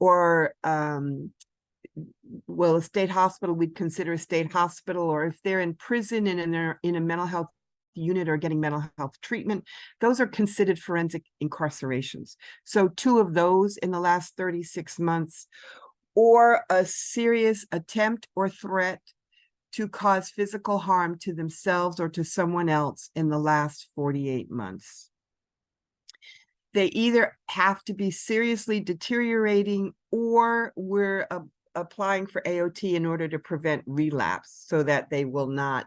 [SPEAKER 5] or well, a state hospital, we'd consider a state hospital, or if they're in prison and they're in a mental health unit or getting mental health treatment, those are considered forensic incarcerations. So 2 of those in the last 36 months, or a serious attempt or threat to cause physical harm to themselves or to someone else in the last 48 months. They either have to be seriously deteriorating, or we're applying for AOT in order to prevent relapse so that they will not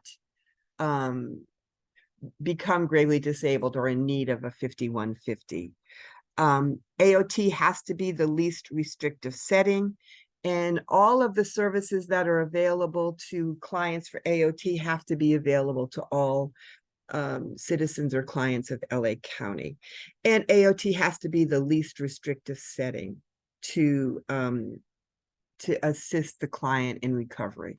[SPEAKER 5] become gravely disabled or in need of a 5150. AOT has to be the least restrictive setting, and all of the services that are available to clients for AOT have to be available to all citizens or clients of LA County. And AOT has to be the least restrictive setting to assist the client in recovery.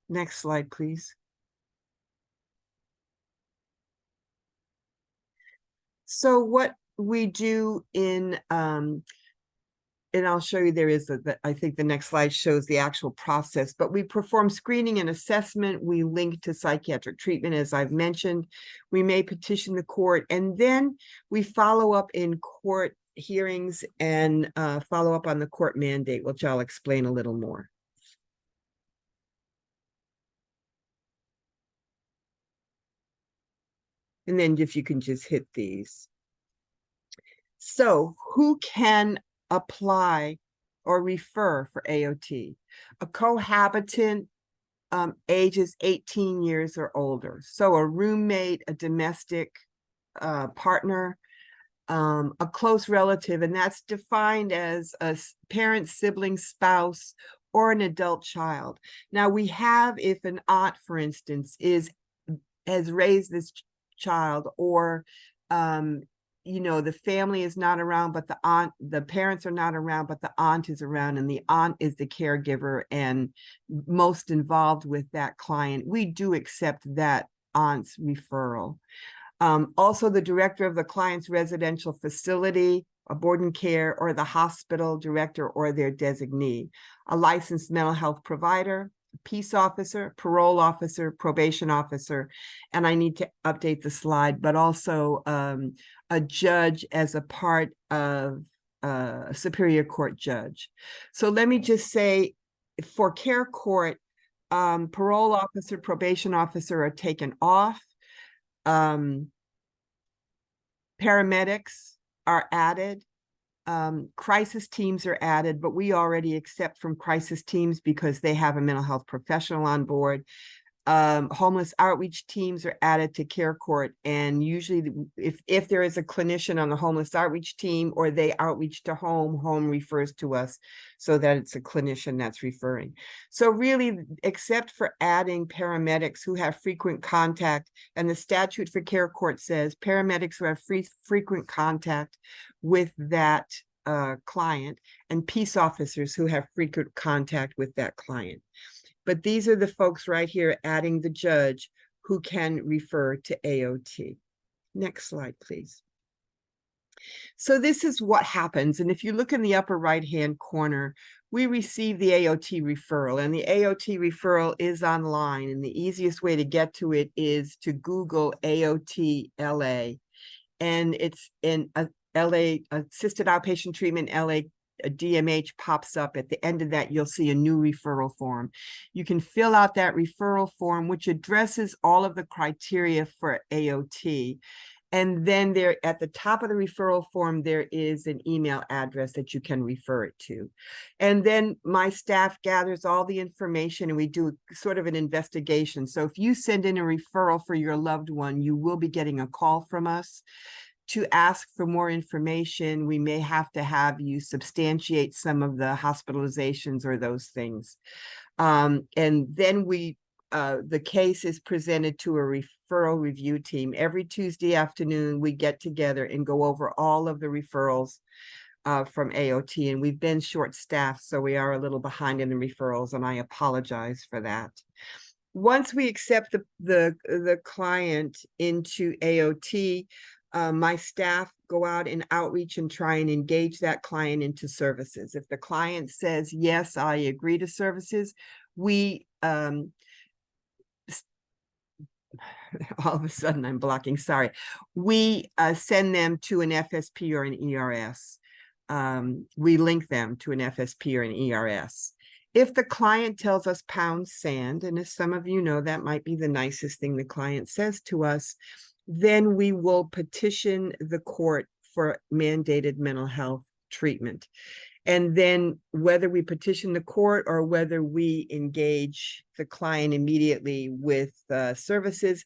[SPEAKER 5] Next slide, please. So what we do and I'll show you, I think the next slide shows the actual process, but we perform screening and assessment. We link to psychiatric treatment, as I've mentioned. We may petition the court, and then we follow up in court hearings and follow up on the court mandate, which I'll explain a little more. And then if you can just hit these. So who can apply or refer for AOT? A cohabitant, ages 18 years or older. So a roommate, a domestic partner, a close relative, and that's defined as a parent, sibling, spouse, or an adult child. Now we have, if an aunt, for instance, has raised this child, or you know, the family is not around, but the parents are not around, but the aunt is around, and the aunt is the caregiver and most involved with that client, we do accept that aunt's referral. Also, the director of the client's residential facility, a board and care, or the hospital director or their designee, a licensed mental health provider, peace officer, parole officer, probation officer, and I need to update the slide, but also a judge as a part of a superior court judge. So let me just say, for care court, parole officer, probation officer are taken off. Paramedics are added. Crisis teams are added, but we already accept from crisis teams because they have a mental health professional on board. Homeless outreach teams are added to care court, and usually if there is a clinician on the homeless outreach team, or they outreach to home refers to us so that it's a clinician that's referring. So really, except for adding paramedics who have frequent contact, and the statute for care court says paramedics who have frequent contact with that client, and peace officers who have frequent contact with that client. But these are the folks right here, adding the judge, who can refer to AOT. Next slide, please. So this is what happens. And if you look in the upper right-hand corner, we receive the AOT referral, and the AOT referral is online. And the easiest way to get to it is to Google AOT LA. And it's in LA, Assisted Outpatient Treatment LA a DMH pops up. At the end of that, you'll see a new referral form. You can fill out that referral form, which addresses all of the criteria for AOT. And then there at the top of the referral form, there is an email address that you can refer it to. And then my staff gathers all the information and we do sort of an investigation. So if you send in a referral for your loved one, you will be getting a call from us to ask for more information. We may have to have you substantiate some of the hospitalizations or those things. And then the case is presented to a referral review team. Every Tuesday afternoon, we get together and go over all of the referrals from AOT. And we've been short-staffed, so we are a little behind in the referrals, and I apologize for that. Once we accept the client into AOT, my staff go out and outreach and try and engage that client into services. If the client says, yes, I agree to services, we all of a sudden I'm blocking, sorry. We send them to an FSP or an ERS. We link them to an FSP or an ERS. If the client tells us pound sand, and as some of you know, that might be the nicest thing the client says to us, then we will petition the court for mandated mental health treatment. And then whether we petition the court or whether we engage the client immediately with services,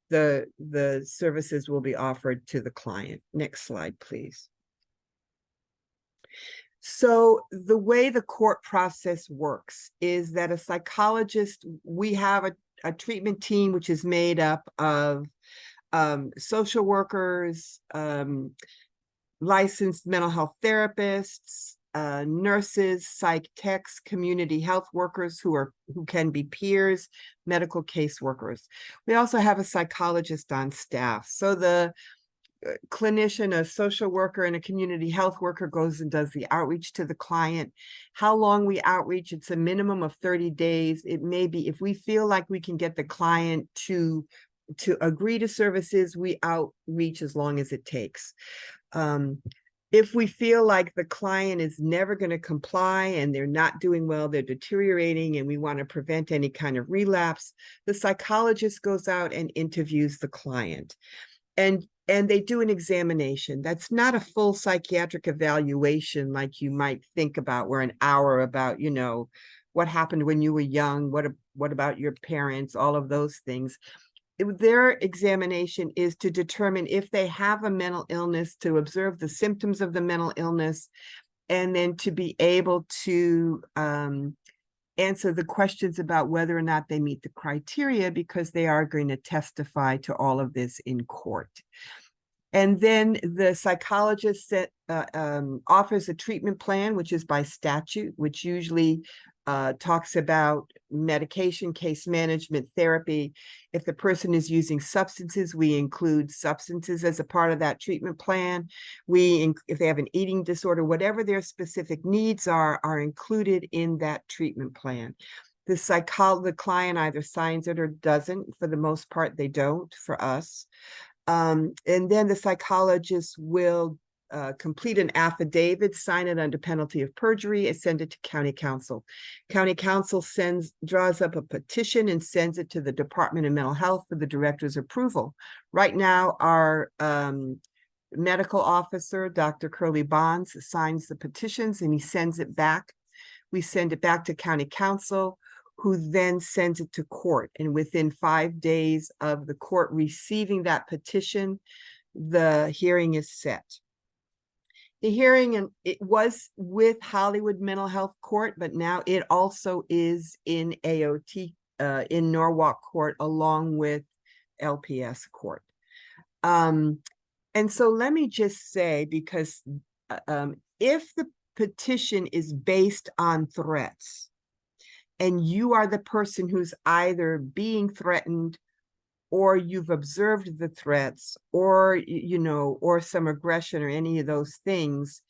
[SPEAKER 5] the services will be offered to the client. Next slide, please. So the way the court process works is that a psychologist, we have a treatment team which is made up of social workers, licensed mental health therapists, nurses, psych techs, community health workers who can be peers, medical caseworkers. We also have a psychologist on staff. So the clinician, a social worker, and a community health worker goes and does the outreach to the client. How long we outreach, it's a minimum of 30 days. It may be, if we feel like we can get the client to agree to services, we outreach as long as it takes. If we feel like the client is never going to comply and they're not doing well, they're deteriorating, and we want to prevent any kind of relapse, the psychologist goes out and interviews the client. And they do an examination. That's not a full psychiatric evaluation like you might think about, where an hour about, you know, what happened when you were young, what about your parents, all of those things. Their examination is to determine if they have a mental illness, to observe the symptoms of the mental illness, and then to be able to answer the questions about whether or not they meet the criteria, because they are going to testify to all of this in court. And then the psychologist offers a treatment plan, which is by statute, which usually talks about medication, case management, therapy. If the person is using substances, we include substances as a part of that treatment plan. If they have an eating disorder, whatever their specific needs are included in that treatment plan. The client either signs it or doesn't. For the most part, they don't for us. And then the psychologist will complete an affidavit, sign it under penalty of perjury, and send it to county council. County council draws up a petition and sends it to the Department of Mental Health for the director's approval. Right now, our medical officer, Dr. Curly Bonds, signs the petitions and he sends it back. We send it back to county council, who then sends it to court. And within 5 days of the court receiving that petition, the hearing is set. The hearing, and it was with Hollywood Mental Health Court, but now it also is in AOT, in Norwalk Court, along with LPS Court. And so let me just say, because if the petition is based on threats, and you are the person who's either being threatened, or you've observed the threats, or, you know, or some aggression or any of those things,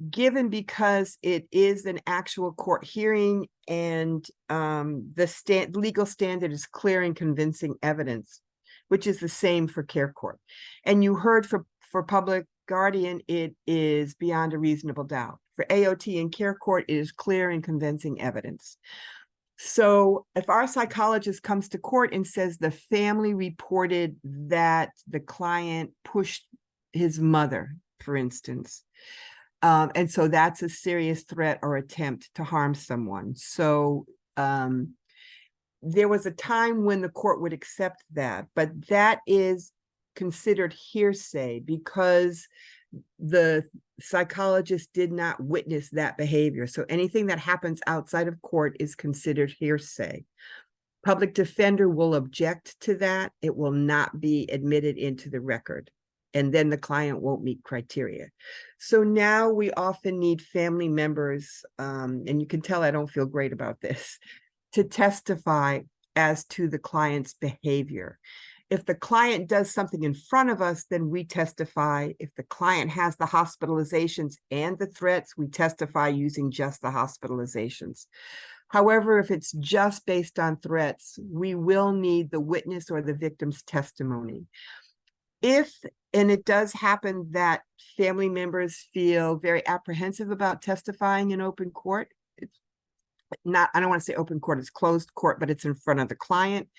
[SPEAKER 5] because it is an actual court hearing and the legal standard is clear and convincing evidence, which is the same for care court. And you heard for public guardian, it is beyond a reasonable doubt. For AOT in care court, it is clear and convincing evidence. So if our psychologist comes to court and says the family reported that the client pushed his mother, for instance, and so that's a serious threat or attempt to harm someone. So there was a time when the court would accept that, but that is considered hearsay because the psychologist did not witness that behavior. So anything that happens outside of court is considered hearsay. Public defender will object to that. It will not be admitted into the record. And then the client won't meet criteria. So now we often need family members, and you can tell I don't feel great about this, to testify as to the client's behavior. If the client does something in front of us, then we testify. If the client has the hospitalizations and the threats, we testify using just the hospitalizations. However, if it's just based on threats, we will need the witness or the victim's testimony. If, and it does happen that family members feel very apprehensive about testifying in open court, not, I don't want to say open court, it's closed court, but it's in front of the client,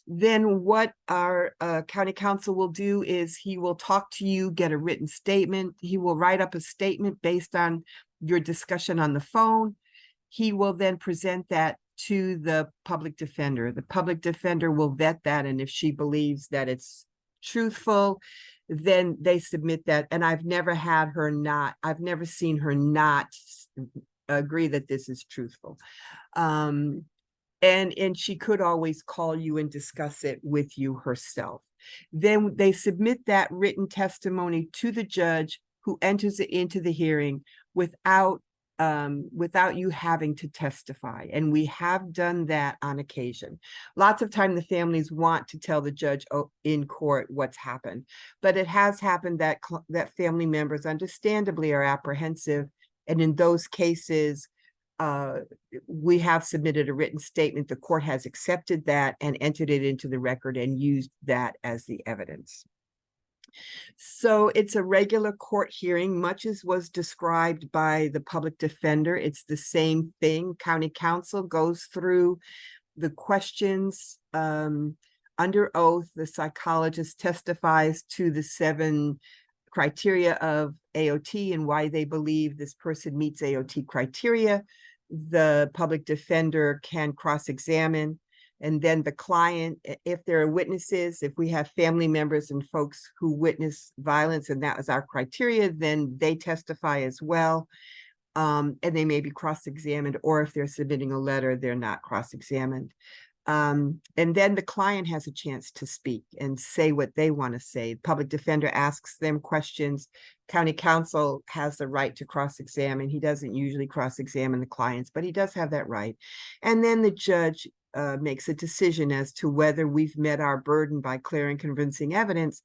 [SPEAKER 5] then what our county counsel will do is he will talk to you, get a written statement. He will write up a statement based on your discussion on the phone. He will then present that to the public defender. The public defender will vet that, and if she believes that it's truthful, then they submit that. And I've never seen her not agree that this is truthful. And she could always call you and discuss it with you herself. Then they submit that written testimony to the judge, who enters it into the hearing without you having to testify. And we have done that on occasion. Lots of time the families want to tell the judge in court what's happened, but it has happened that family members understandably are apprehensive. And in those cases, we have submitted a written statement. The court has accepted that and entered it into the record and used that as the evidence. So it's a regular court hearing, much as was described by the public defender. It's the same thing. County counsel goes through the questions under oath. The psychologist testifies to the 7 criteria of AOT and why they believe this person meets AOT criteria. The public defender can cross-examine, and then the client, if there are witnesses, if we have family members and folks who witness violence and that was our criteria, then they testify as well. And they may be cross-examined, or if they're submitting a letter, they're not cross-examined. And then the client has a chance to speak and say what they want to say. Public defender asks them questions. County counsel has the right to cross-examine. He doesn't usually cross-examine the clients, but he does have that right. And then the judge makes a decision as to whether we've met our burden by clear and convincing evidence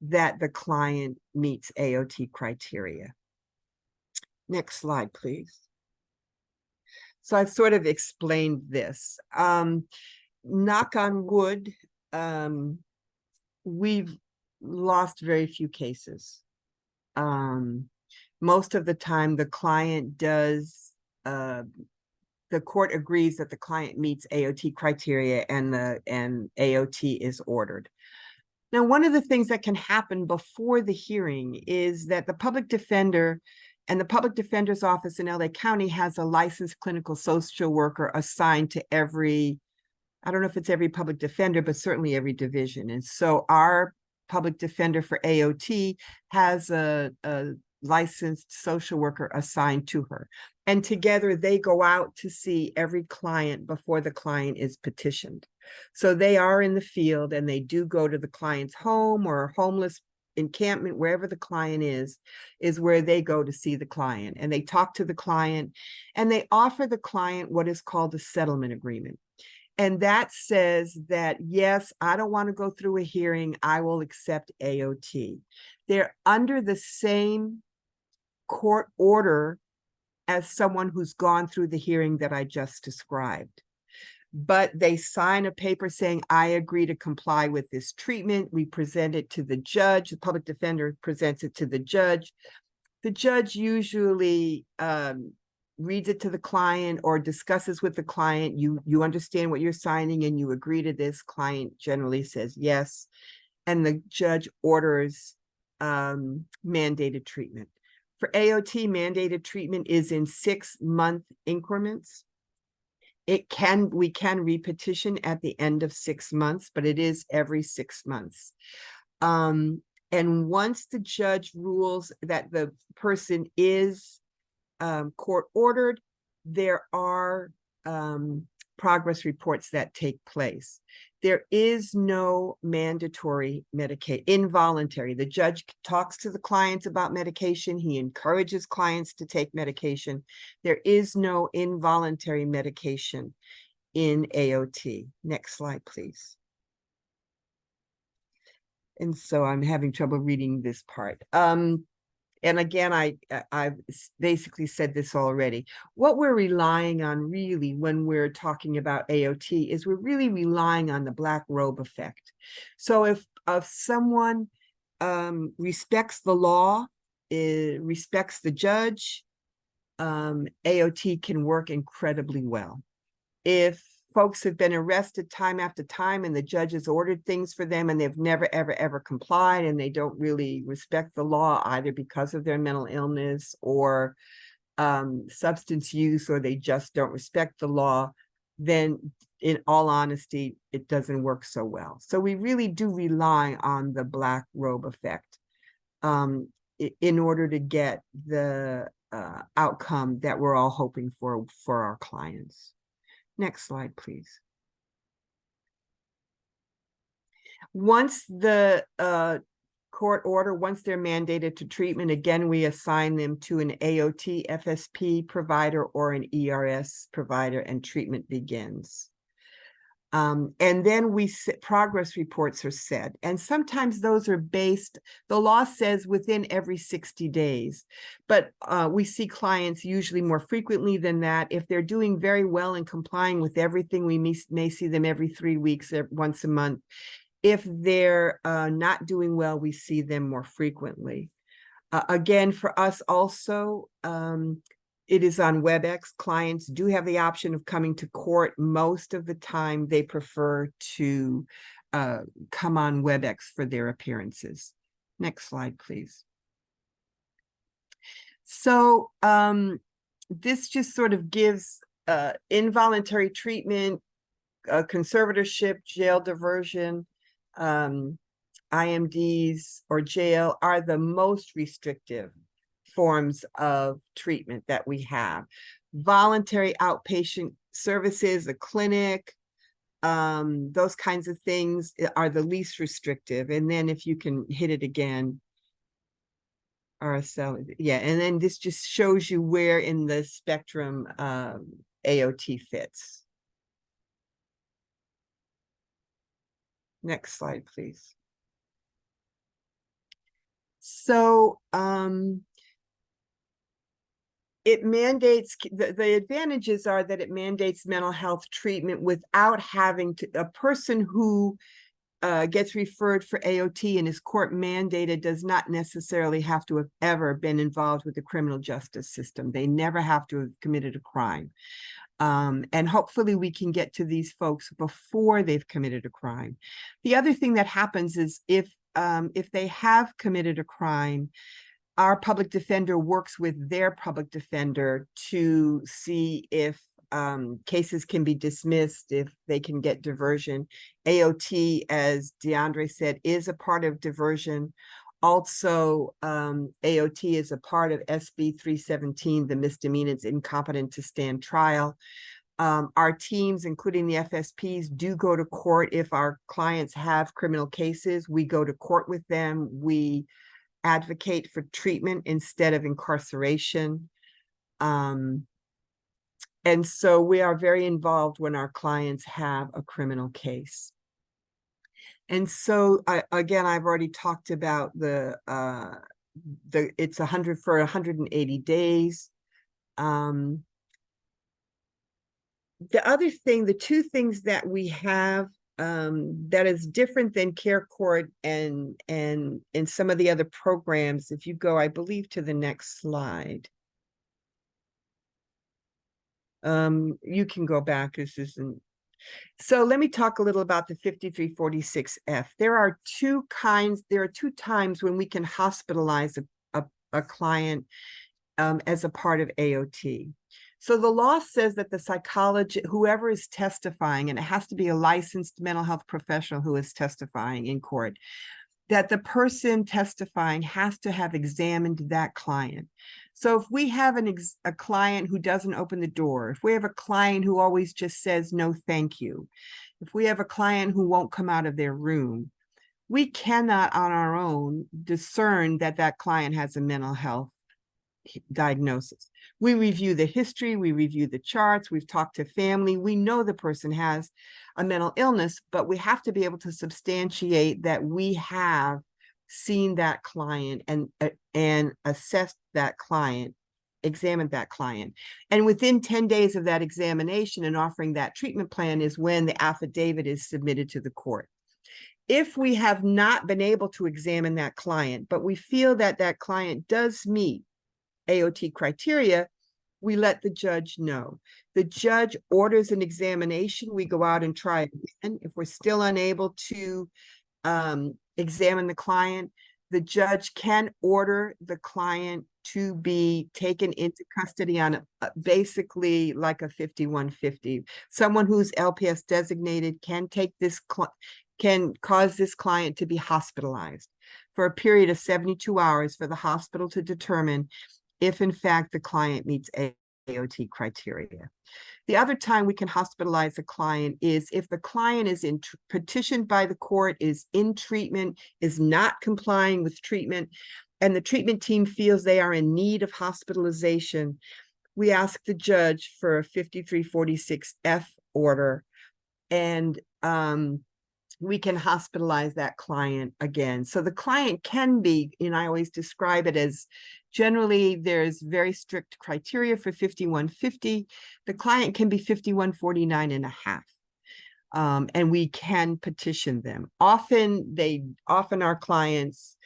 [SPEAKER 5] that the client meets AOT criteria. Next slide, please. So I've sort of explained this. Knock on wood, we've lost very few cases. Most of the time the client does, the court agrees that the client meets AOT criteria and AOT is ordered. Now, one of the things that can happen before the hearing is that the public defender and the public defender's office in LA County has a licensed clinical social worker assigned to every, I don't know if it's every public defender, but certainly every division. And so our public defender for AOT has a licensed social worker assigned to her. And together they go out to see every client before the client is petitioned. So they are in the field and they do go to the client's home or homeless encampment, wherever the client is where they go to see the client. And they talk to the client and they offer the client what is called a settlement agreement. And that says that, yes, I don't want to go through a hearing. I will accept AOT. They're under the same court order as someone who's gone through the hearing that I just described. But they sign a paper saying, I agree to comply with this treatment. We present it to the judge. The public defender presents it to the judge. The judge usually reads it to the client or discusses with the client. You understand what you're signing and you agree to this. Client generally says yes, and the judge orders mandated treatment. For AOT, mandated treatment is in 6-month increments. We can repetition at the end of 6 months, but it is every 6 months. And once the judge rules that the person is court ordered, there are progress reports that take place. There is no mandatory involuntary. The judge talks to the clients about medication. He encourages clients to take medication. There is no involuntary medication in AOT. Next slide, please. And so I'm having trouble reading this part. And again, I've basically said this already. What we're relying on really when we're talking about AOT is we're really relying on the black robe effect. So if someone respects the law, respects the judge, AOT can work incredibly well. If folks have been arrested time after time and the judge has ordered things for them and they've never, ever complied and they don't really respect the law either because of their mental illness or substance use, or they just don't respect the law, then in all honesty, it doesn't work so well. So we really do rely on the black robe effect in order to get the outcome that we're all hoping for our clients. Next slide, please. Once the court order, once they're mandated to treatment, again, we assign them to an AOT FSP provider or an ERS provider, and treatment begins. And then progress reports are set. And sometimes those are based, the law says within every 60 days, but we see clients usually more frequently than that. If they're doing very well and complying with everything, we may see them every 3 weeks, once a month. If they're not doing well, we see them more frequently. Again, for us also, it is on WebEx. Clients do have the option of coming to court. Most of the time, they prefer to come on WebEx for their appearances. Next slide, please. So this just sort of gives involuntary treatment, conservatorship, jail diversion, IMDs, or jail are the most restrictive forms of treatment that we have. Voluntary outpatient services, a clinic, those kinds of things are the least restrictive. And then if you can hit it again, RSL, yeah, and then this just shows you where in the spectrum AOT fits. Next slide, please. So it mandates, the advantages are that it mandates mental health treatment without having to, a person who gets referred for AOT and is court mandated does not necessarily have to have ever been involved with the criminal justice system. They never have to have committed a crime. And hopefully we can get to these folks before they've committed a crime. The other thing that happens is if they have committed a crime, our public defender works with their public defender to see if cases can be dismissed, if they can get diversion. AOT, as DeAndre said, is a part of diversion. Also, AOT is a part of SB 317, the misdemeanors incompetent to stand trial. Our teams, including the FSPs, do go to court if our clients have criminal cases. We go to court with them. We advocate for treatment instead of incarceration. And so we are very involved when our clients have a criminal case. And so again, I've already talked about it's 100 for 180 days. The other thing, the two things that we have that is different than Care Court and in some of the other programs. If you go, I believe, to the next slide. You can go back. This isn't. So let me talk a little about the 5346F. There are two times when we can hospitalize a client as a part of AOT. So the law says that the psychologist, whoever is testifying, and it has to be a licensed mental health professional who is testifying in court, that the person testifying has to have examined that client. So if we have a client who doesn't open the door, if we have a client who always just says no thank you, if we have a client who won't come out of their room, we cannot on our own discern that that client has a mental health diagnosis. We review the history, we review the charts, we've talked to family, we know the person has a mental illness, but we have to be able to substantiate that we have seen that client and assessed that client, examined that client. And within 10 days of that examination and offering that treatment plan is when the affidavit is submitted to the court. If we have not been able to examine that client, but we feel that that client does meet AOT criteria, we let the judge know. The judge orders an examination. We go out and try again. If we're still unable to examine the client, the judge can order the client to be taken into custody on basically like a 5150. Someone who's LPS designated can take this can cause this client to be hospitalized for a period of 72 hours for the hospital to determine if in fact the client meets AOT criteria. The other time we can hospitalize a client is if the client is petitioned by the court, is in treatment, is not complying with treatment, and the treatment team feels they are in need of hospitalization. We ask the judge for a 5346F order, and we can hospitalize that client again. So the client can be, and I always describe it as generally there's very strict criteria for 5150. The client can be 5149 and a half. And we can petition them. Often our clients,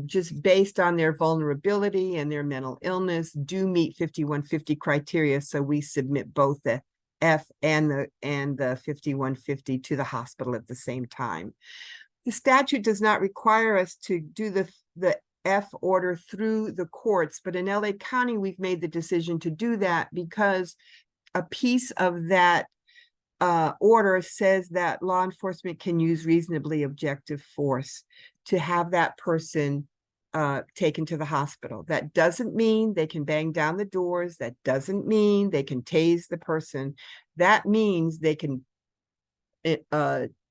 [SPEAKER 5] just based on their vulnerability and their mental illness, do meet 5150 criteria. So we submit both the F and the 5150 to the hospital at the same time. The statute does not require us to do the F order through the courts, but in LA County, we've made the decision to do that because a piece of that order says that law enforcement can use reasonably objective force to have that person taken to the hospital. That doesn't mean they can bang down the doors. That doesn't mean they can tase the person. That means they can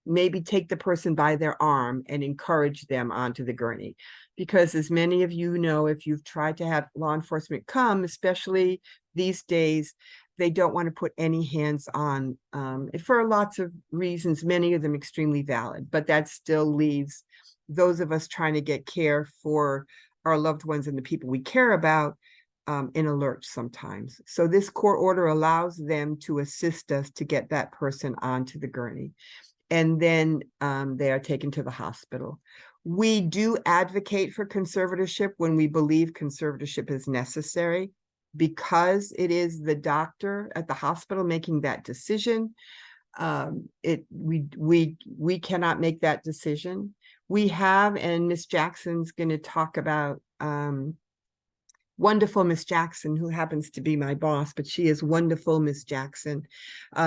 [SPEAKER 5] maybe take the person by their arm and encourage them onto the gurney. Because as many of you know, if you've tried to have law enforcement come, especially these days, they don't want to put any hands on for lots of reasons, many of them extremely valid, but that still leaves those of us trying to get care for our loved ones and the people we care about in a lurch sometimes. So this court order allows them to assist us to get that person onto the gurney. And then they are taken to the hospital. We do advocate for conservatorship when we believe conservatorship is necessary, because it is the doctor at the hospital making that decision. We cannot make that decision. We have, and Miss Jackson's going to talk about wonderful Miss Jackson, who happens to be my boss, but she is wonderful, Miss Jackson.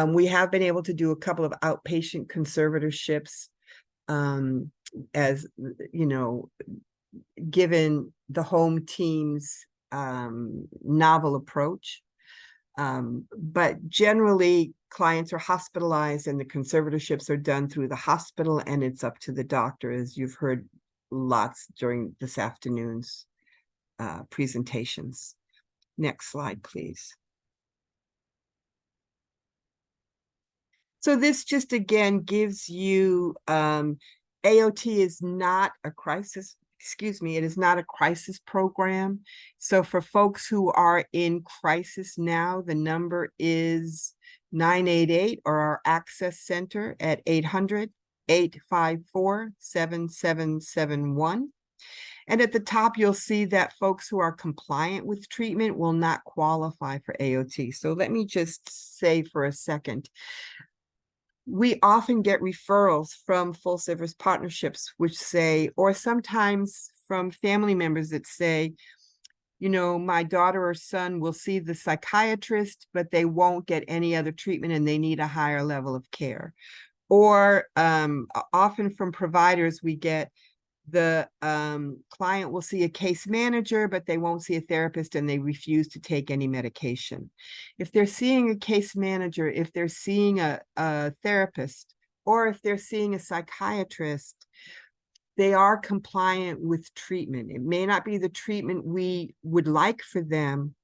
[SPEAKER 5] We have been able to do a couple of outpatient conservatorships, as you know, given the home team's novel approach. But generally, clients are hospitalized and the conservatorships are done through the hospital, and it's up to the doctor, as you've heard lots during this afternoon's presentations. Next slide, please. So this just again gives you, AOT is not a crisis, it is not a crisis program. So for folks who are in crisis now, the number is 988 or our access center at 800-854-7771. And at the top, you'll see that folks who are compliant with treatment will not qualify for AOT. So let me just say for a second, we often get referrals from full service partnerships, which say, or sometimes from family members that say, you know, my daughter or son will see the psychiatrist, but they won't get any other treatment and they need a higher level of care. Or often from providers, we get the client will see a case manager, but they won't see a therapist and they refuse to take any medication. If they're seeing a case manager, if they're seeing a therapist, or if they're seeing a psychiatrist, they are compliant with treatment. It may not be the treatment we would like for them,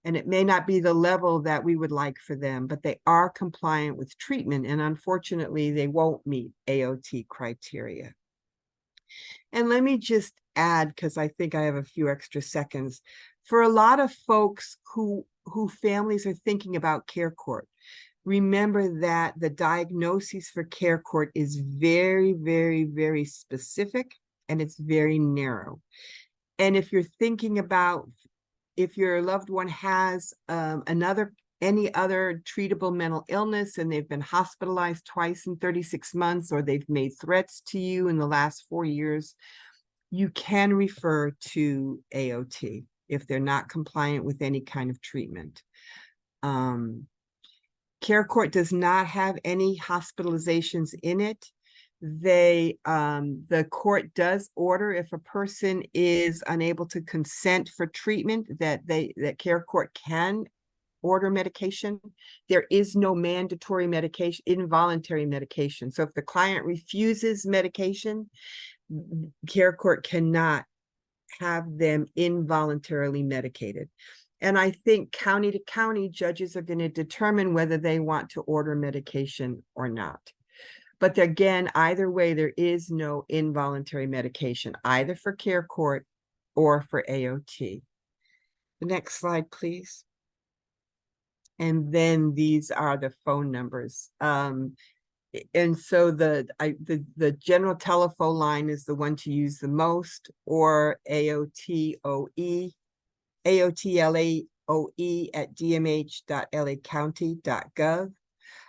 [SPEAKER 5] and it may not be the level that we would like for them, but they are compliant with treatment. And unfortunately, they won't meet AOT criteria. And let me just add, because I think I have a few extra seconds, for a lot of folks who families are thinking about care court, remember that the diagnosis for care court is very, very, very specific, and it's very narrow. And if you're thinking about if your loved one has any other treatable mental illness and they've been hospitalized twice in 36 months, or they've made threats to you in the last 4 years, you can refer to AOT if they're not compliant with any kind of treatment. Care court does not have any hospitalizations in it. The court does order, if a person is unable to consent for treatment, that care court can order medication. There is no mandatory medication, involuntary medication. So if the client refuses medication, care court cannot have them involuntarily medicated. And I think county to county, judges are going to determine whether they want to order medication or not. But again, either way, there is no involuntary medication, either for care court or for AOT. The next slide, please. And then these are the phone numbers. And so the general telephone line is the one to use the most, or AOTLAOE at dmh.lacounty.gov.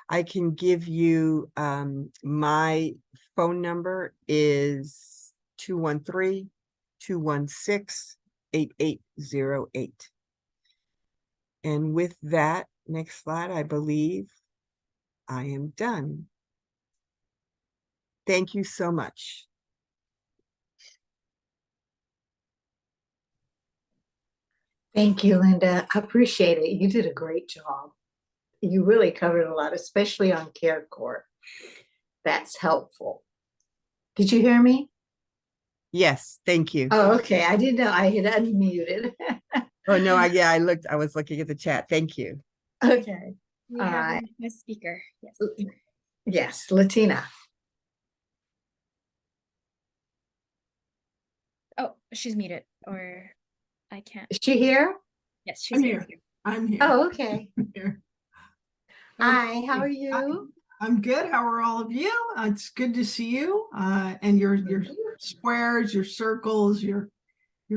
[SPEAKER 5] I can give you my phone number is 213-216-8808. And with that, next slide, I believe I am done. Thank you so much.
[SPEAKER 1] Thank you, Linda. I appreciate it. You did a great job. You really covered a lot, especially on care court. That's helpful. Did you hear me?
[SPEAKER 5] Yes, thank you.
[SPEAKER 1] Oh, okay. I didn't know I had unmuted.
[SPEAKER 5] Oh, no, I was looking at the chat. Thank you.
[SPEAKER 1] Okay.
[SPEAKER 2] We
[SPEAKER 1] All
[SPEAKER 2] have
[SPEAKER 1] right.
[SPEAKER 2] a speaker. Yes.
[SPEAKER 1] Yes, Latina.
[SPEAKER 2] Oh, she's muted, or I can't.
[SPEAKER 1] Is she here?
[SPEAKER 2] Yes, she's
[SPEAKER 6] I'm
[SPEAKER 2] here.
[SPEAKER 6] here. I'm here.
[SPEAKER 1] Oh, okay.
[SPEAKER 6] I'm here.
[SPEAKER 1] Hi, how are
[SPEAKER 6] Okay.
[SPEAKER 1] you?
[SPEAKER 6] I'm good. How are all of you? It's good to see you. And your squares, your circles, your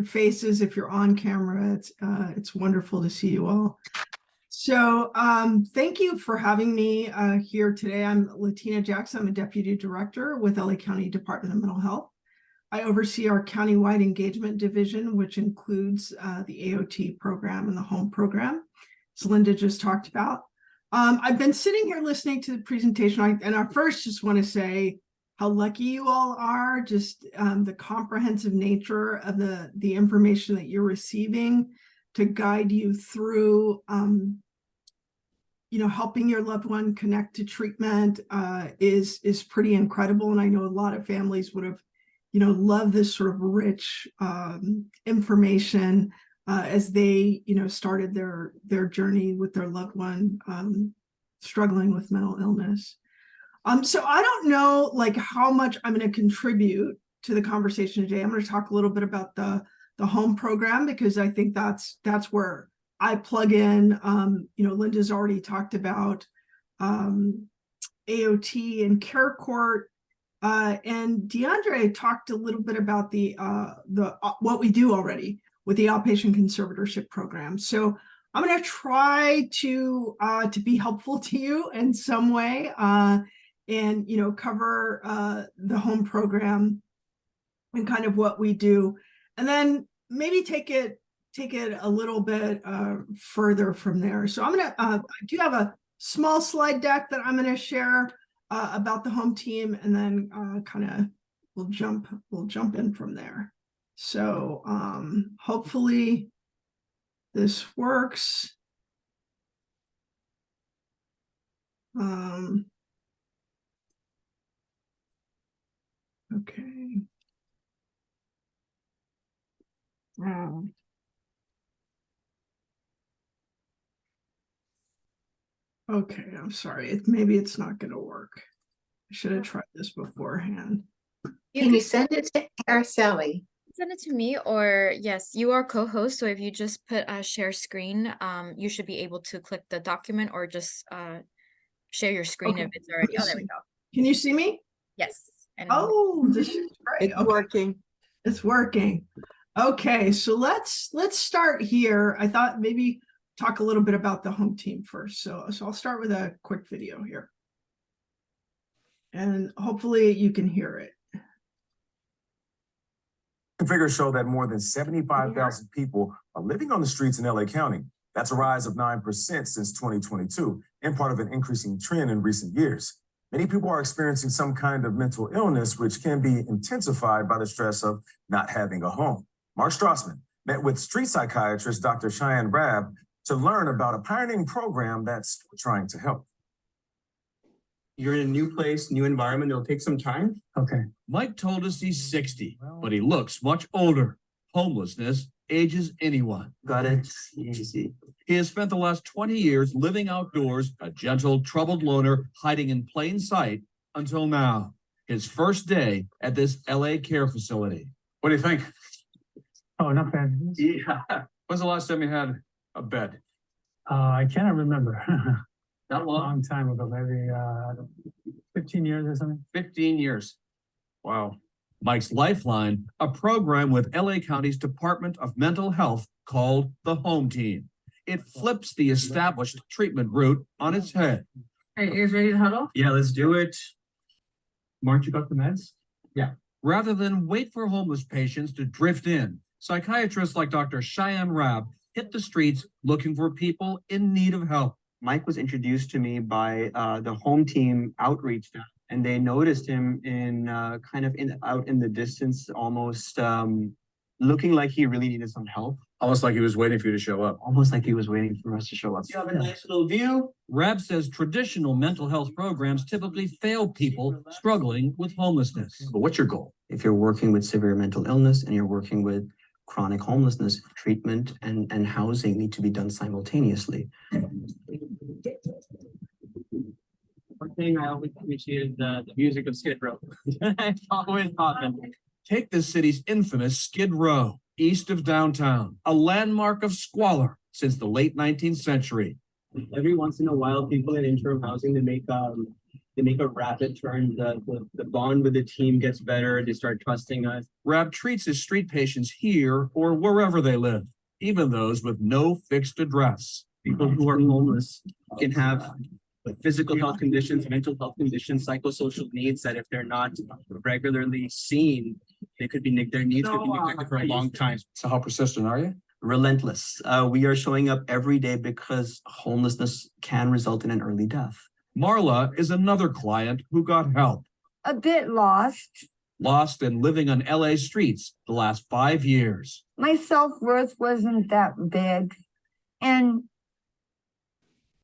[SPEAKER 6] faces. If you're on camera, it's wonderful to see you all. So thank you for having me here today. I'm Latina Jackson. I'm a deputy director with LA County Department of Mental Health. I oversee our countywide engagement division, which includes the AOT program and the home program, as Linda just talked about. I've been sitting here listening to the presentation, and I first just want to say how lucky you all are, just the comprehensive nature of the information that you're receiving to guide you through helping your loved one connect to treatment is pretty incredible. And I know a lot of families would have love this sort of rich information as they, started their journey with their loved one struggling with mental illness. So I don't know how much I'm going to contribute to the conversation today. I'm going to talk a little bit about the home program, because I think that's where I plug in. Linda's already talked about AOT and Care Court. And DeAndre talked a little bit about the what we do already with the outpatient conservatorship program. So I'm going to try to be helpful to you in some way, and cover the home program and kind of what we do, and then maybe take it a little bit further from there. So I do have a small slide deck that I'm going to share about the home team, and then kind of we'll jump in from there. So hopefully this works. Okay. Okay, I'm sorry. Maybe it's not going to work. I should have tried this beforehand.
[SPEAKER 1] Can you send it to Araceli?
[SPEAKER 2] Send it to me, or yes, you are co-host. So if you just put a share screen, you should be able to click the document or just share your screen
[SPEAKER 6] Okay.
[SPEAKER 2] if it's already. Oh, there we go.
[SPEAKER 6] Can you see me?
[SPEAKER 2] Yes. And
[SPEAKER 6] Oh, this is great.
[SPEAKER 5] It's working.
[SPEAKER 6] It's working. Okay, so let's start here. I thought maybe talk a little bit about the home team first. So I'll start with a quick video here. And hopefully you can hear it.
[SPEAKER 7] Figures show that more than 75,000 people are living on the streets in LA County. That's a rise of 9% since 2022, and part of an increasing trend in recent years. Many people are experiencing some kind of mental illness, which can be intensified by the stress of not having a home. Mark Strassman met with street psychiatrist Dr. Cheyenne Rabb to learn about a pioneering program that's trying to help.
[SPEAKER 8] You're in a new place, new environment. It'll take some time.
[SPEAKER 9] Okay. Mike told us he's 60, but he looks much older. Homelessness ages anyone.
[SPEAKER 8] Got it. Easy.
[SPEAKER 9] He has spent the last 20 years living outdoors, a gentle, troubled loner hiding in plain sight until now, his first day at this LA care facility. What do you think?
[SPEAKER 10] Oh, not bad.
[SPEAKER 9] Yeah. When's the last time you had a bed?
[SPEAKER 10] I cannot remember.
[SPEAKER 9] Not
[SPEAKER 10] A
[SPEAKER 9] long.
[SPEAKER 10] long time ago, maybe 15 years or something.
[SPEAKER 9] 15 years. Wow. Mike's Lifeline, a program with LA County's Department of Mental Health called the Home Team. It flips the established treatment route on its head.
[SPEAKER 11] Hey, you guys ready to huddle?
[SPEAKER 8] Yeah, let's do it. Mark, you got the meds?
[SPEAKER 9] Yeah. Rather than wait for homeless patients to drift in, psychiatrists like Dr. Cheyenne Rabb hit the streets looking for people in need of help.
[SPEAKER 8] Mike was introduced to me by the home team outreach staff, and they noticed him in out in the distance, almost looking like he really needed some help.
[SPEAKER 9] Almost like he was waiting for you to show up.
[SPEAKER 8] Almost like he was waiting for us to show up. You have a nice little view.
[SPEAKER 9] Rabb says traditional mental health programs typically fail people struggling with homelessness. But what's your goal?
[SPEAKER 8] If you're working with severe mental illness and you're working with chronic homelessness, treatment and housing need to be done simultaneously.
[SPEAKER 11] One thing I always appreciated the music of Skid Row. It's always popping.
[SPEAKER 9] Take the city's infamous Skid Row, east of downtown, a landmark of squalor since the late 19th century.
[SPEAKER 8] Every once in a while, people in interim housing, they make a rapid turn. The bond with the team gets better. They start trusting us.
[SPEAKER 9] Rabb treats his street patients here or wherever they live, even those with no fixed address.
[SPEAKER 8] People who are homeless can have physical health conditions, mental health conditions, psychosocial needs that if they're not regularly seen, their needs could be neglected for a long time.
[SPEAKER 9] So how persistent are you?
[SPEAKER 8] Relentless. We are showing up every day because homelessness can result in an early death.
[SPEAKER 9] Marla is another client who got help.
[SPEAKER 12] A bit lost.
[SPEAKER 9] Lost and living on LA streets the last 5 years.
[SPEAKER 12] My self-worth wasn't that big. And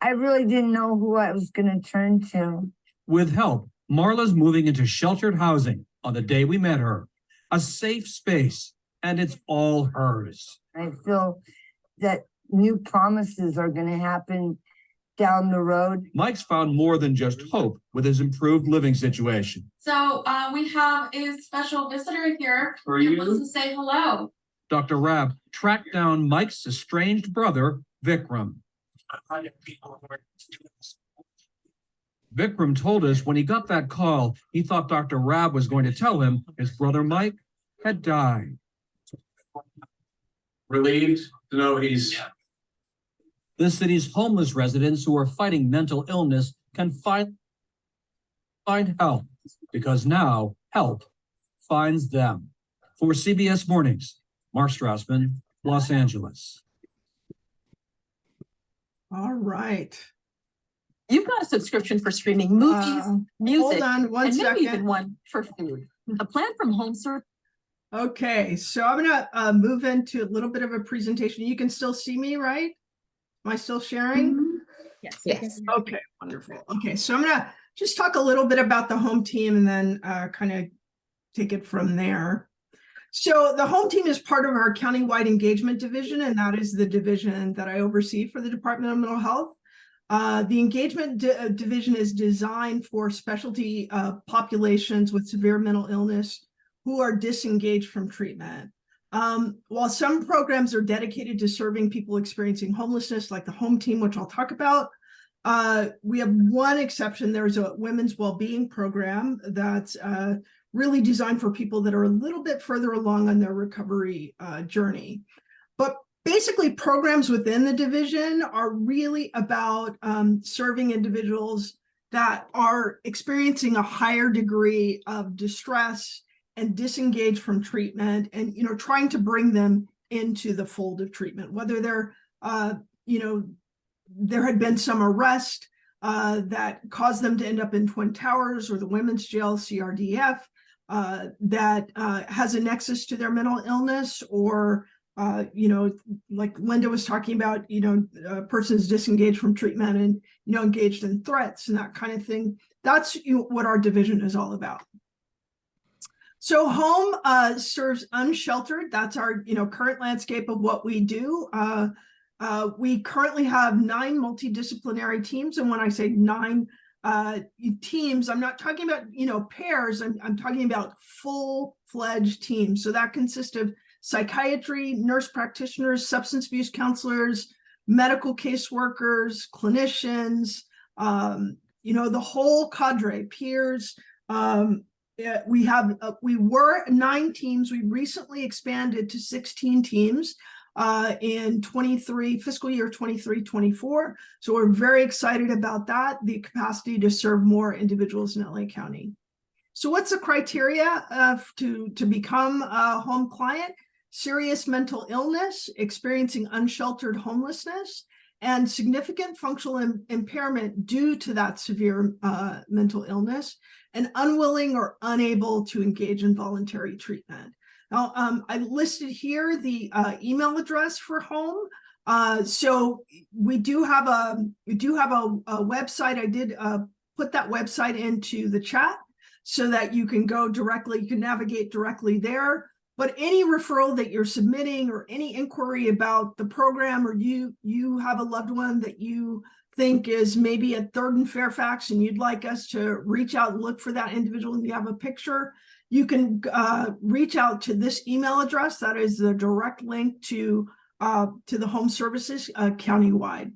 [SPEAKER 12] I really didn't know who I was going to turn to.
[SPEAKER 9] With help, Marla's moving into sheltered housing on the day we met her. A safe space, and it's all hers.
[SPEAKER 12] I feel that new promises are going to happen down the road.
[SPEAKER 9] Mike's found more than just hope with his improved living situation.
[SPEAKER 13] So we have a special visitor here who wants to say hello.
[SPEAKER 9] Dr. Rabb tracked down Mike's estranged brother, Vikram. Vikram told us when he got that call, he thought Dr. Rab was going to tell him his brother Mike had died.
[SPEAKER 14] Relieved to know he's.
[SPEAKER 9] The city's homeless residents who are fighting mental illness can find help, because now help finds them. For CBS Mornings, Mark Strassman, Los Angeles.
[SPEAKER 6] All right.
[SPEAKER 15] You've got a subscription for streaming movies, music,
[SPEAKER 6] Hold on one
[SPEAKER 15] and maybe even
[SPEAKER 6] second.
[SPEAKER 15] one for food. A plan from HomeServe.
[SPEAKER 6] Okay, so I'm gonna move into a little bit of a presentation. You can still see me, right? Am I still sharing?
[SPEAKER 2] Yes.
[SPEAKER 1] Yes.
[SPEAKER 6] Okay, wonderful. Okay, so I'm gonna just talk a little bit about the home team and then kind of take it from there. So the home team is part of our countywide engagement division, and that is the division that I oversee for the Department of Mental Health. The engagement division is designed for specialty populations with severe mental illness who are disengaged from treatment. While some programs are dedicated to serving people experiencing homelessness, like the home team, which I'll talk about, we have one exception. There's a women's well-being program that's really designed for people that are a little bit further along on their recovery journey. But basically, programs within the division are really about serving individuals that are experiencing a higher degree of distress and disengage from treatment, and trying to bring them into the fold of treatment, whether they're there had been some arrest that caused them to end up in Twin Towers or the women's jail, CRDF, that has a nexus to their mental illness, or like Linda was talking about, persons disengaged from treatment and engaged in threats and that kind of thing. That's what our division is all about. So home serves unsheltered. That's our current landscape of what we do. We currently have 9 multidisciplinary teams, and when I say 9 teams, I'm not talking about pairs. I'm talking about full-fledged teams. So that consists of psychiatry, nurse practitioners, substance abuse counselors, medical caseworkers, clinicians, the whole cadre, peers. We were 9 teams. We recently expanded to 16 teams in fiscal year 23-24. So we're very excited about that, the capacity to serve more individuals in LA County. So what's the criteria to become a home client? Serious mental illness, experiencing unsheltered homelessness, and significant functional impairment due to that severe mental illness, and unwilling or unable to engage in voluntary treatment. Now, I listed here the email address for home. So we do have a website. I did put that website into the chat so that you can go directly, you can navigate directly there. But any referral that you're submitting or any inquiry about the program, or you have a loved one that you think is maybe at 3rd and Fairfax and you'd like us to reach out and look for that individual and you have a picture, you can reach out to this email address. That is the direct link to the home services countywide.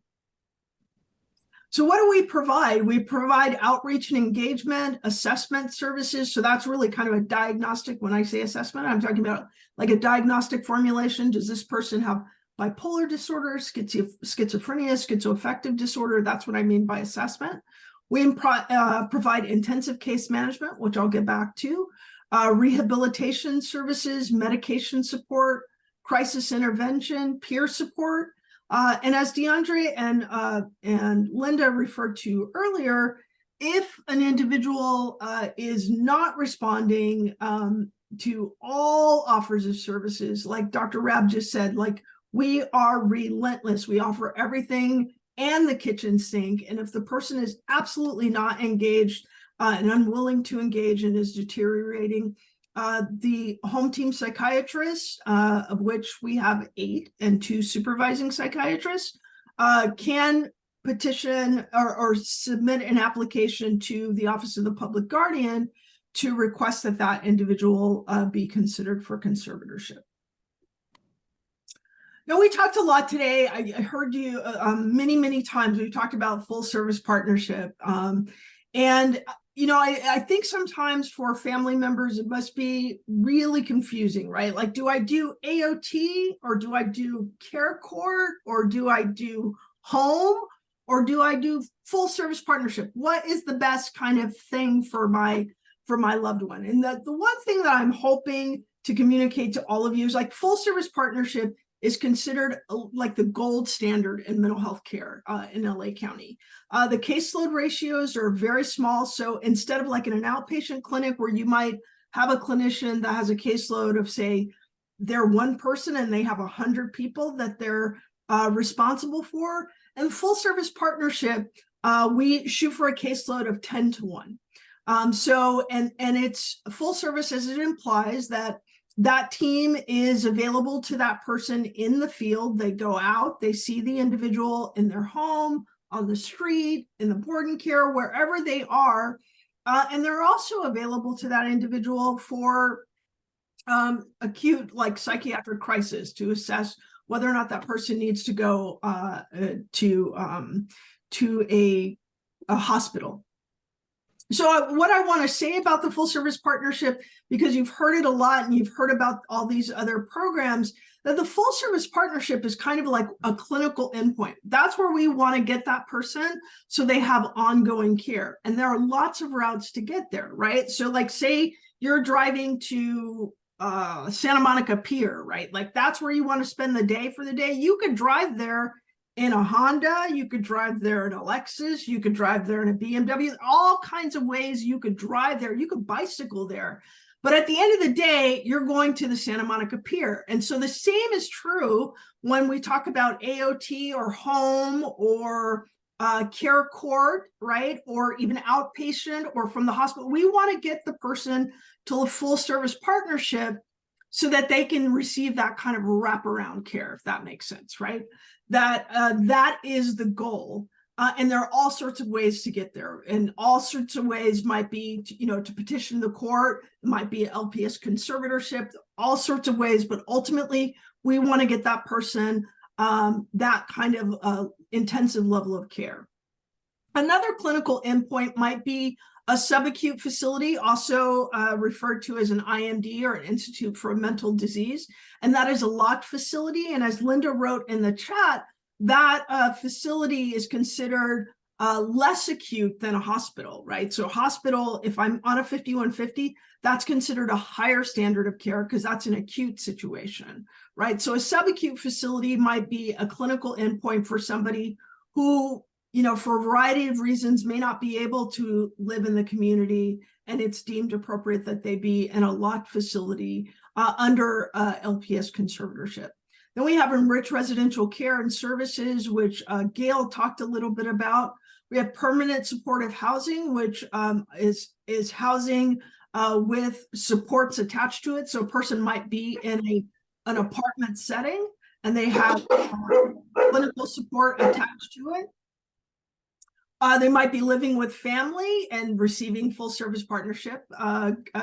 [SPEAKER 6] So what do we provide? We provide outreach and engagement, assessment services. So that's really kind of a diagnostic. When I say assessment, I'm talking about like a diagnostic formulation. Does this person have bipolar disorder, schizophrenia, schizoaffective disorder? That's what I mean by assessment. We provide intensive case management, which I'll get back to, rehabilitation services, medication support, crisis intervention, peer support. And as DeAndre and Linda referred to earlier, if an individual is not responding to all offers of services, like Dr. Rab just said, like we are relentless. We offer everything and the kitchen sink. And if the person is absolutely not engaged and unwilling to engage and is deteriorating, the home team psychiatrists, of which we have 8 and 2 supervising psychiatrists, can petition or submit an application to the Office of the Public Guardian to request that that individual be considered for conservatorship. Now, we talked a lot today. I heard you many times. We've talked about full service partnership. And, you know, I think sometimes for family members, it must be really confusing, right? Like, do I do AOT or do I do care court or do I do home or do I do full service partnership? What is the best kind of thing for my loved one? And the one thing that I'm hoping to communicate to all of you is like full service partnership is considered like the gold standard in mental health care in LA County. The caseload ratios are very small. So instead of like in an outpatient clinic where you might have a clinician that has a caseload of, say, they're one person and they have 100 people that they're responsible for, and full service partnership, we shoot for a caseload of 10 to 1. And it's full service as it implies that that team is available to that person in the field. They go out, they see the individual in their home, on the street, in the board and care, wherever they are. And they're also available to that individual for acute, like psychiatric crisis, to assess whether or not that person needs to go to a hospital. So what I want to say about the full service partnership, because you've heard it a lot and you've heard about all these other programs, that the full service partnership is kind of like a clinical endpoint. That's where we want to get that person so they have ongoing care. And there are lots of routes to get there, right? So like, say you're driving to Santa Monica Pier, right? Like that's where you want to spend the day for the day. You could drive there in a Honda, you could drive there in a Lexus, you could drive there in a BMW, all kinds of ways you could drive there, you could bicycle there. But at the end of the day, you're going to the Santa Monica Pier. And so the same is true when we talk about AOT or home or care court, right? Or even outpatient or from the hospital. We want to get the person to a full service partnership so that they can receive that kind of wraparound care, if that makes sense, right? That is the goal. And there are all sorts of ways to get there. And all sorts of ways might be, to petition the court, it might be LPS conservatorship, all sorts of ways. But ultimately, we want to get that person that kind of intensive level of care. Another clinical endpoint might be a subacute facility, also referred to as an IMD or an Institute for Mental Disease. And that is a locked facility. And as Linda wrote in the chat, that facility is considered less acute than a hospital, right? So hospital, if I'm on a 5150, that's considered a higher standard of care because that's an acute situation, right? So a subacute facility might be a clinical endpoint for somebody who, for a variety of reasons may not be able to live in the community, and it's deemed appropriate that they be in a locked facility under LPS conservatorship. Then we have enriched residential care and services, which Gail talked a little bit about. We have permanent supportive housing, which is housing with supports attached to it. So a person might be in an apartment setting and they have clinical support attached to it. They might be living with family and receiving full service partnership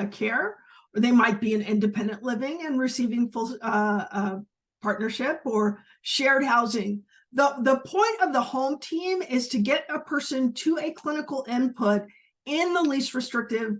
[SPEAKER 6] care, or they might be in independent living and receiving full partnership or shared housing. The point of the home team is to get a person to a clinical input in the least restrictive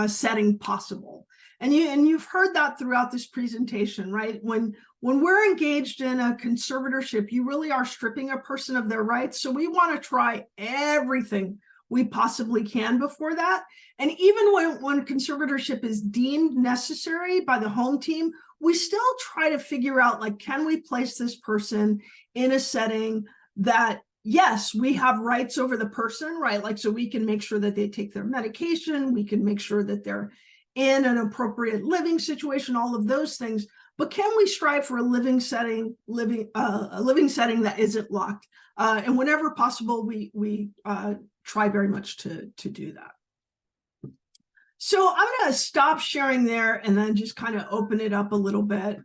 [SPEAKER 6] setting possible. And you've heard that throughout this presentation, right? When we're engaged in a conservatorship, you really are stripping a person of their rights. So we want to try everything we possibly can before that. And even when conservatorship is deemed necessary by the home team, we still try to figure out, like, can we place this person in a setting that, yes, we have rights over the person, right? Like, so we can make sure that they take their medication, we can make sure that they're in an appropriate living situation, all of those things. But can we strive for a living setting that isn't locked? And whenever possible, we try very much to do that. So I'm going to stop sharing there and then just kind of open it up a little bit.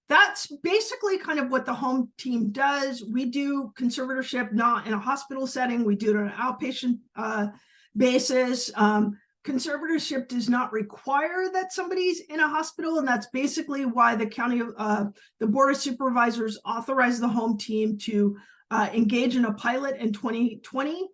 [SPEAKER 6] That's basically kind of what the home team does. We do conservatorship not in a hospital setting. We do it on an outpatient basis. Conservatorship does not require that somebody's in a hospital, and that's basically why the county, the Board of Supervisors authorized the home team to engage in a pilot in 2020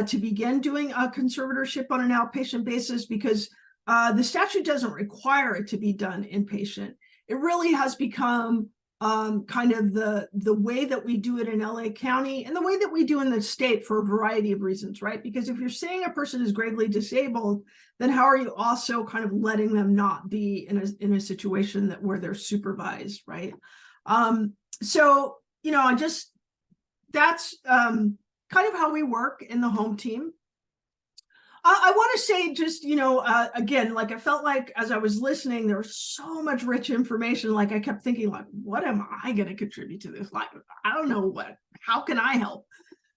[SPEAKER 6] to begin doing a conservatorship on an outpatient basis, because the statute doesn't require it to be done inpatient. It really has become kind of the way that we do it in LA County and the way that we do in the state for a variety of reasons, right? Because if you're saying a person is gravely disabled, then how are you also kind of letting them not be in a situation where they're supervised, right? So, you know, that's kind of how we work in the home team. I want to say just, you know, again, like I felt like as I was listening, there was so much rich information. Like I kept thinking, like, what am I going to contribute to this? Like, I don't know how can I help?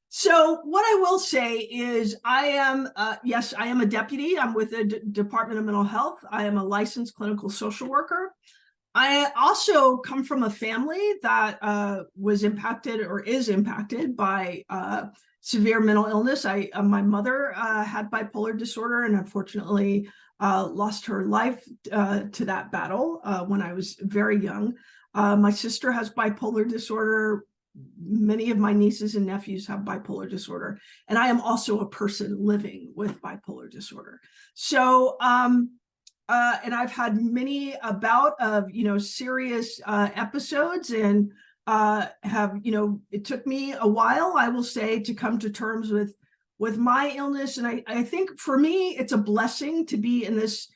[SPEAKER 6] So what I will say is I am, yes, I am a deputy. I'm with the Department of Mental Health. I am a licensed clinical social worker. I also come from a family that was impacted or is impacted by severe mental illness. My mother had bipolar disorder and unfortunately lost her life to that battle when I was very young. My sister has bipolar disorder. Many of my nieces and nephews have bipolar disorder, and I am also a person living with bipolar disorder. So, and I've had many bout of, you know, serious episodes, and have, you know, it took me a while, I will say, to come to terms with my illness. And I think for me, it's a blessing to be in this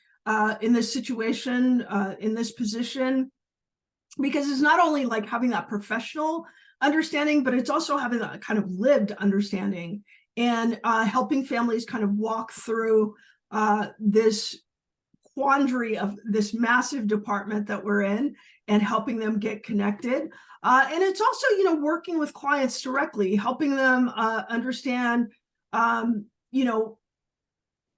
[SPEAKER 6] situation, in this position, because it's not only like having that professional understanding, but it's also having that kind of lived understanding and helping families kind of walk through this quandary of this massive department that we're in and helping them get connected. And it's also, you know, working with clients directly, helping them understand, you know,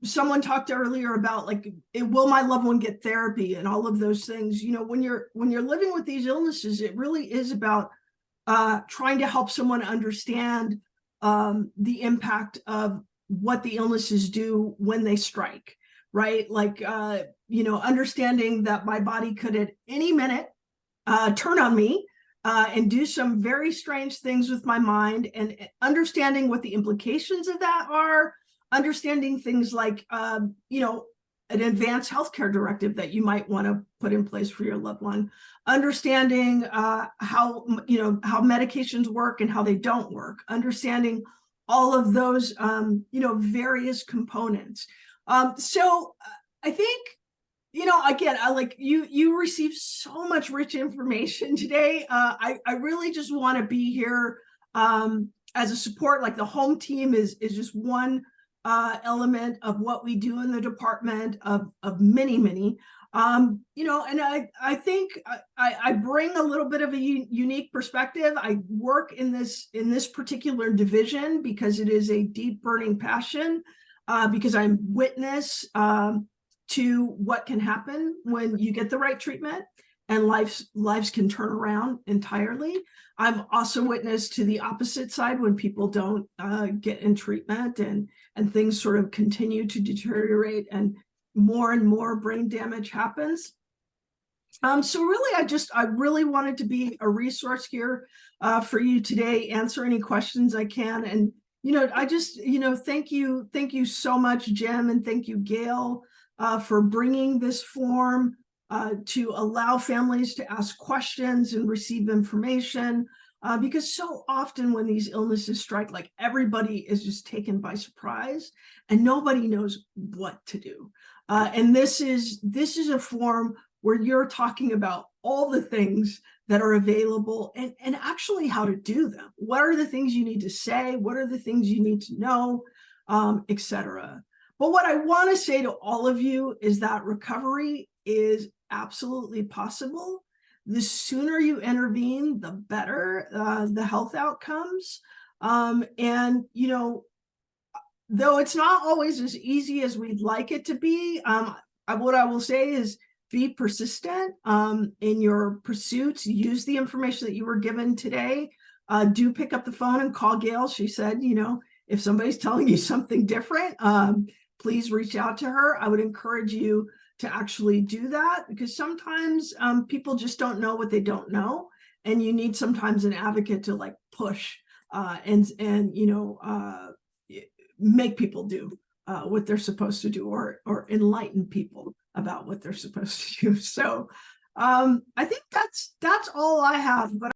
[SPEAKER 6] someone talked earlier about like, will my loved one get therapy and all of those things. You know, when you're living with these illnesses, it really is about trying to help someone understand the impact of what the illnesses do when they strike, right? Like, you know, understanding that my body could at any minute turn on me and do some very strange things with my mind, and understanding what the implications of that are, understanding things like, you know, an advanced healthcare directive that you might want to put in place for your loved one, understanding how, you know, how medications work and how they don't work, understanding all of those, you know, various components. So I think, you know, again, I like you received so much rich information today. I really just want to be here as a support. Like the home team is just one element of what we do in the department of many, you know, and I think I bring a little bit of a unique perspective. I work in this particular division because it is a deep burning passion, because I'm witness to what can happen when you get the right treatment and lives can turn around entirely. I'm also witness to the opposite side when people don't get in treatment and things sort of continue to deteriorate and more brain damage happens. So really, I really wanted to be a resource here for you today, answer any questions I can. And, you know, I just, you know, thank you so much, Jim, and thank you, Gail, for bringing this form to allow families to ask questions and receive information, because so often when these illnesses strike, like everybody is just taken by surprise and nobody knows what to do. And this is a form where you're talking about all the things that are available and actually how to do them. What are the things you need to say? What are the things you need to know, etc. But what I want to say to all of you is that recovery is absolutely possible. The sooner you intervene, the better the health outcomes. And, you know, though it's not always as easy as we'd like it to be, what I will say is be persistent in your pursuits. Use the information that you were given today. Do pick up the phone and call Gail. She said, you know, if somebody's telling you something different, please reach out to her. I would encourage you to actually do that, because sometimes people just don't know what they don't know, and you need sometimes an advocate to like push and you know, make people do what they're supposed to do, or enlighten people about what they're supposed to do. So I think that's all I have. But